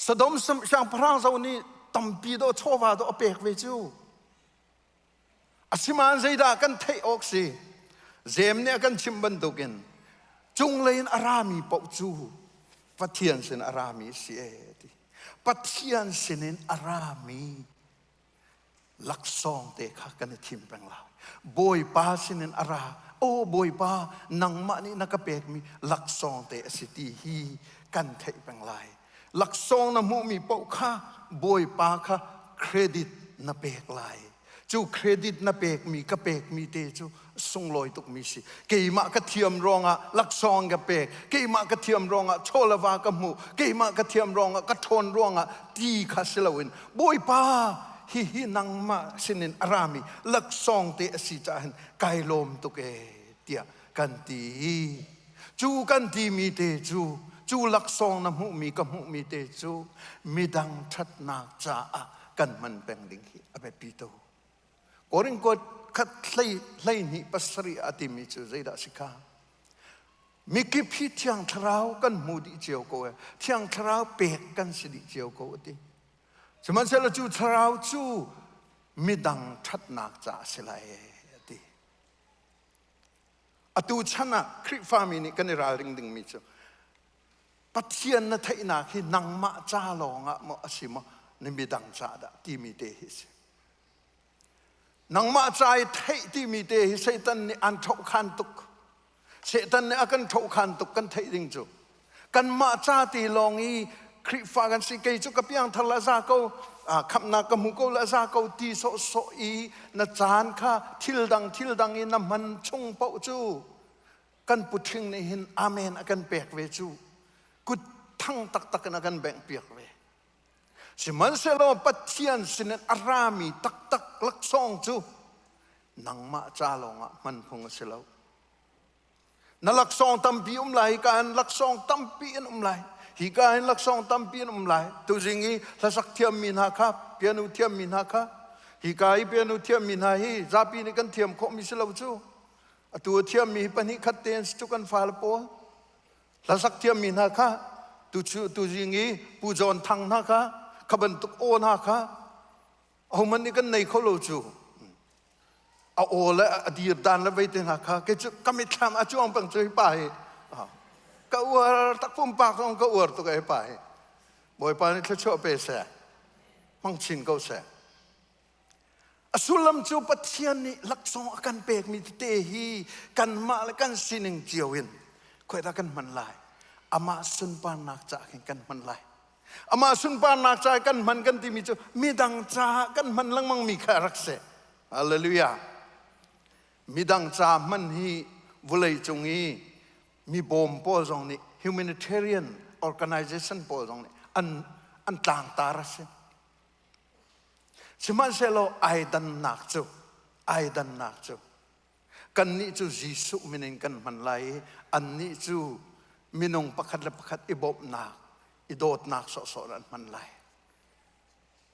สะดมช่างพระเจ้านี่ตั้มปีโดโชวาโดอเปกเวจูอาศิมานใจดากันเทออกสิเจมเนี่ยกันชิมบันตุกินจุงเลยนอารามีปกจูปัทเทียนสินอารามีเสียดีปัทเทียนสินอารามีหลักซองเตะข้ากันทิมแปลงลาวบอยป้าสินอาราโอ้บอยป้านังมานี่นักเปกมีหลักซองเตะสิตีฮีกันเทแปลงลายหลักซองน้ำมูมีปกข้าบอยป้าข้าเครดิตนับเปกลายจูเครดิตนับเปกมีกะเปกมีเตจูส่งลอยตุกมีสิเกี่ยมากระเทียมรองหลักซองกะเปกเกี่ยมากระเทียมรองโชลวากะมูเกี่ยมากระเทียมรองกระทนรองตีคาสิลาวินบอยป้าฮินังมาสินินอารามีหลักซองเตอสิจาหันไกลมตุกเอเตียกันตีจูกันตีมีเตจูหลักซองน้ำหูมีกะหูมีเตจูมีดังชัดนาจากันมันเป็นดิ่งหิอเบปีโตโกริงกดคัดไล่นิปัสริอาติมีจูใจดาสิกามีกิพิเทียงทราวกันมูดิเจียวโกเทียงทราวเปกกันสิดิเจียวโกติสมัยเสร็จจูทราวจูมีดังชัดนักจ่าสิไลติอตูชนะคริฟามินิกันในราริงดึงมีจูปัทเทียนนัทอินาคีนังมาจ้าลองมอสิมนิมีดังจ่าดะที่มีเตหิสนังมาใจไทยที่มีเตหิเซตันนี่อันทุกขันตุกเซตันนี่อากันทุกขันตุกกันไทยดิงจูกันมาจ้าตีลองอีคริฟากันสิเกยจุกับยังทะเลซาโกคำนักมุกละซาโกตีโซอีนัจานข้าทิลดังอีน้ำมันชงเปาจูกันปุถิงในหินอาเมนอากันเปียกเวจูกุดทั้งตักกันอากันแบ่งเปียกเวสิมันเสลปัทเทียนสินอารามีตักลักซองจูนังมาจาลงมันพงเสลนั่นลักซองตั้มปีไหลกันลักซองตั้มปีไหลฮิกาอินลักซองตั้มปีไหลตุจิงอีละสักเทียมมินาครับเปียนุเทียมมินาค่ะฮิกาอิเปียนุเทียมมินาฮีซาปีนี่กันเทียมโคมิสลาวจูตัวเทียมมีปนิขัดเตนสตุกันฟาลโปละสักเทียมมินาค่ะตุจิงอีปูจอนทังนะคะขบันตุกโอนะคะเอามันนี่กันในเขาโลจูเอาโอและอดีตดานและไว้เตนะคะแกจะกำมิทำอาจ้วงปังใจไปก็อวดตักพุ่มปากของก็อวดตัวไอ้ไปบ่อยไปนี่เขาชอบไปแสมังชินก็แสสุลัมจูปัทเทียนนี่ลักษณะกันเปกมีเตหีกันมาและกันสินึงเจียวอินคอยรักกันมันลายอามาสุนปานักจากกันมันลายอามาสุนปานักจากกันมันกันที่มีจูมีดังจากันมันลังมังมีคารักเสฮาเลลูยามีดังจามันฮีวุเลยจงอีมีบอมปอจงนี่ humanitarian organization ปอจงนี่อันต่างตาระเส สิมันเซโลไอดันนักจูไอดันนักจูกันนี้จูยิสุมินินกันมันไหลอันนี้จูมินงประคัดและประคัดอิบบนักอิโดดนักสอนันมันไหล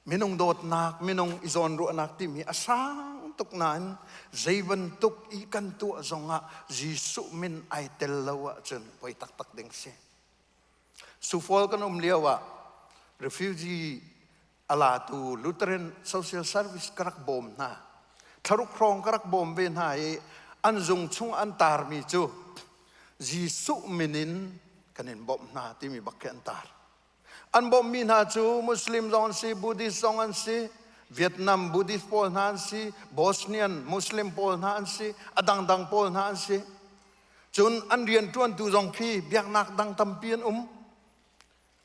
มินงโดดนักมินงอิจอนรัวนักที่มีอาสังตุกนั้นใจบันตุกอีกันตัวจงะยิสุมินไอเตลลาวะจนไปตักเด้งเสียสุฟอลกันเลียวะ refugee อาลาตูลูเทเรนโซเชียลเซอร์วิสกรักบอมนะทารุครองกรักบอมเวนหายอันจงชุงอันตาร์มีจูยิสุมินินกันเห็นบอมนะที่มีบักเกอันตาร์อันบอมมีนาจูมุสลิมซองซีบูดิสซองซีเวียดนามบูดิสโพลนานซีบอสเนียนมุสลิมโพลนานซีอดังโพลนานซีจนอันเรียนจวนตูจงพี่เบียกนักดังตัมเปียน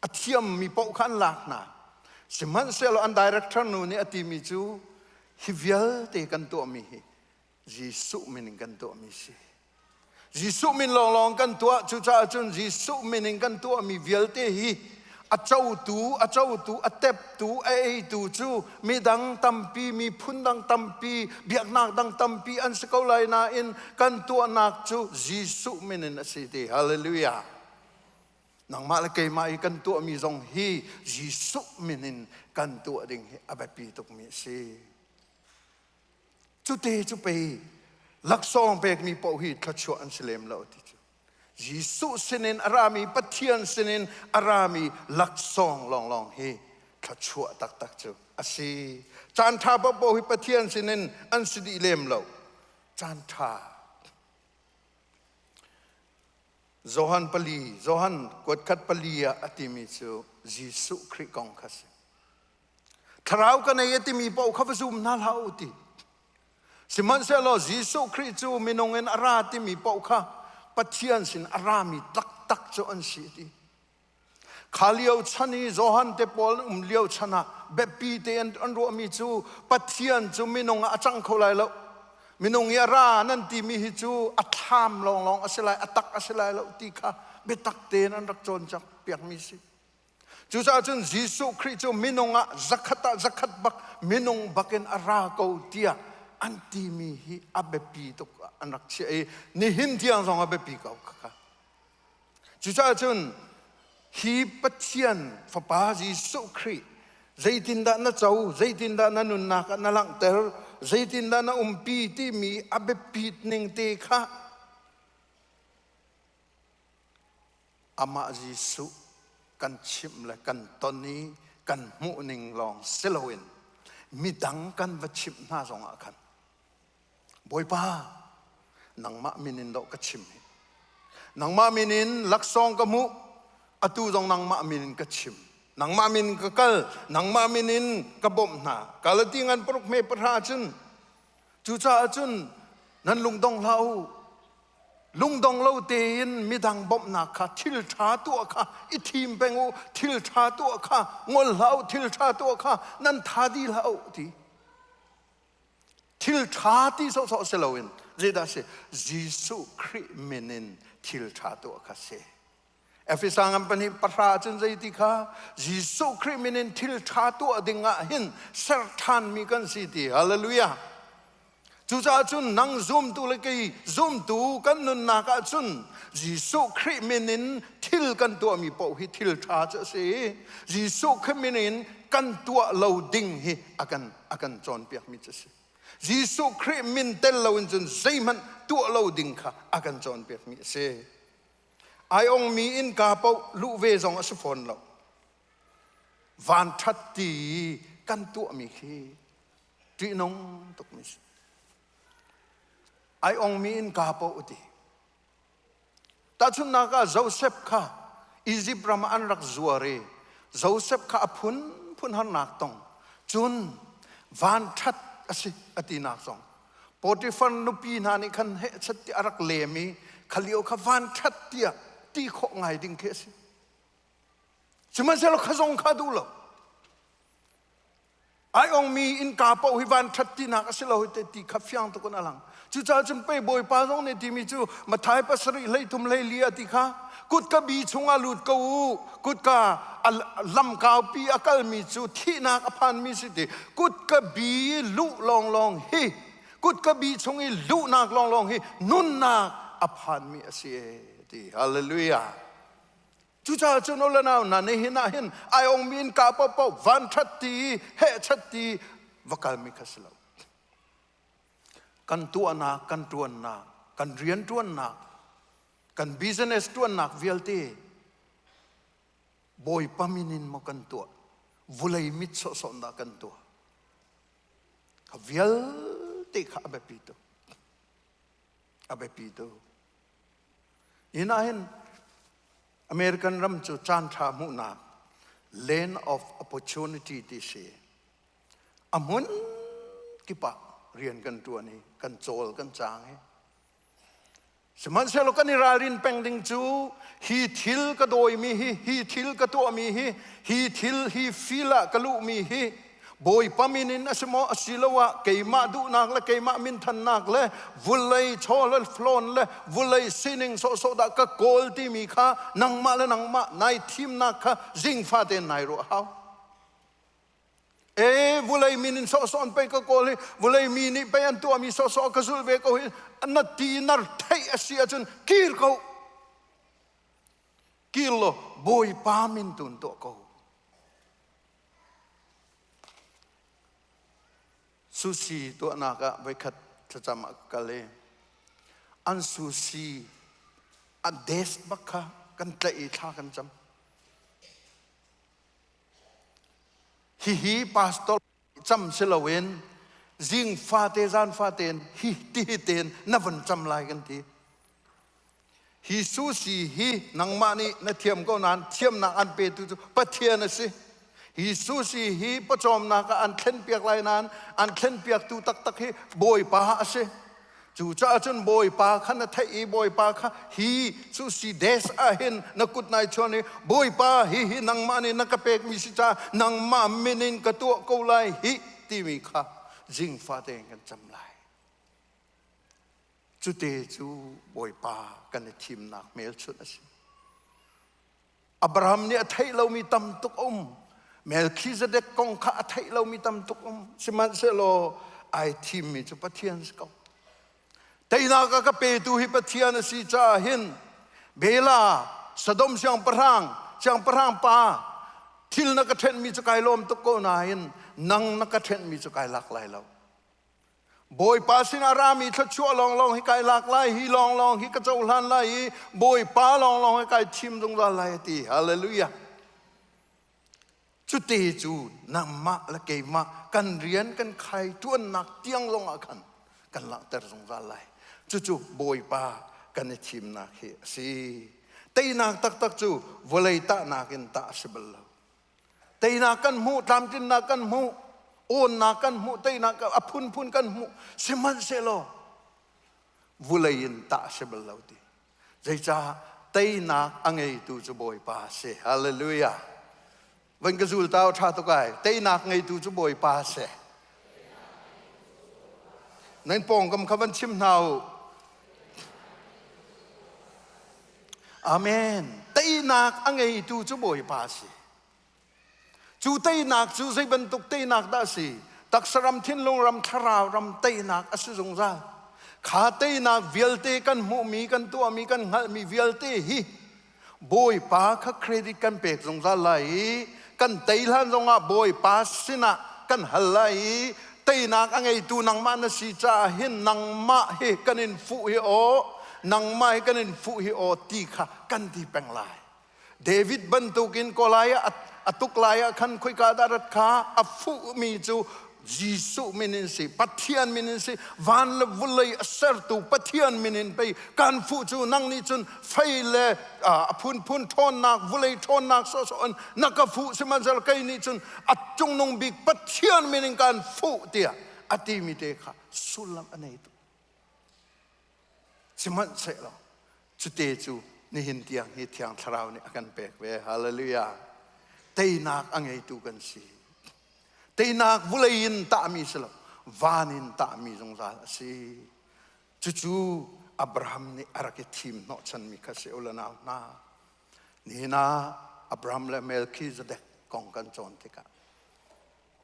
อัฐิมมีปกขันหลักนะสิมันเซลอันดีเรคเตอร์นูนี่อติมีจูฮิวิลเตกันตัวมียิสุมินกันตัวมีสิยิสุมินลองกันตัวจูจ้าจุนยิสุมินกันตัวมีวิลเตฮีอาเจ้าตูอาเต็บตูไอตูจูมีดังตัมปีมีพุนดังตัมปีเบียกนักดังตัมปีอันสกาวไลนาอินกันตัวนักจูยิสุมินสิเตฮาเลลูยานังมาละเกยมาอีกันตัวมีทรงฮียิสุมินินกันตัวดิ่งอาเบปีตุกมีสิจุเตจุเปลักซองเปกมีปอฮีทัชวอันเสลมเราที่ยิสุสินินอารามีปัทยันสินินอารามีลักซองลองฮีทัชวตักจูอาศีจานทาบปอฮีปัทยันสินินอันสิดีเลมเราจานทาZohan Pali, Zohan Kuat Kat Palia Atimichu, Jisu Krikong Kasi. Tarau ka na yetimi pa ukavazum na lauti. Si Manselo, Jisu Krichu minongin arati mi pa uka, patian sin arami tak jo an siti. Kaliao chani Zohan Tepol liao chana, bepi te and anro mi chu, patian chu minong achang kolai lo. Minong yara nanti mihicu atam long asilai atak asilai lau tika betak tenan rakjon jak piak misi. Jusa jun Jisu Kristo minonga zakat bak minong baken ara kau dia anti mihi abepi tok anak cie ni hintiang song abepi kau kaka. Jusa jun hi patian fapa Jisu Kristo zaitinda na chau zaitinda na nunna na lang ter zaitinda na umpiti mi abepit ning te kha ama Jisu kan chim la kan toni kan mu ning long selowin mi dang kan vachim na zong akan boy pa nang ma minin do ka chim nang ma minin laksong ka mu atu zong nang ma minin ka chim nang mamin kakal, nang maminin kabom na. Kalatingan peruk me perhajun. Cuca ajun, nan lungdong lau tein midang bom na ka, til chatu ka, itim pengu, til chatu ka, ngol lau, til chatu ka, nan thadi lau ti. Til chati so selawin. Zeda se, Jisu kri minin til chatu ka se. Efisangam pani parajun zaitika Jisu kriminin til chatu adinga hin sertan mi kan siti hallelujah Juja chun nang zoom tu leki zoom tu kan nun naka chun Jisu kriminin til kan tu mi po hi til chaja se Jisu kriminin kan tu loading hi akan jon piak mi chase Jisu krimin tel lawin chun zaiman tu loading kha akan jon piak mi se ai ông mi in cả bao lũ về dòng ở số phone lo van thắt tì căn tụa mi khi trị nông tục mi ai ông mi in cả bao tì ta chun na ka Joseph ka Egypt ram an rak zuare Joseph ka phun han nak tong chun van thắt asi ati nak tong Potiphar nupi na ni khan he chatti arak lemi khalio ka van thắt tia ti kho ngai ding kesi chuma selo khazong khadu lo ai ong mi in ka po hi van that ti na ka selo te ti kha fyang to kon alang chu cha chum pe boy pa jong ne ti mi chu ma thai pa sri lei tum lei lia ti kha kut ka bi chunga lut ko kut ka lam ka pi akal mi chu thi na ka phan mi si ti kut ka bi lu long long hi kut ka bi chungi lu nak long long hi nun na aphan mi asie ti hallelujah chu cha chu no la na na ne hi na hin ai ong min ka pa pa van that ti he that ti vakal mi khaslo kan tu na kan tuan na kan rian tuan na kan business tuan na vialte boy paminin mo kan tu vulai mit so so na kan tu vial te kha abe pito inahin American ram chu chan tha mu na land of opportunity ti se amun ki pa rian kan tu ni kan chol kan chang he seman se lo kan irarin peng ding chu hi thil ka doi mi hi thil ka to mi hi thil hi fila ka lu mi hi boy paminin asmo asilawa keima du nak le keima min than nak le vulai chol flon le vulai sining so da ka kol ti mi kha nang ma nai thim nak kha jing fa ten nai ro how vulai minin so on pe ka kol vulai mini pe an tu mi so ka zul ve ko na ti nar thai asia chun kir ko kilo boy pamin tun to ko sushi to naka vai khat chama kale an sushi a des bakha kan tlai tha kan cham hi pastor cham silawen jing fa te zan fa ten hi ti ten na van cham lai kan ti hi sushi hi nangmani na thiam ko nan thiam na an pe tu pathian na si hi sushi hi pachom na ka an thlen piak lai nan an thlen piak tu tak hi boy pa ase chu cha chun boy pa khan thai boy pa kha hi sushi des a hin na kut nai choni boy pa hi nang mani na ka pek mi si cha nang ma minin ka tu ko lai hi ti mi kha jing fa te kan cham lai chu te chu boy pa kan thim nak mel chut ase Abraham ni thai lo mi tam tuk Melchizedek kong ka thai lo mi tam tuk siman se lo ai thim mi chu pathian ko taina ka pe tu hi pathian si cha hin bela sadom siang parang pa thil na ka then mi chu kai lom tuk ko na hin nang na ka then mi chu kai lak lai lo boy pa sin arami thla chu long hi kai lak lai hi long hi ka chau hlan lai boy pa long hi kai thim dong la lai ti hallelujah chu te chu nang ma la ke ma kan rian kan khai tuan nak tiang long akan kan lak ter song za lai chu boy pa kan thim na he si te nak tak chu volai ta na kin ta sibal te na kan mu tam tin na kan mu on na kan mu te na ka phun kan mu siman se lo volai in ta sibal lo ti zai cha te na angai tu chu boy pa se hallelujah When gazul tao tha to kai te nak ngai tu chu boy pa se Nain pong kam khavan chim nau Amen te nak angai tu chu boy pa se chu te nak chu sei ban tuk te nak da si tak saram thin long ram thara ram te nak asu jong za kha te nak vialte kan mu mi kan tu mi kan ngal mi vialte hi boy pa kha credit kan pek jong za lai kan tei lan zonga boy pa sina kan halai tei nak angai tu nang ma na si cha hin nang ma he kanin fu hi o nang ma he kanin fu hi o ti kha kan ti peng lai David bantukin kolaya atuk laya khan khoi ka darat kha afu mi chu Jisu minin si pathian minin si van le vulai aser tu pathian minin pe kan fu chu nang ni chun fai le phun thon nak vulai thon nak so on naka fu siman zal kai ni chun achung nong big pathian minin kan fu tia ati mi te kha sulam anei tu siman se lo chu te chu ni hin tiang hi thiang tharau ni akan pek ve hallelujah tei nak angai tu kan si te nak vulain ta mi selo vanin ta mi jong zal si chu Abraham ni arake tim no chan mi kha se ulana na ni na Abraham le Melchizedek kong kan chon te ka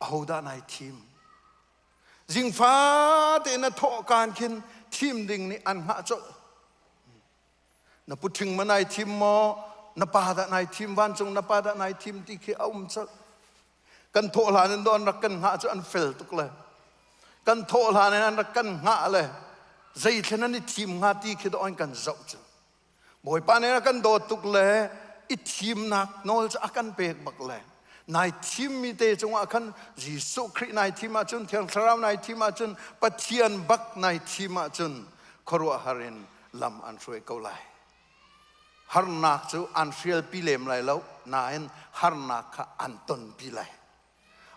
ahoda nai tim jing fa te na tho kan khin tim ding ni an ha cho na puting manai tim mo na pa da nai tim van chung na pa da nai tim ti khi om cho kan tho la nan don rak kan ha cho an fel tuk le kan tho la nan rak kan ha le zai thlen ni tim nga ti khi do an kan zau chu boi pa ne kan do tuk le i tim nak nol cha kan pek bak le nai tim mi te chung akan Jesu Christ nai tim a chun thiang thram nai tim a chun pathian bak nai tim a chun khorwa harin lam an roi ko lai har nak chu an riel pi lem lai lo nain har nak kha an ton pi lai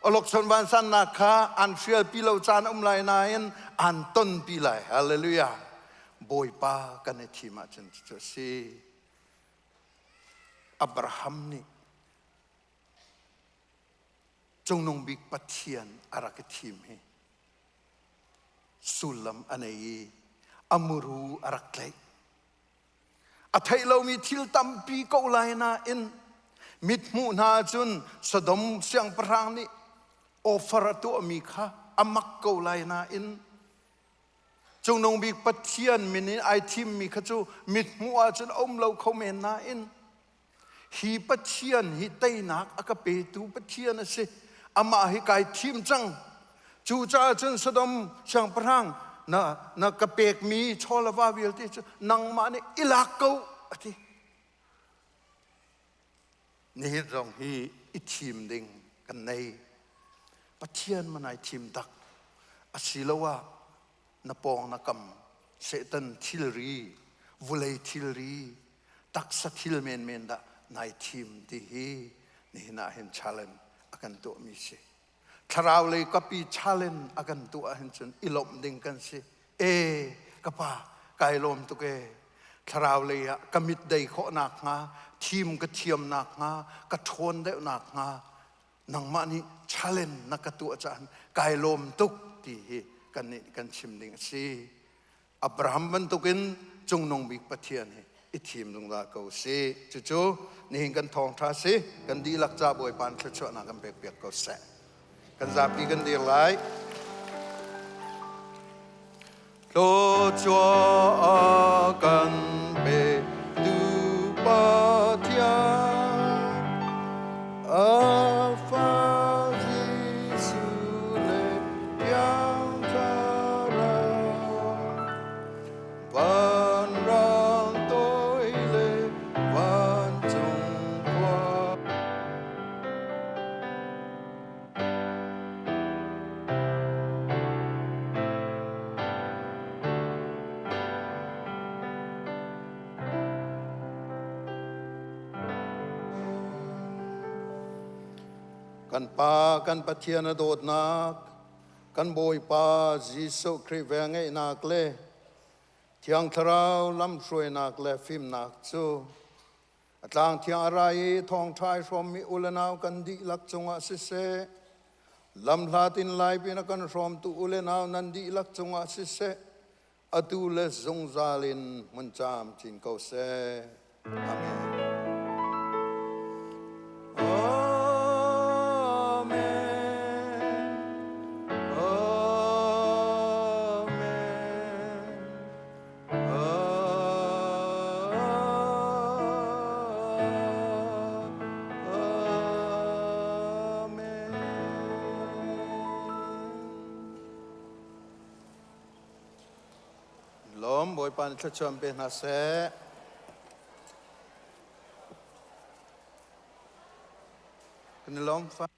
olok chon ban san nak kha an riel pi lo chan lai nain an ton pi lai hallelujah boi pa kan e tim a chun chu si Abraham niจงนงบิกปัทเทียนอารักทีมเฮสุลัมอันนี้อมรูอารักเลยอาไทยเรามีทิลตัมปีเกาไลนาอินมิดมูนาจุนสะดมเสียงพรางนี่โอฟรตัวมีค่ะอามักเกาไลนาอินจงนงบิกปัทเทียนมินิไอทีมมีค่ะจูมิดมูอาจุนอมเราเขาเมนนาอินฮีปัทเทียนฮีเตนักอากาเปตูปัทเทียนนะสิอามาฮิกายทีมจังจูจ้าจนสะดมช่างพรังนะกระเปกมีชอลาวาวิลที่นังมานี่อิลักเกาที่นี่รองฮีอิทีมดิ่งกันในปะเทียนมันในทีมดักอาศิลวะนปองนักมเสตันทิลรีวุเลทิลรีตักสัทิลเมนดะในทีมที่ฮีนี่น่าเห็นชาเลนakan tu mi se tharau le kapi challenge akan tu ahin chun ilom ding kan se kapa kai lom tu ke tharau le ya kamit dei kho nak nga team ka thiam nak nga ka thon de nak nga nang ma ni challenge na ka tu achan kai lom tuk ti kan chim ding se Abraham ban tukin chung nong bik pathian he i thim dung da ko se chu ni hin kan thong tha se kan di lak cha boi pan thla chwa na kan pek pek ko se kan za pi kan di lai lo chwa kan be tu pa thia a fa ji su le yang cha ra van rang toi le van chung qua kan pa kan pathian dot nak kan boi pa Jesu Christ ve ngai nak le thiang tharau lam shroi nak le phim nak chu atlang thiang arai thong thai from mi ulenau kan di lak chunga se se lam latin lai pina kan from tu ulenau nan di lak chunga se se atu le zong zalin mun cham chin ko se amen lom boi pan chacham pe na se kan lom fa